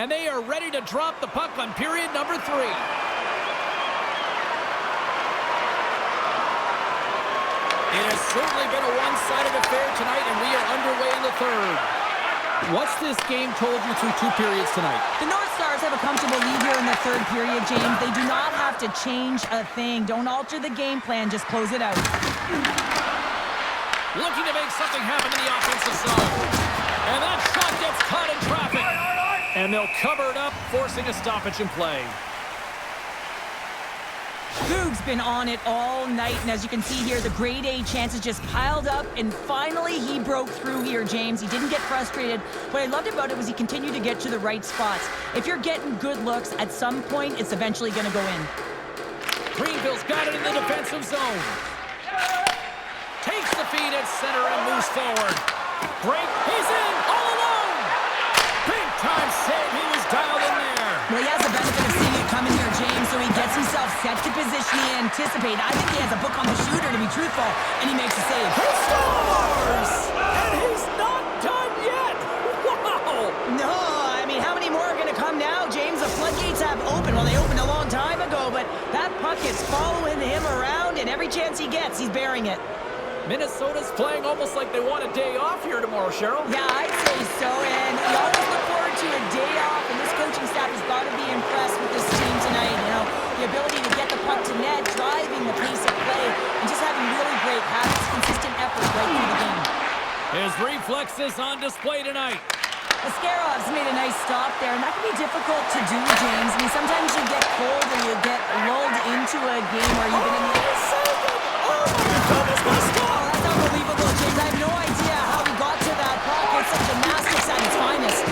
And they are ready to drop the puck on period number 3. It has certainly been a one-sided affair tonight, and we are underway in the third. What's this game told you through 2 periods tonight? The North Stars have a comfortable lead here in the third period, James. They do not have to change a thing. Don't alter the game plan. Just close it out. Looking to make something happen in the offensive zone. And that shot gets caught in traffic. And they'll cover it up, forcing a stoppage in play. Boog's been on it all night, and as you can see here, the grade A chances just piled up, and finally he broke through here, James. He didn't get frustrated. What I loved about it was he continued to get to the right spots. If you're getting good looks, at some point, it's eventually going to go in. Greenville's got it in the defensive zone. Takes the feed at center and moves forward. Break, he's in, all alone! Big-time save, he was dialed in there. Well, he has the benefit of seeing it coming here, James, so he gets himself set to position he anticipated. I think he has a book on the shooter, to be truthful, and he makes a save. He scores! And he's not done yet! Wow! No, I mean, how many more are going to come now, James? The floodgates have opened. Well, they opened a long time ago, but that puck is following him around, and every chance he gets, he's bearing it. Minnesota's playing almost like they want a day off here tomorrow, Cheryl. Yeah, I'd say so, and you always look forward to a day off, and this coaching staff has got to be impressed with this team tonight. You know, the ability to get the puck to net, driving the pace of play, and just having really great habits, consistent effort right through the game. His reflexes on display tonight. Ascarov's made a nice stop there, and that can be difficult to do, James. I mean, sometimes you get cold or you get lulled into a game where you've been in the... Oh, my goodness, what a stop! That's unbelievable, James. I have no idea how he got to that puck. It's some gymnastics at its finest.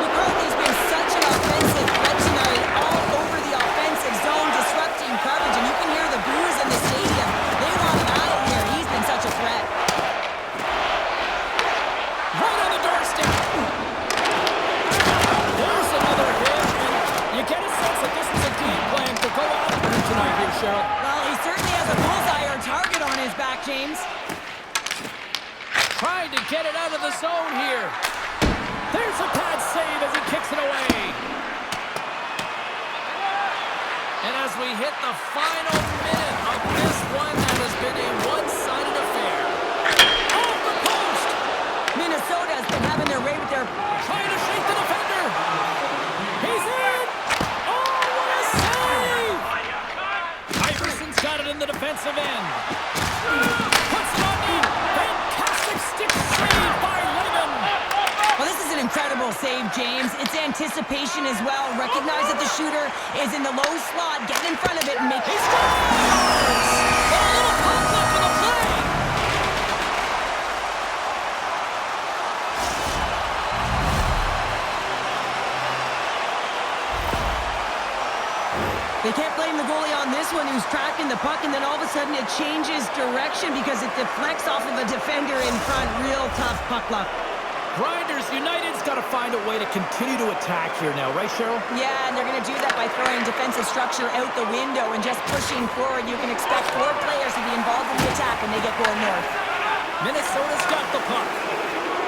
McCarthy's been such an offensive threat tonight, all over the offensive zone, disrupting coverage, and you can hear the boos in the stadium. They want him out of here. He's been such a threat. Right on the doorstep. There's another hit, and you get a sense that this is a game plan to go after him tonight here, Cheryl. Well, he certainly has a bullseye or target on his back, James. Trying to get it out of the zone here. There's a pad save as he kicks it away. And as we hit the final minute of this one, that has been a one-sided affair. Off the post! Minnesota has been having their way with their... Trying to shake the defender. He's in! Oh, what a save! Iverson's got it in the defensive defensive end. Puts it on net. Fantastic stick save by Lehman. Well, this is an incredible save, James. It's anticipation as well. Recognize that the shooter is in the low slot. Get in front of it and make... He scores! A little pop up for the play. They can't blame the goalie on this one who's tracking the puck, and then all of a sudden it changes direction because it deflects off of a defender in front. Real tough puck luck. Grinders United's got to find a way to continue to attack here now, right, Cheryl? Yeah, and they're going to do that by throwing defensive structure out the window and just pushing forward. You can expect 4 players to be involved in the attack when they get going north. Minnesota's got the puck.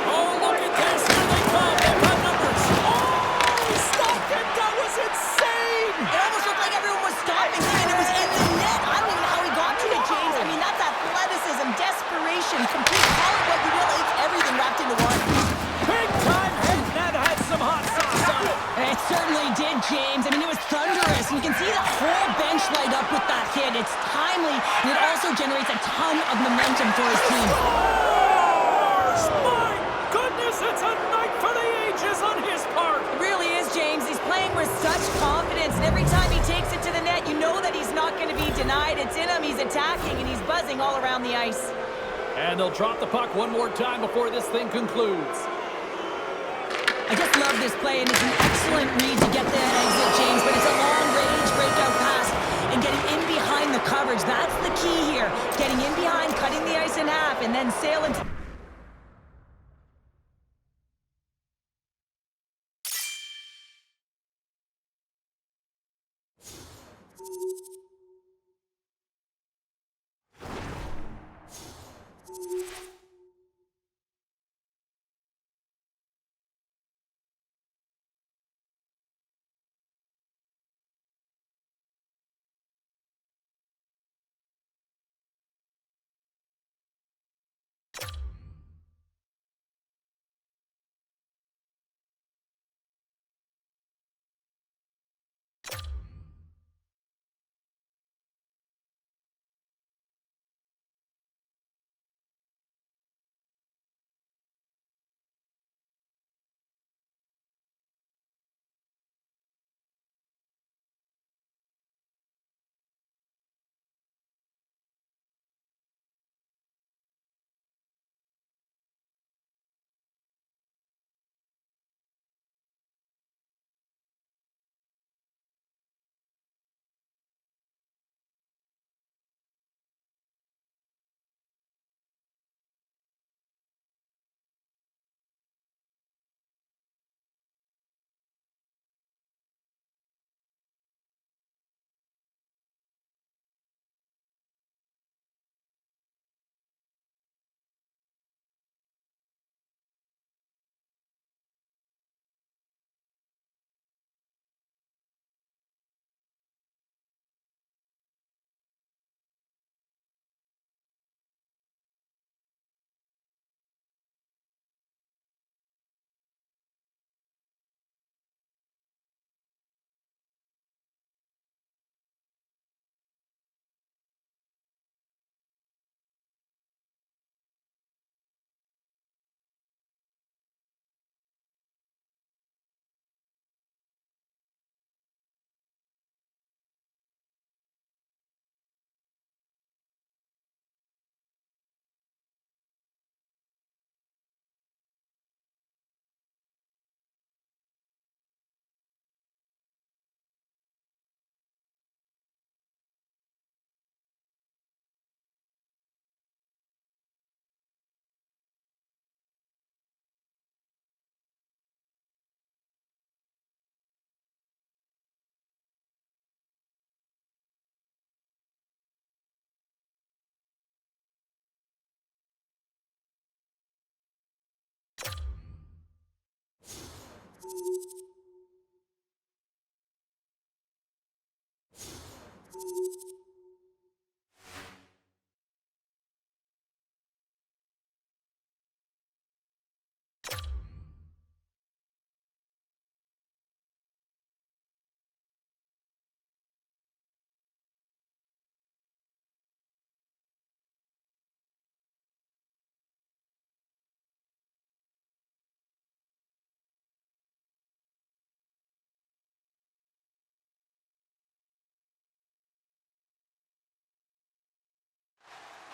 Oh, look at this. Here they come. They've got numbers. Oh, he stopped it. That was insane. It almost looked like everyone was stopping him, and it was in the net. I don't even know how he got to it, James. I mean, that's athleticism, desperation, complete, call it what you will. It's everything wrapped into one. Big time head. That had some hot sauce on it. It certainly did, James. I mean, it was thunderous. You can see the whole bench light up with that hit. It's timely, and it also generates a ton of momentum for his team. Scores! My goodness, it's a night for the ages on his part. It really is, James. He's playing with such confidence, and every time he takes it to the net, you know that he's not going to be denied. It's in him, he's attacking, and he's buzzing all around the ice. And they'll drop the puck one more time before this thing concludes. I just love this play, and it's an excellent read to get the exit, James, but it's a long-range breakout pass, and getting in behind the coverage, that's the key here. Getting in behind, cutting the ice in half, and then sailing to...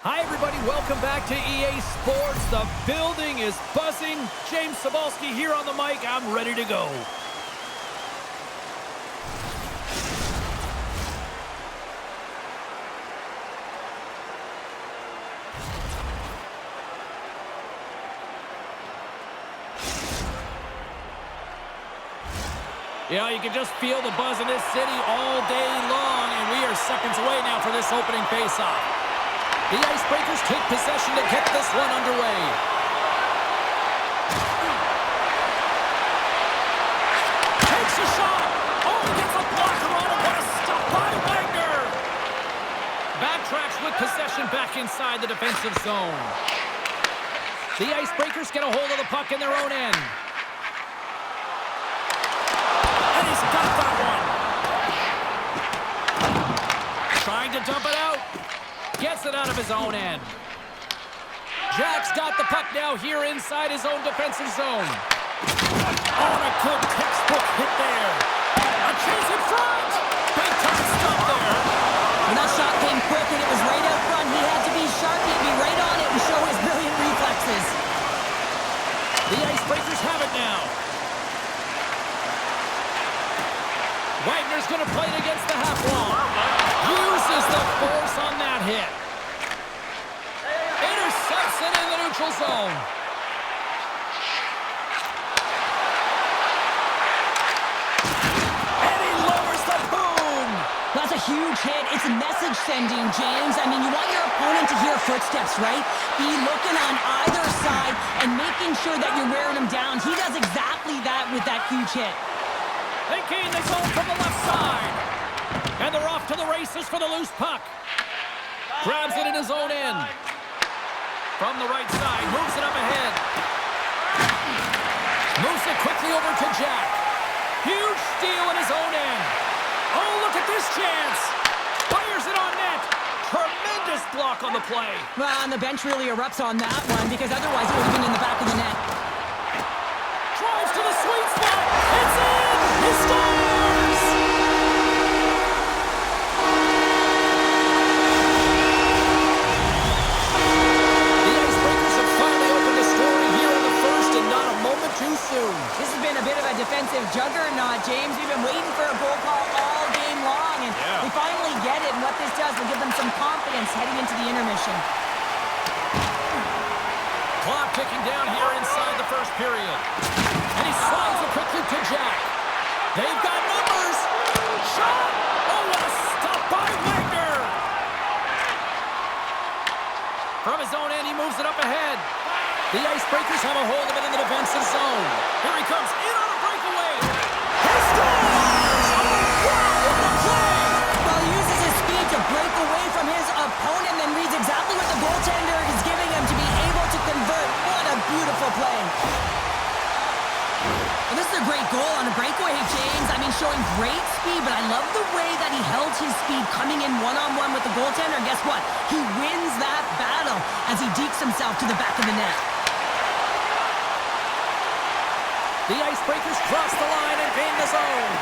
Hi, everybody. Welcome back to EA Sports. The building is buzzing. James Cebulski here on the mic. I'm ready to go. Yeah, you can just feel the buzz in this city all day long, and we are seconds away now for this opening faceoff. The Icebreakers take possession to get this one underway. Takes a shot. Oh, he gets a blocker on him. What a stop by Wagner. Backtracks with possession back inside the defensive zone. The Icebreakers get a hold of the puck in their own end. And he's got that one. Trying to dump it out. Gets it out of his own end. Jack's got the puck now here inside his own defensive zone. Oh, and a good textbook hit there. A chase in front. Big time stop there. When that shot came quick and it was right out front, he had to be sharp. He'd be right on it and show his brilliant reflexes. The Icebreakers have it now. Wagner's going to play it against the half wall. Uses the force on that hit. Intercepts it in the neutral zone. And he lowers the boom. That's a huge hit. It's message sending, James. I mean, you want your opponent to hear footsteps, right? Be looking on either side and making sure that you're wearing him down. He does exactly that with that huge hit. They gain the zone from the left side. And they're off to the races for the loose puck. Grabs it in his own end. From the right side, moves it up ahead. Moves it quickly over to Jack. Huge steal in his own end. Oh, look at this chance. Fires it on net. Tremendous block on the play. Well, and the bench really erupts on that one because otherwise it would have been in the back of the net. Drives to the sweet spot. It's in. He scores. The Icebreakers have finally opened the scoring here in the first, and not a moment too soon. This has been a bit of a defensive juggernaut, James. We've been waiting for a goal call all game long, and we finally get it. And what this does will give them some confidence heading into the intermission. Clock ticking down here inside the first period. And he slides it quickly to Jack. They've got numbers. Shot. Oh, what a stop by Wagner. From his own end, he moves it up ahead. The Icebreakers have a hold of it in the defensive zone. Here he comes in on a breakaway. He scores! Oh, wow, what a play! Well, he uses his speed to break away from his opponent, then reads exactly what the goaltender is giving him to be able to convert. What a beautiful play. And this is a great goal on a breakaway, James. I mean, showing great speed, but I love the way that he held his speed coming in one-on-one with the goaltender. And guess what? He wins that battle as he dekes himself to the back of the net. The Icebreakers cross the line and gain the zone.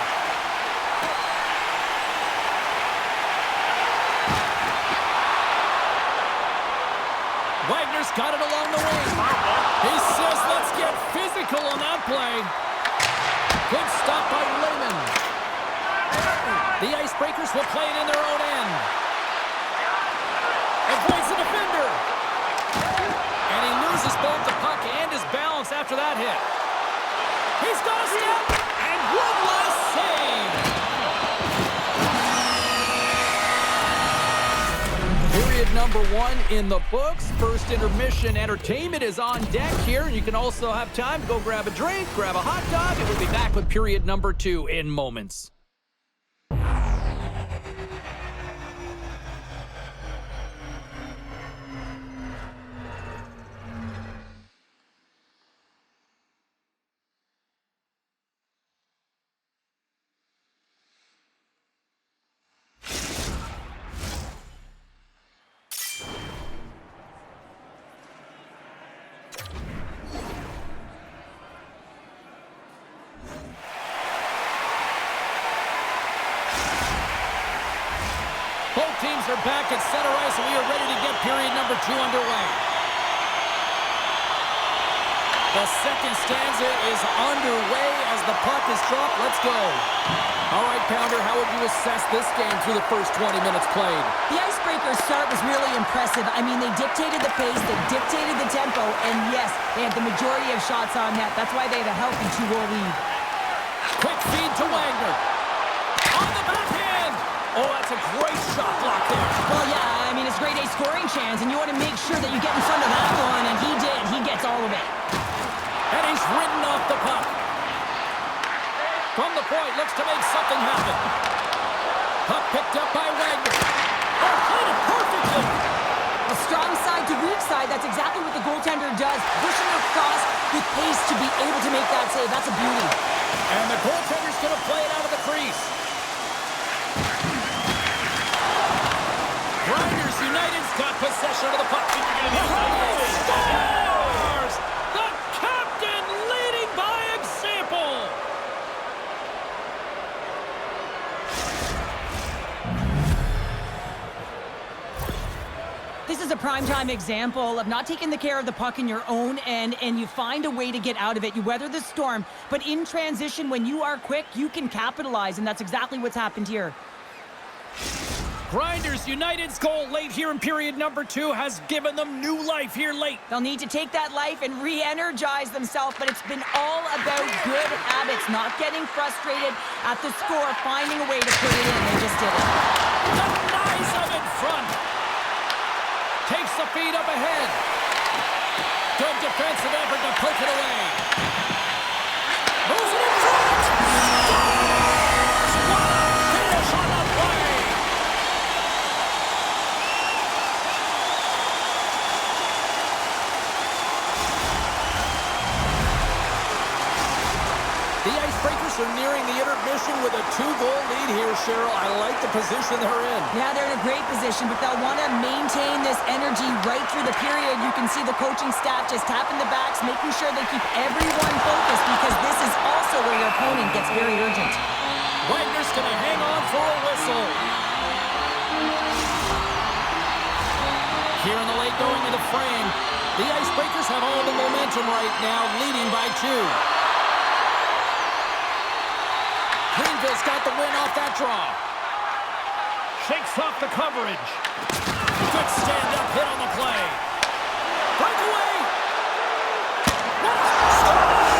Wagner's got it along the wing. He says, let's get physical on that play. Good stop by Lehman. The Icebreakers will play it in their own end. Avoids the defender. And he loses both the puck and his balance after that hit. He's got a step, and one last save. Period number 1 in the books. First intermission entertainment is on deck here. You can also have time to go grab a drink, grab a hot dog, and we'll be back with period number 2 in moments. teams are back at center ice, and we are ready to get period number 2 underway. The second stanza is underway as the puck is dropped. Let's go. All right, Pounder, how would you assess this game through the first 20 minutes played? The Icebreakers' start was really impressive. I mean, they dictated the pace, they dictated the tempo, and yes, they had the majority of shots on net. That's why they had a healthy 2-goal lead. Quick feed to Wagner. On the backhand. Oh, that's a great shot block there. Well, yeah, I mean, it's grade A scoring chance, and you want to make sure that you get in front of that one, and he did. He gets all of it. And he's ridden off the puck. From the point, looks to make something happen. Puck picked up by Wagner. Oh, played it perfectly. A strong side to weak side, that's exactly what the goaltender does. Pushing across with pace to be able to make that save. That's a beauty. And the goaltender's going to play it out of the crease. Grinders United's got possession of the puck. Scores! The captain leading by example. This is a primetime example of not taking the care of the puck in your own end, and you find a way to get out of it. You weather the storm, but in transition, when you are quick, you can capitalize, and that's exactly what's happened here. Grinders United's goal late here in period number 2 has given them new life here late. They'll need to take that life and re-energize themselves, but it's been all about good habits, not getting frustrated at the score, finding a way to put it in. They just did it. Denies them in front. Takes the feed up ahead. Good defensive effort to poke it away. Moves it in front. Scores! What a finish on the play. The Icebreakers are nearing the intermission with a 2-goal lead here, Cheryl. I like the position they're in. Yeah, they're in a great position, but they'll want to maintain this energy right through the period. You can see the coaching staff just tapping the backs, making sure they keep everyone focused, because this is also where your opponent gets very urgent. Wagner's going to hang on for a whistle. Here in the late going of the frame, the Icebreakers have all the momentum right now, leading by 2. Greenville's got the win off that draw. Shakes off the coverage. Good stand-up hit on the play. Breakaway! Scores!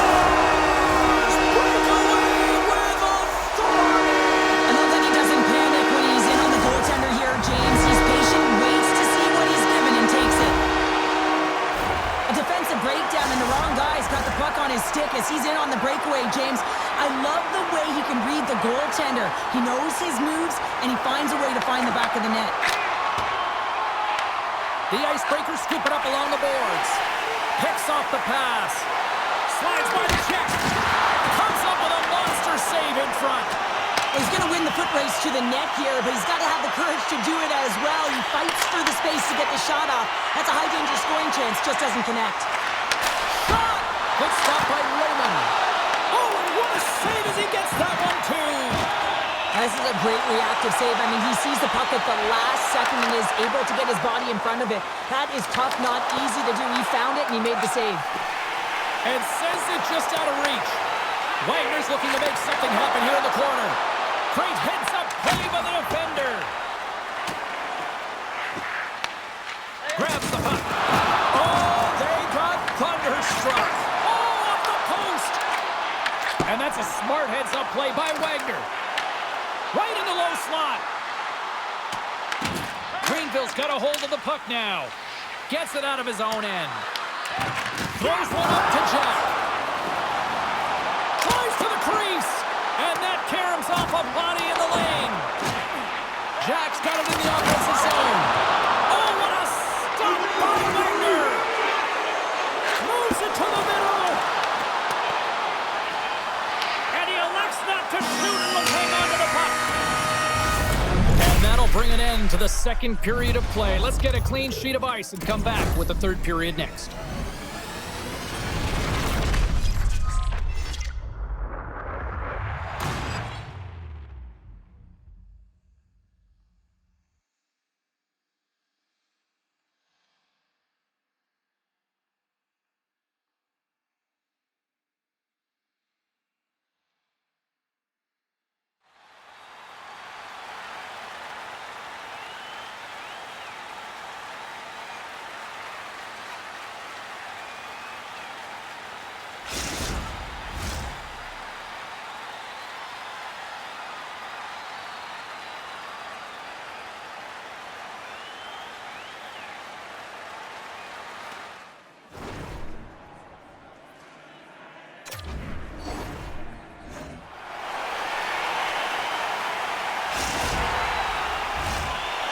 Breakaway with authority! I love that he doesn't panic when he's in on the goaltender here, James. He's patient, waits to see what he's given, and takes it. A defensive breakdown, and the wrong guy's got the puck on his stick as he's in on the breakaway, James. I love the way he can read the goaltender. He knows his moves, and he finds a way to find the back of the net. The Icebreakers scoop it up along the boards. Picks off the pass. Slides by the chest. Comes up with a monster save in front. He's going to win the foot race to the net here, but he's got to have the courage to do it as well. He fights for the space to get the shot off. That's a high-danger scoring chance, just doesn't connect. Shot! Good stop by Raymond. Oh, and what a save as he gets that one, too. This is a great reactive save. I mean, he sees the puck at the last second and is able to get his body in front of it. That is tough, not easy to do. He found it, and he made the save. And sends it just out of reach. Wagner's looking to make something happen here in the corner. Great heads-up play by the defender. Grabs the puck. Oh, they got thunderstruck. Oh, off the post. And that's a smart heads-up play by Wagner. Right in the low slot. Greenville's got a hold of the puck now. Gets it out of his own end. Throws one up to Jack. Tries to the crease. And that caroms off a body in the lane. Jack's got it in the offensive zone. Oh, what a stop by Wagner. Moves it to the middle. And he elects not to shoot and will hang on to the puck. And that'll bring an end to the second period of play. Let's get a clean sheet of ice and come back with the third period next.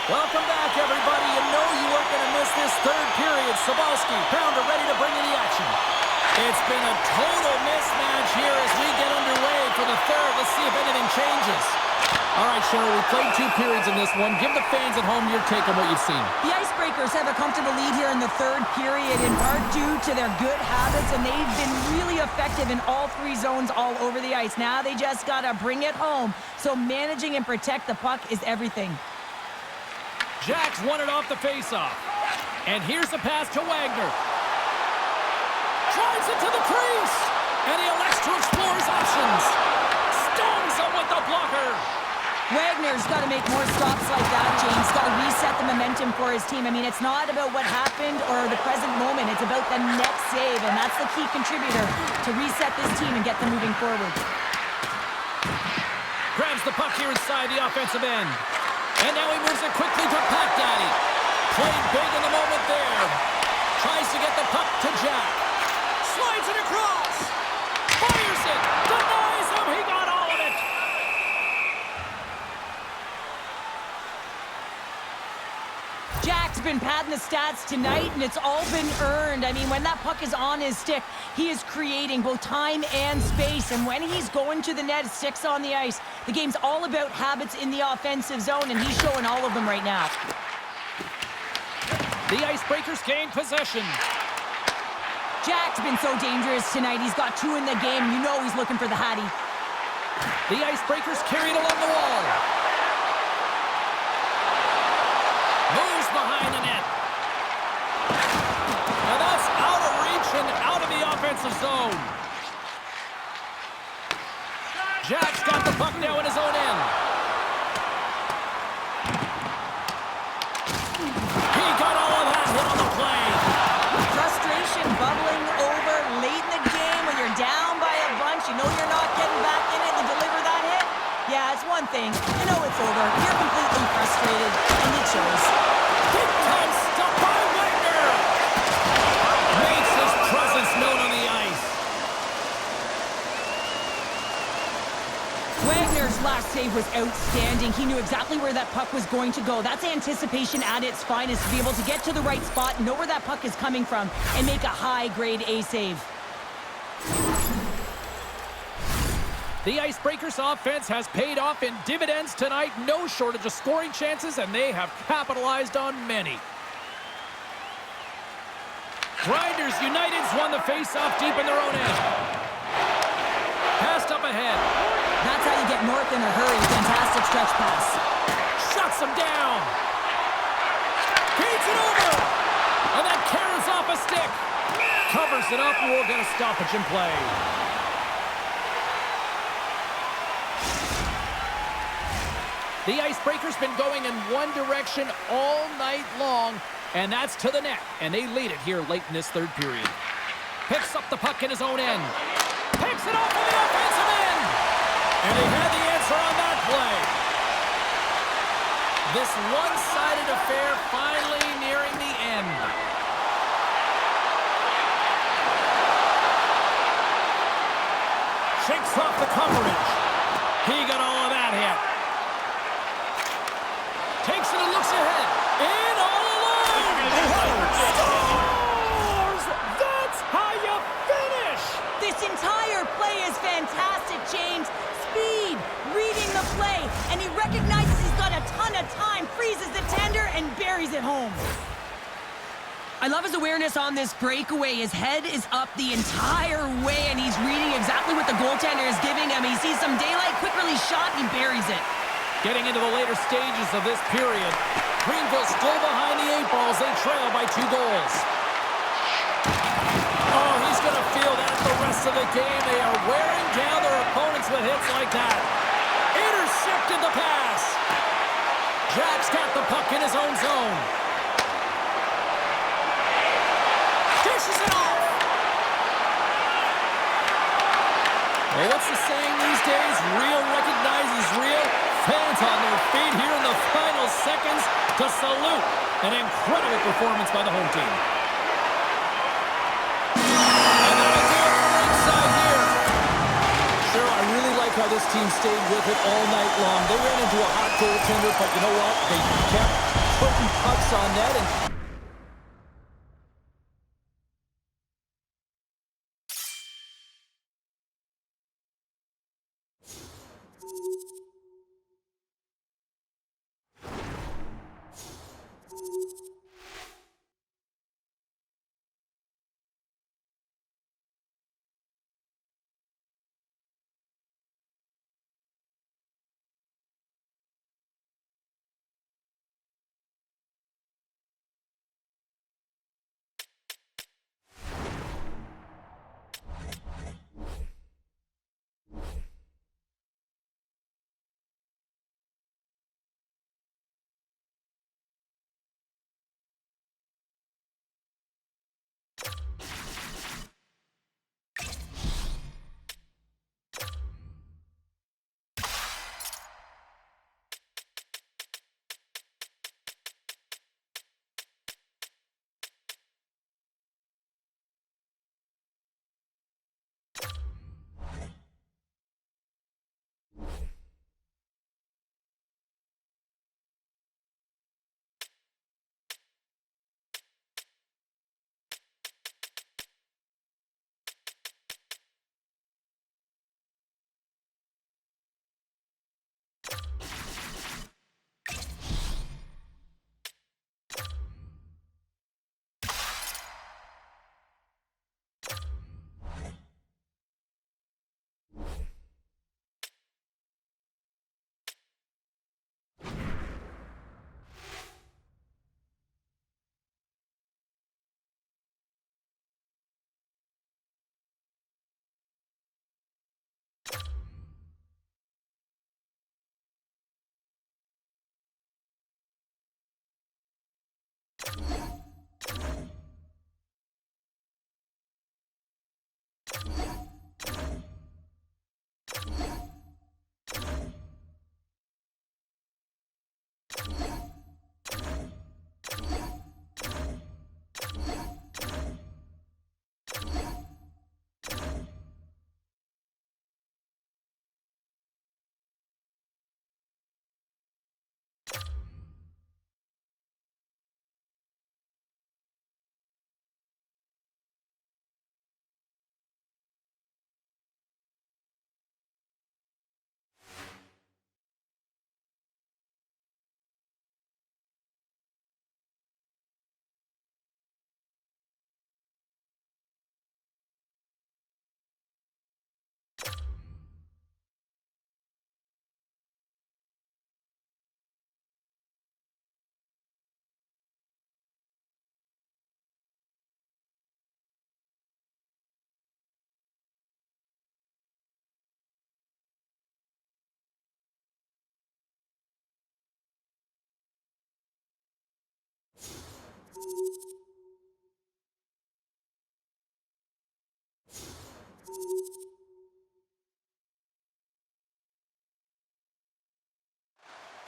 Welcome back, everybody. You know you weren't going to miss this third period. Sabalski, Pounder ready to bring you the action. It's been a total mismatch here as we get underway for the third. Let's see if anything changes. All right, Cheryl, we played 2 periods in this one. Give the fans at home your take on what you've seen. The Icebreakers have a comfortable lead here in the third period, in part due to their good habits, and they've been really effective in all 3 zones all over the ice. Now they just got to bring it home, so managing and protect the puck is everything. Jacks won it off the faceoff. And here's the pass to Wagner. Drives it to the crease. And he elects to explore his options. Stones him with the blocker. Wagner's got to make more stops like that, James. Got to reset the momentum for his team. I mean, it's not about what happened or the present moment. It's about the next save, and that's the key contributor to reset this team and get them moving forward. Grabs the puck here inside the offensive end. And now he moves it quickly to Pat Daddy. Played big in the moment there. Tries to get the puck to Jack. Slides it across. Fires it. Denies him. He got all of it. Jack's been padding the stats tonight, and it's all been earned. I mean, when that puck is on his stick, he is creating both time and space. And when he's going to the net, 6 on the ice, the game's all about habits in the offensive zone, and he's showing all of them right now. The Icebreakers gain possession. Jack's been so dangerous tonight. He's got 2 in the game. You know he's looking for the Hattie. The Icebreakers carried along the wall. Moves behind the net. Now that's out of reach and out of the offensive zone. Jack's got the puck now in his own end. He got all of that hit on the play. Frustration bubbling over late in the game when you're down by a bunch. You know you're not getting back in it to deliver that hit. Yeah, it's one thing. You know it's over. You're completely frustrated, and it shows. Big time stop by Wagner. Makes his presence known on the ice. Wagner's last save was outstanding. He knew exactly where that puck was going to go. That's anticipation at its finest, to be able to get to the right spot, know where that puck is coming from, and make a high-grade A save. The Icebreakers offense has paid off in dividends tonight. No shortage of scoring chances, and they have capitalized on many. Grinders United's won the face-off deep in their own end. Passed up ahead. That's how you get north in a hurry. Fantastic stretch pass. Shuts him down. Beats it over. And that carries off a stick. Covers it up, and we'll get a stoppage in play. The Icebreakers been going in one direction all night long, and that's to the net. And they lead it here late in this third period. Picks up the puck in his own end. Picks it off in the offensive end. And they had the answer on that play. This one-sided affair finally nearing the end. Shakes off the coverage. He got all of that hit. Takes it and looks ahead. In all alone. Scores! That's how you finish! This entire play is fantastic, James. Speed, reading the play, and he recognizes he's got a ton of time, freezes the tender, and buries it home. I love his awareness on this breakaway. His head is up the entire way, and he's reading exactly what the goaltender is giving him. He sees some daylight, quick release shot, and he buries it. Getting into the later stages of this period, Greenville still behind the 8 balls. They trail by 2 goals. Oh, he's going to feel that the rest of the game. They are wearing down their opponents with hits like that. Intercepted the pass. Jack's got the puck in his own zone. Dishes it off. Well, what's the saying these days? Real recognizes real. Fans on their feet here in the final seconds to salute an incredible performance by the home team. And that'll do it for ringside here. Sure, I really like how this team stayed with it all night long. They ran into a hot goaltender, but you know what? They kept putting pucks on net and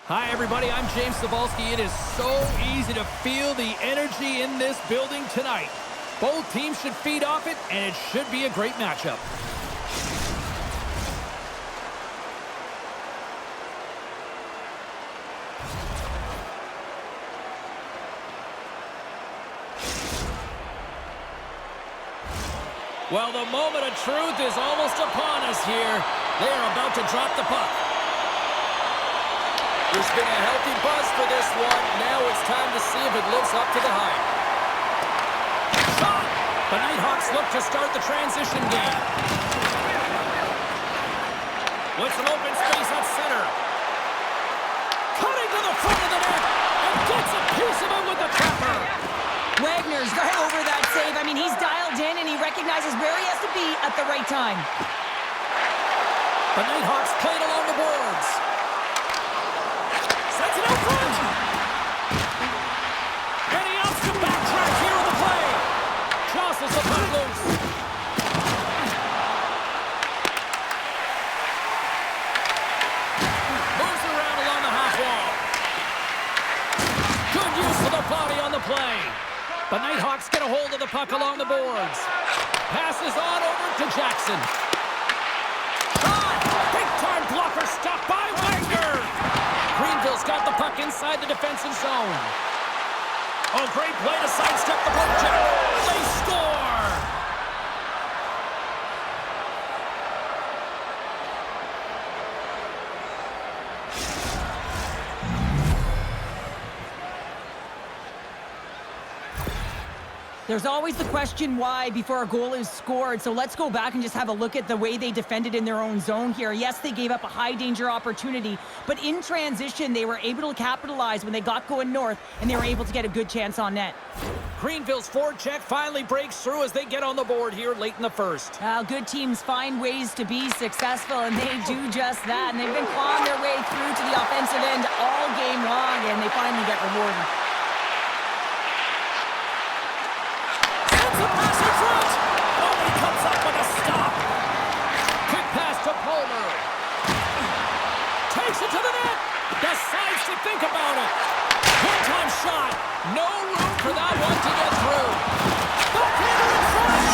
hi, everybody. I'm James Cybulski. It is so easy to feel the energy in this building tonight. Both teams should feed off it, and it should be a great matchup. Well, the moment of truth is almost upon us here. They are about to drop the puck. There's been a healthy buzz for this one. Now it's time to see if it lives up to the hype. Shot! The Nighthawks look to start the transition game. With some open space at center. Cutting to the front of the net. And gets a piece of it with the trapper. Wagner's right over that save. I mean, he's dialed in and he recognizes where he has to be at the right time. The Nighthawks played along the boards. Sends it out front. And he opts to backtrack here on the play. Jostles the puck loose. Moves around along the half wall. Good use of the body on the play. The Nighthawks get a hold of the puck along the boards. Passes on over to Jackson. Big time inside the defensive zone. Oh, great play to sidestep the poke check. They score! There's always the question why before a goal is scored, so let's go back and just have a look at the way they defended in their own zone here. Yes, they gave up a high-danger opportunity, but in transition, they were able to capitalize when they got going north, and they were able to get a good chance on net. Greenville's forecheck finally breaks through as they get on the board here late in the first. Good teams find ways to be successful, and they do just that, and they've been clawing their way through to the offensive end all game long, and they finally get rewarded. The pass in front! Oh, he comes up with a stop! Quick pass to Palmer. Takes it to the net! Decides to think about it! One-time shot! No room for that one to get through! Backhander in front!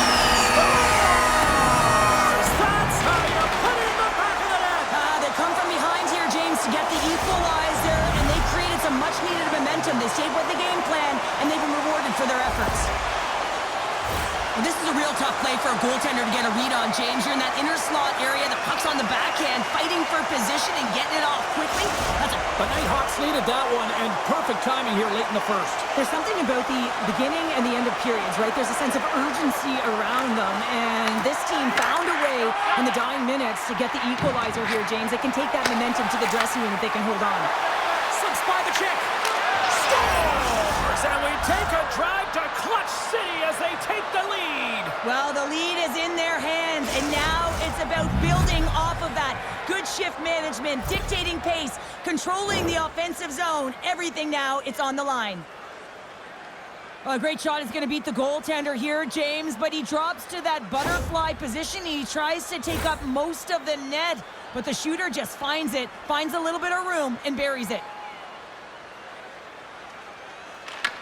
Scores! That's how you put it in the back of the net! They come from behind here, James, to get the equalizer, and they created some much-needed momentum. They stayed with the game plan, and they've been rewarded for their efforts. This is a real tough play for a goaltender to get a read on, James. You're in that inner slot area, the puck's on the backhand, fighting for position and getting it off quickly. The Nighthawks needed that one, and perfect timing here late in the first. There's something about the beginning and the end of periods, right? There's a sense of urgency around them, and this team found a way in the dying minutes to get the equalizer here, James. They can take that momentum to the dressing room if they can hold on. Slips by the check. Scores! And we take a drive to Clutch City as they take the lead. Well, the lead is in their hands, and now it's about building off of that. Good shift management, dictating pace, controlling the offensive zone. Everything now, it's on the line. A great shot is going to beat the goaltender here, James, but he drops to that butterfly position. He tries to take up most of the net, but the shooter just finds it, finds a little bit of room, and buries it.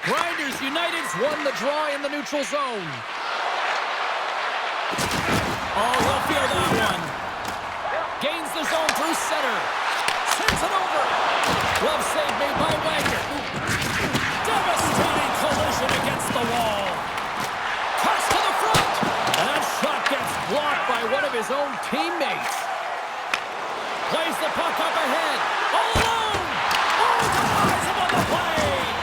Grinders United's won the draw in the neutral zone. Oh, he'll feel that one. Gains the zone through center. Sends it over. Glove save made by Wagner. Devastating collision against the wall. Cuts to the front. And that shot gets blocked by one of his own teammates. Plays the puck up ahead. All alone. Oh, denies him on the play.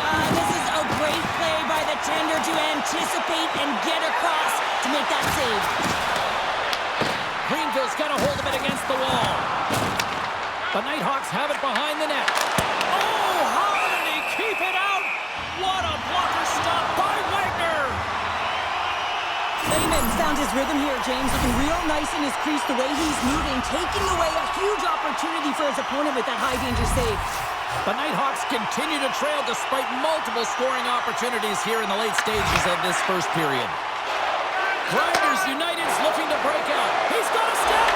Great play by the tender to anticipate and get across to make that save. Greenville's got a hold of it against the wall. The Nighthawks have it behind the net. Oh, how did he keep it out? What a blocker stop by Wagner. Lehman's found his rhythm here, James, looking real nice in his crease, the way he's moving, taking away a huge opportunity for his opponent with that high-danger save. The Nighthawks continue to trail despite multiple scoring opportunities here in the late stages of this first period. Grinders United's looking to break out. He's got a step.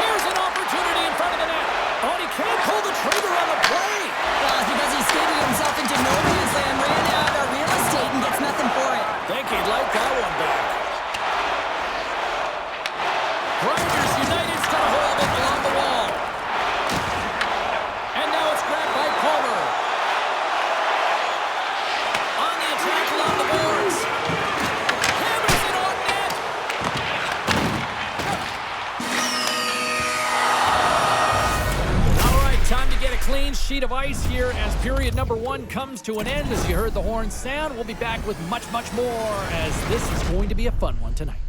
Here's an opportunity in front of the net. Oh, he can't pull the trigger on the play. Well, it's because he skated himself into no man's land, ran out of real estate, and gets nothing for it. Think he'd like that one back. Grinders United's got a hold of it along the wall. And now it's grabbed by Palmer. On the attack along the boards. Hammers it on net. All right, time to get a clean sheet of ice here as period number 1 comes to an end. As you heard the horn sound, we'll be back with much, much more as this is going to be a fun one tonight.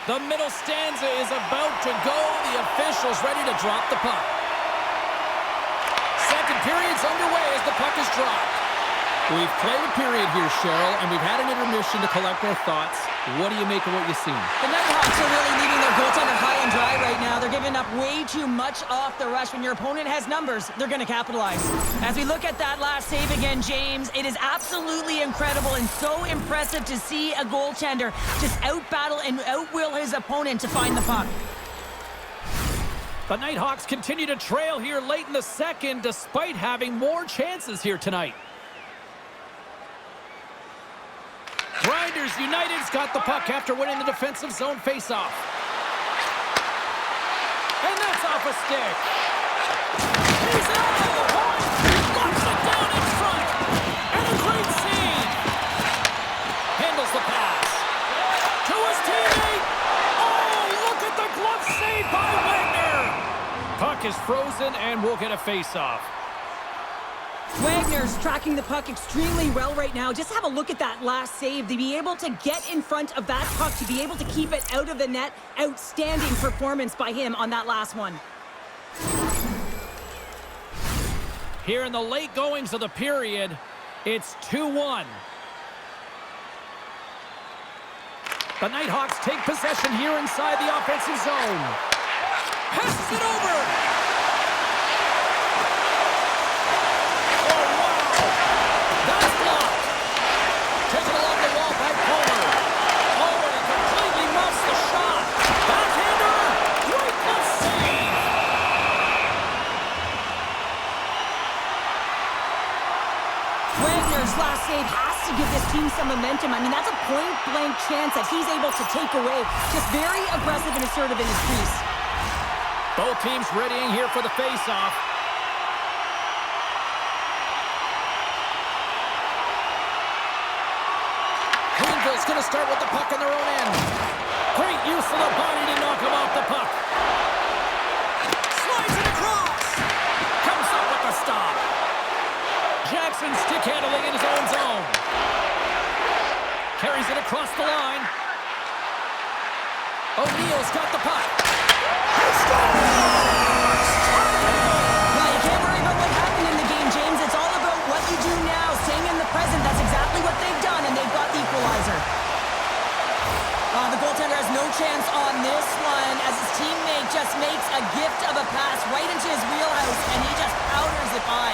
The middle stanza is about to go. The official's ready to drop the puck. Second period's underway as the puck is dropped. We've played a period here, Cheryl, and we've had an intermission to collect our thoughts. What do you make of what you've seen? The Nighthawks are really leaving their goaltender high and dry right now. They're giving up way too much off the rush. When your opponent has numbers, they're going to capitalize. As we look at that last save again, James, it is absolutely incredible and so impressive to see a goaltender just out-battle and out-will his opponent to find the puck. The Nighthawks continue to trail here late in the second despite having more chances here tonight. Grinders United's got the puck after winning the defensive zone faceoff. And that's off a stick. He's out of the point. Locks it down in front. And a great save. Handles the pass. To his teammate. Oh, look at the glove save by Wagner. Puck is frozen and we'll get a faceoff. Wagner's tracking the puck extremely well right now. Just have a look at that last save. To be able to get in front of that puck, to be able to keep it out of the net, outstanding performance by him on that last one. Here in the late goings of the period, it's 2-1. The Nighthawks take possession here inside the offensive zone. Passes it over. Last save has to give this team some momentum. I mean, that's a point-blank chance that he's able to take away. Just very aggressive and assertive in his crease. Both teams readying here for the face-off. Greenville's going to start with the puck on their own end. Great use of the body to knock him off the puck. Slides it across. Comes up with the stop. Jackson stick handling in his own zone. Carries it across the line. O'Neill's got the puck. He scores! Well, you can't worry about what happened in the game, James. It's all about what you do now, staying in the present. That's exactly what they've done, and they've got the equalizer. The goaltender has no chance on this one as his teammate just makes a gift of a pass right into his wheelhouse, and he just powders it by.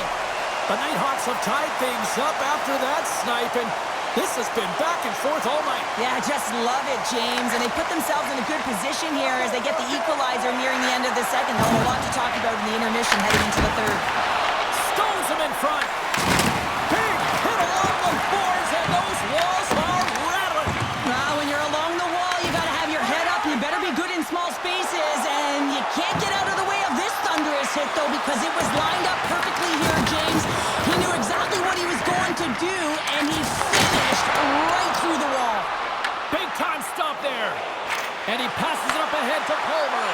The Nighthawks have tied things up after that snipe, and this has been back and forth all night. Yeah, just love it, James. And they put themselves in a good position here as they get the equalizer nearing the end of the second. They'll have a lot to talk about in the intermission heading into the third. Stones him in front. Big hit along the boards, and those walls are rattling. When you're along the wall, you got to have your head up. You better be good in small spaces, and you can't get out of the way of this thunderous hit, though, because it was lined up perfectly here, James. He knew exactly what he was going to do, and he finished right through the wall. Big time stop there. And he passes it up ahead to Palmer.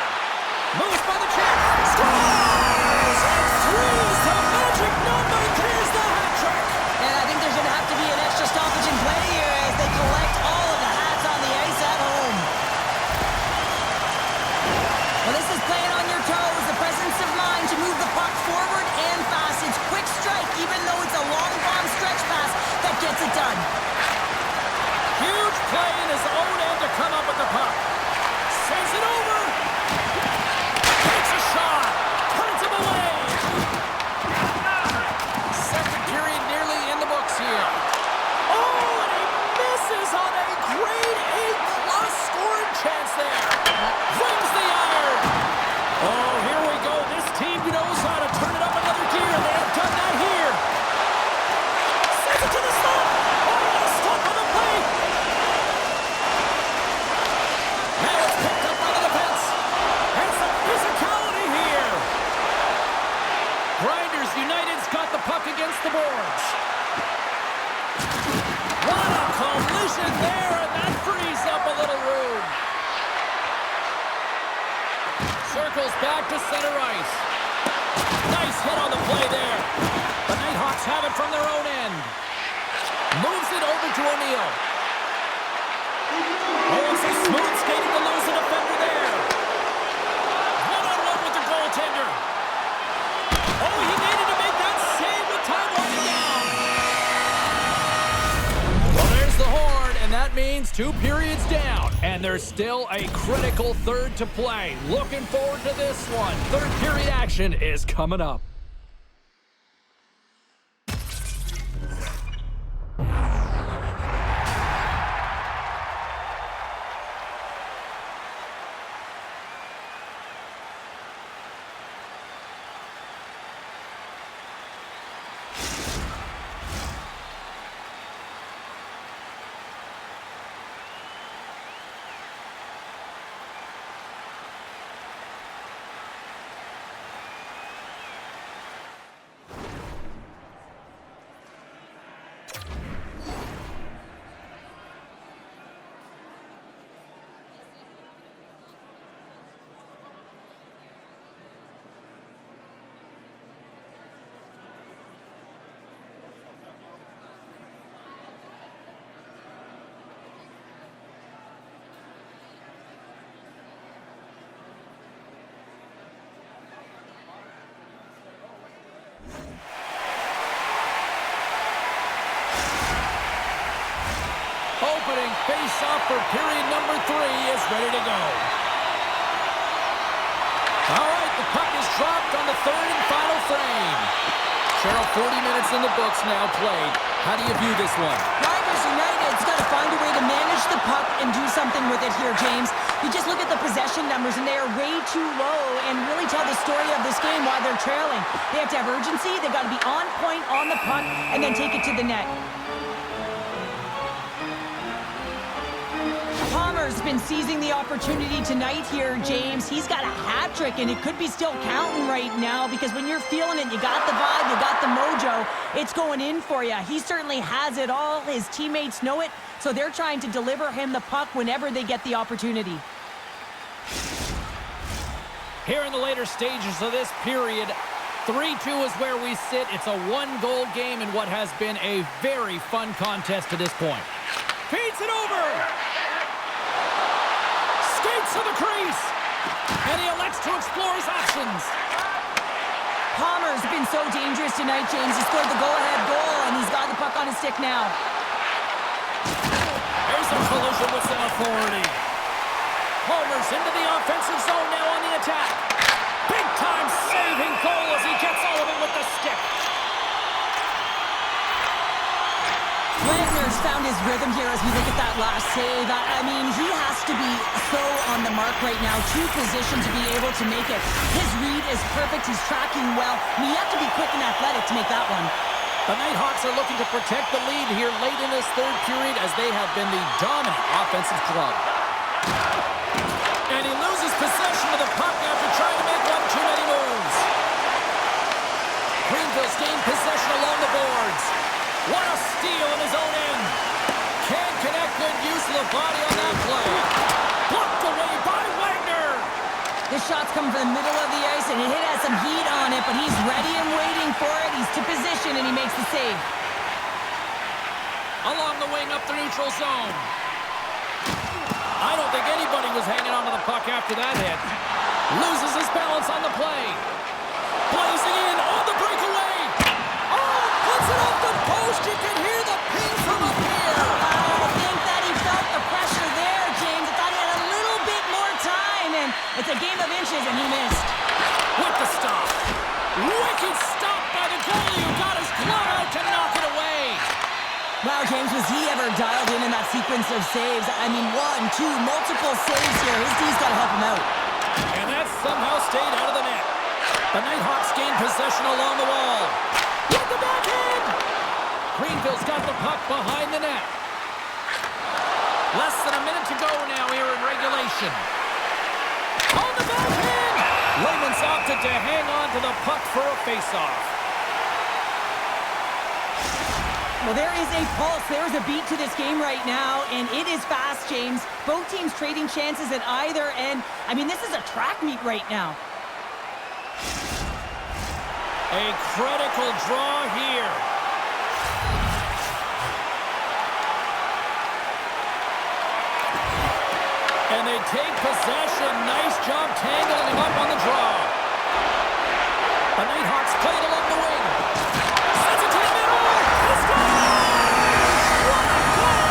Moves by the check. Scores! And three's the magic number. There's the hat trick. And I think there's going to have to be an extra stoppage in play here as they collect all of the hats on the ice at home. Well, this is playing on your toes. The presence of mind to move the puck forward and fast. It's quick strike, even though it's a long bomb stretch pass that gets it done. Huge play in his own end to come up with the puck. Sends it over. Takes a shot. Turns him away. Second period nearly in the books here. Oh, and he misses on a grade A+ scoring chance there. Brings the iron. Oh, here we go. This team knows how to turn it up another gear. They have done that here. Sends it to the slot. Oh, what a stop on the play. Now it's picked up by the defense. And some physicality here. Grinders United's got the puck against the boards. What a collision there, and that frees up a little room. Circles back to center ice. Nice hit on the play there. The Nighthawks have it from their own end. Moves it over to O'Neill. Oh, it's a Smooth skating to lose the defender there. One-on-one with the goaltender. Oh, he needed to make that save with time winding down. Well, there's the horn, and that means 2 periods down. And there's still a critical third to play. Looking forward to this one. Third period action is coming up. Opening face-off for period number 3 is ready to go. All right, the puck is dropped on the third and final frame. Cheryl, 40 minutes in the books now played. How do you view this one? Riders United's got to find a way to manage the puck and do something with it here, James. You just look at the possession numbers, and they are way too low, and really tell the story of this game why they're trailing. They have to have urgency, they've got to be on point on the puck, and then take it to the net. Palmer's been seizing the opportunity tonight here, James. He's got a hat trick, and it could be still counting right now because when you're feeling it, you got the vibe, you got the mojo, it's going in for you. He certainly has it all. His teammates know it, so they're trying to deliver him the puck whenever they get the opportunity. Here in the later stages of this period, 3-2 is where we sit. It's a 1-goal game in what has been a very fun contest to this point. Feeds it over! Skates to the crease! And he elects to explore his options. Palmer's been so dangerous tonight, James. He scored the go-ahead goal, and he's got the puck on his stick now. There's a collision with some authority. Palmer's into the offensive zone now on the attack. Big-time saving goal as he gets all of it with the stick. Wagner's found his rhythm here as we look at that last save. I mean, he has to be so on the mark right now. True position to be able to make it. His read is perfect. He's tracking well. I mean, you have to be quick and athletic to make that one. The Nighthawks are looking to protect the lead here late in this third period as they have been the dominant offensive club. And he loses possession of the puck after trying to make one too many moves. Greenville's gained possession along the boards. What a steal in his own end. Can't connect, good use of the body on that play. Blocked away by Wagner. This shot's coming from the middle of the ice, and it has some heat on it, but he's ready and waiting for it. He's to position, and he makes the save. Along the wing up the neutral zone. I don't think anybody was hanging onto the puck after that hit. Loses his balance on the play. Blazing in on the breakaway. Oh, puts it off the post. You can hear the ping from up here. I think that he felt the pressure there, James. I thought he had a little bit more time, and it's a game of inches, and he missed. With the stop. Wicked stop by the goalie who got his glove out to knock it away. Wow, James, was he ever dialed in that sequence of saves? I mean, 1, 2, multiple saves here. His D's got to help him out. And that somehow stayed out of the net. The Nighthawks gain possession along the wall. With the backhand! Greenville's got the puck behind the net. Less than a minute to go now here in regulation. On the backhand! Layman's opted to hang on to the puck for a faceoff. Well, there is a pulse. There is a beat to this game right now, and it is fast, James. Both teams trading chances at either end. I mean, this is a track meet right now. A critical draw here. And they take possession. Nice job tangling him up on the draw. The Nighthawks play it along the wing. Sends it to the middle. He scores! What a goal!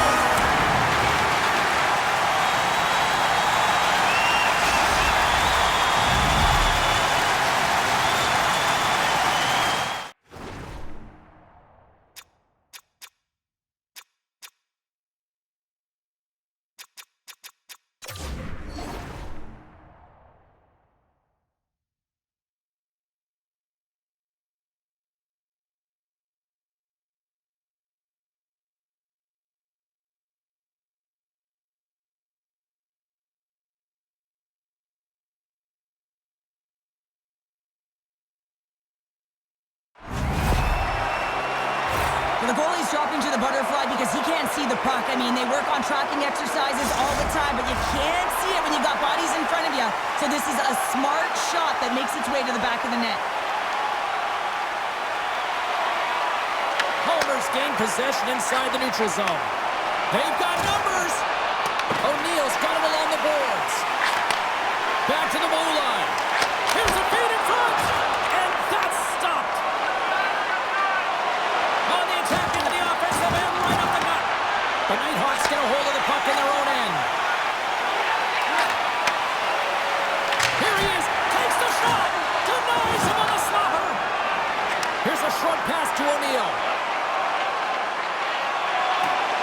The goalie's dropping to the butterfly because he can't see the puck. I mean, they work on tracking exercises all the time, but you can't see it when you got bodies in front of you. So this is a smart shot that makes its way to the back of the net. Homers gain possession inside the neutral zone. They've got numbers. O'Neill's got it along the boards. Back to the blue line. Here's a feed in front. And that's stopped. On the attack into the offensive end, right up the gut. The Nighthawks get a hold of the puck in their own end. Here he is. Takes the shot. Denies him on the slapper. Here's a short pass to O'Neill.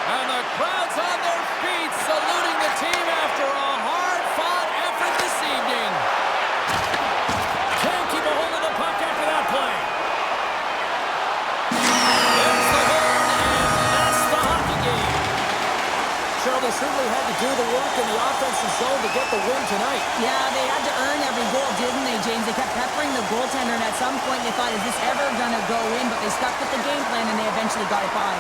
And the crowd's on their feet, saluting the team after a hard-fought effort this evening. Can't keep a hold of the puck after that play. There's the horn, and that's the hockey game. Cheryl, they certainly had to do the work in the offensive zone to get the win tonight. Yeah, they had to earn every goal, didn't they, James? They kept peppering the goaltender, and at some point they thought, is this ever going to go in? But they stuck with the game plan, and they eventually got it by.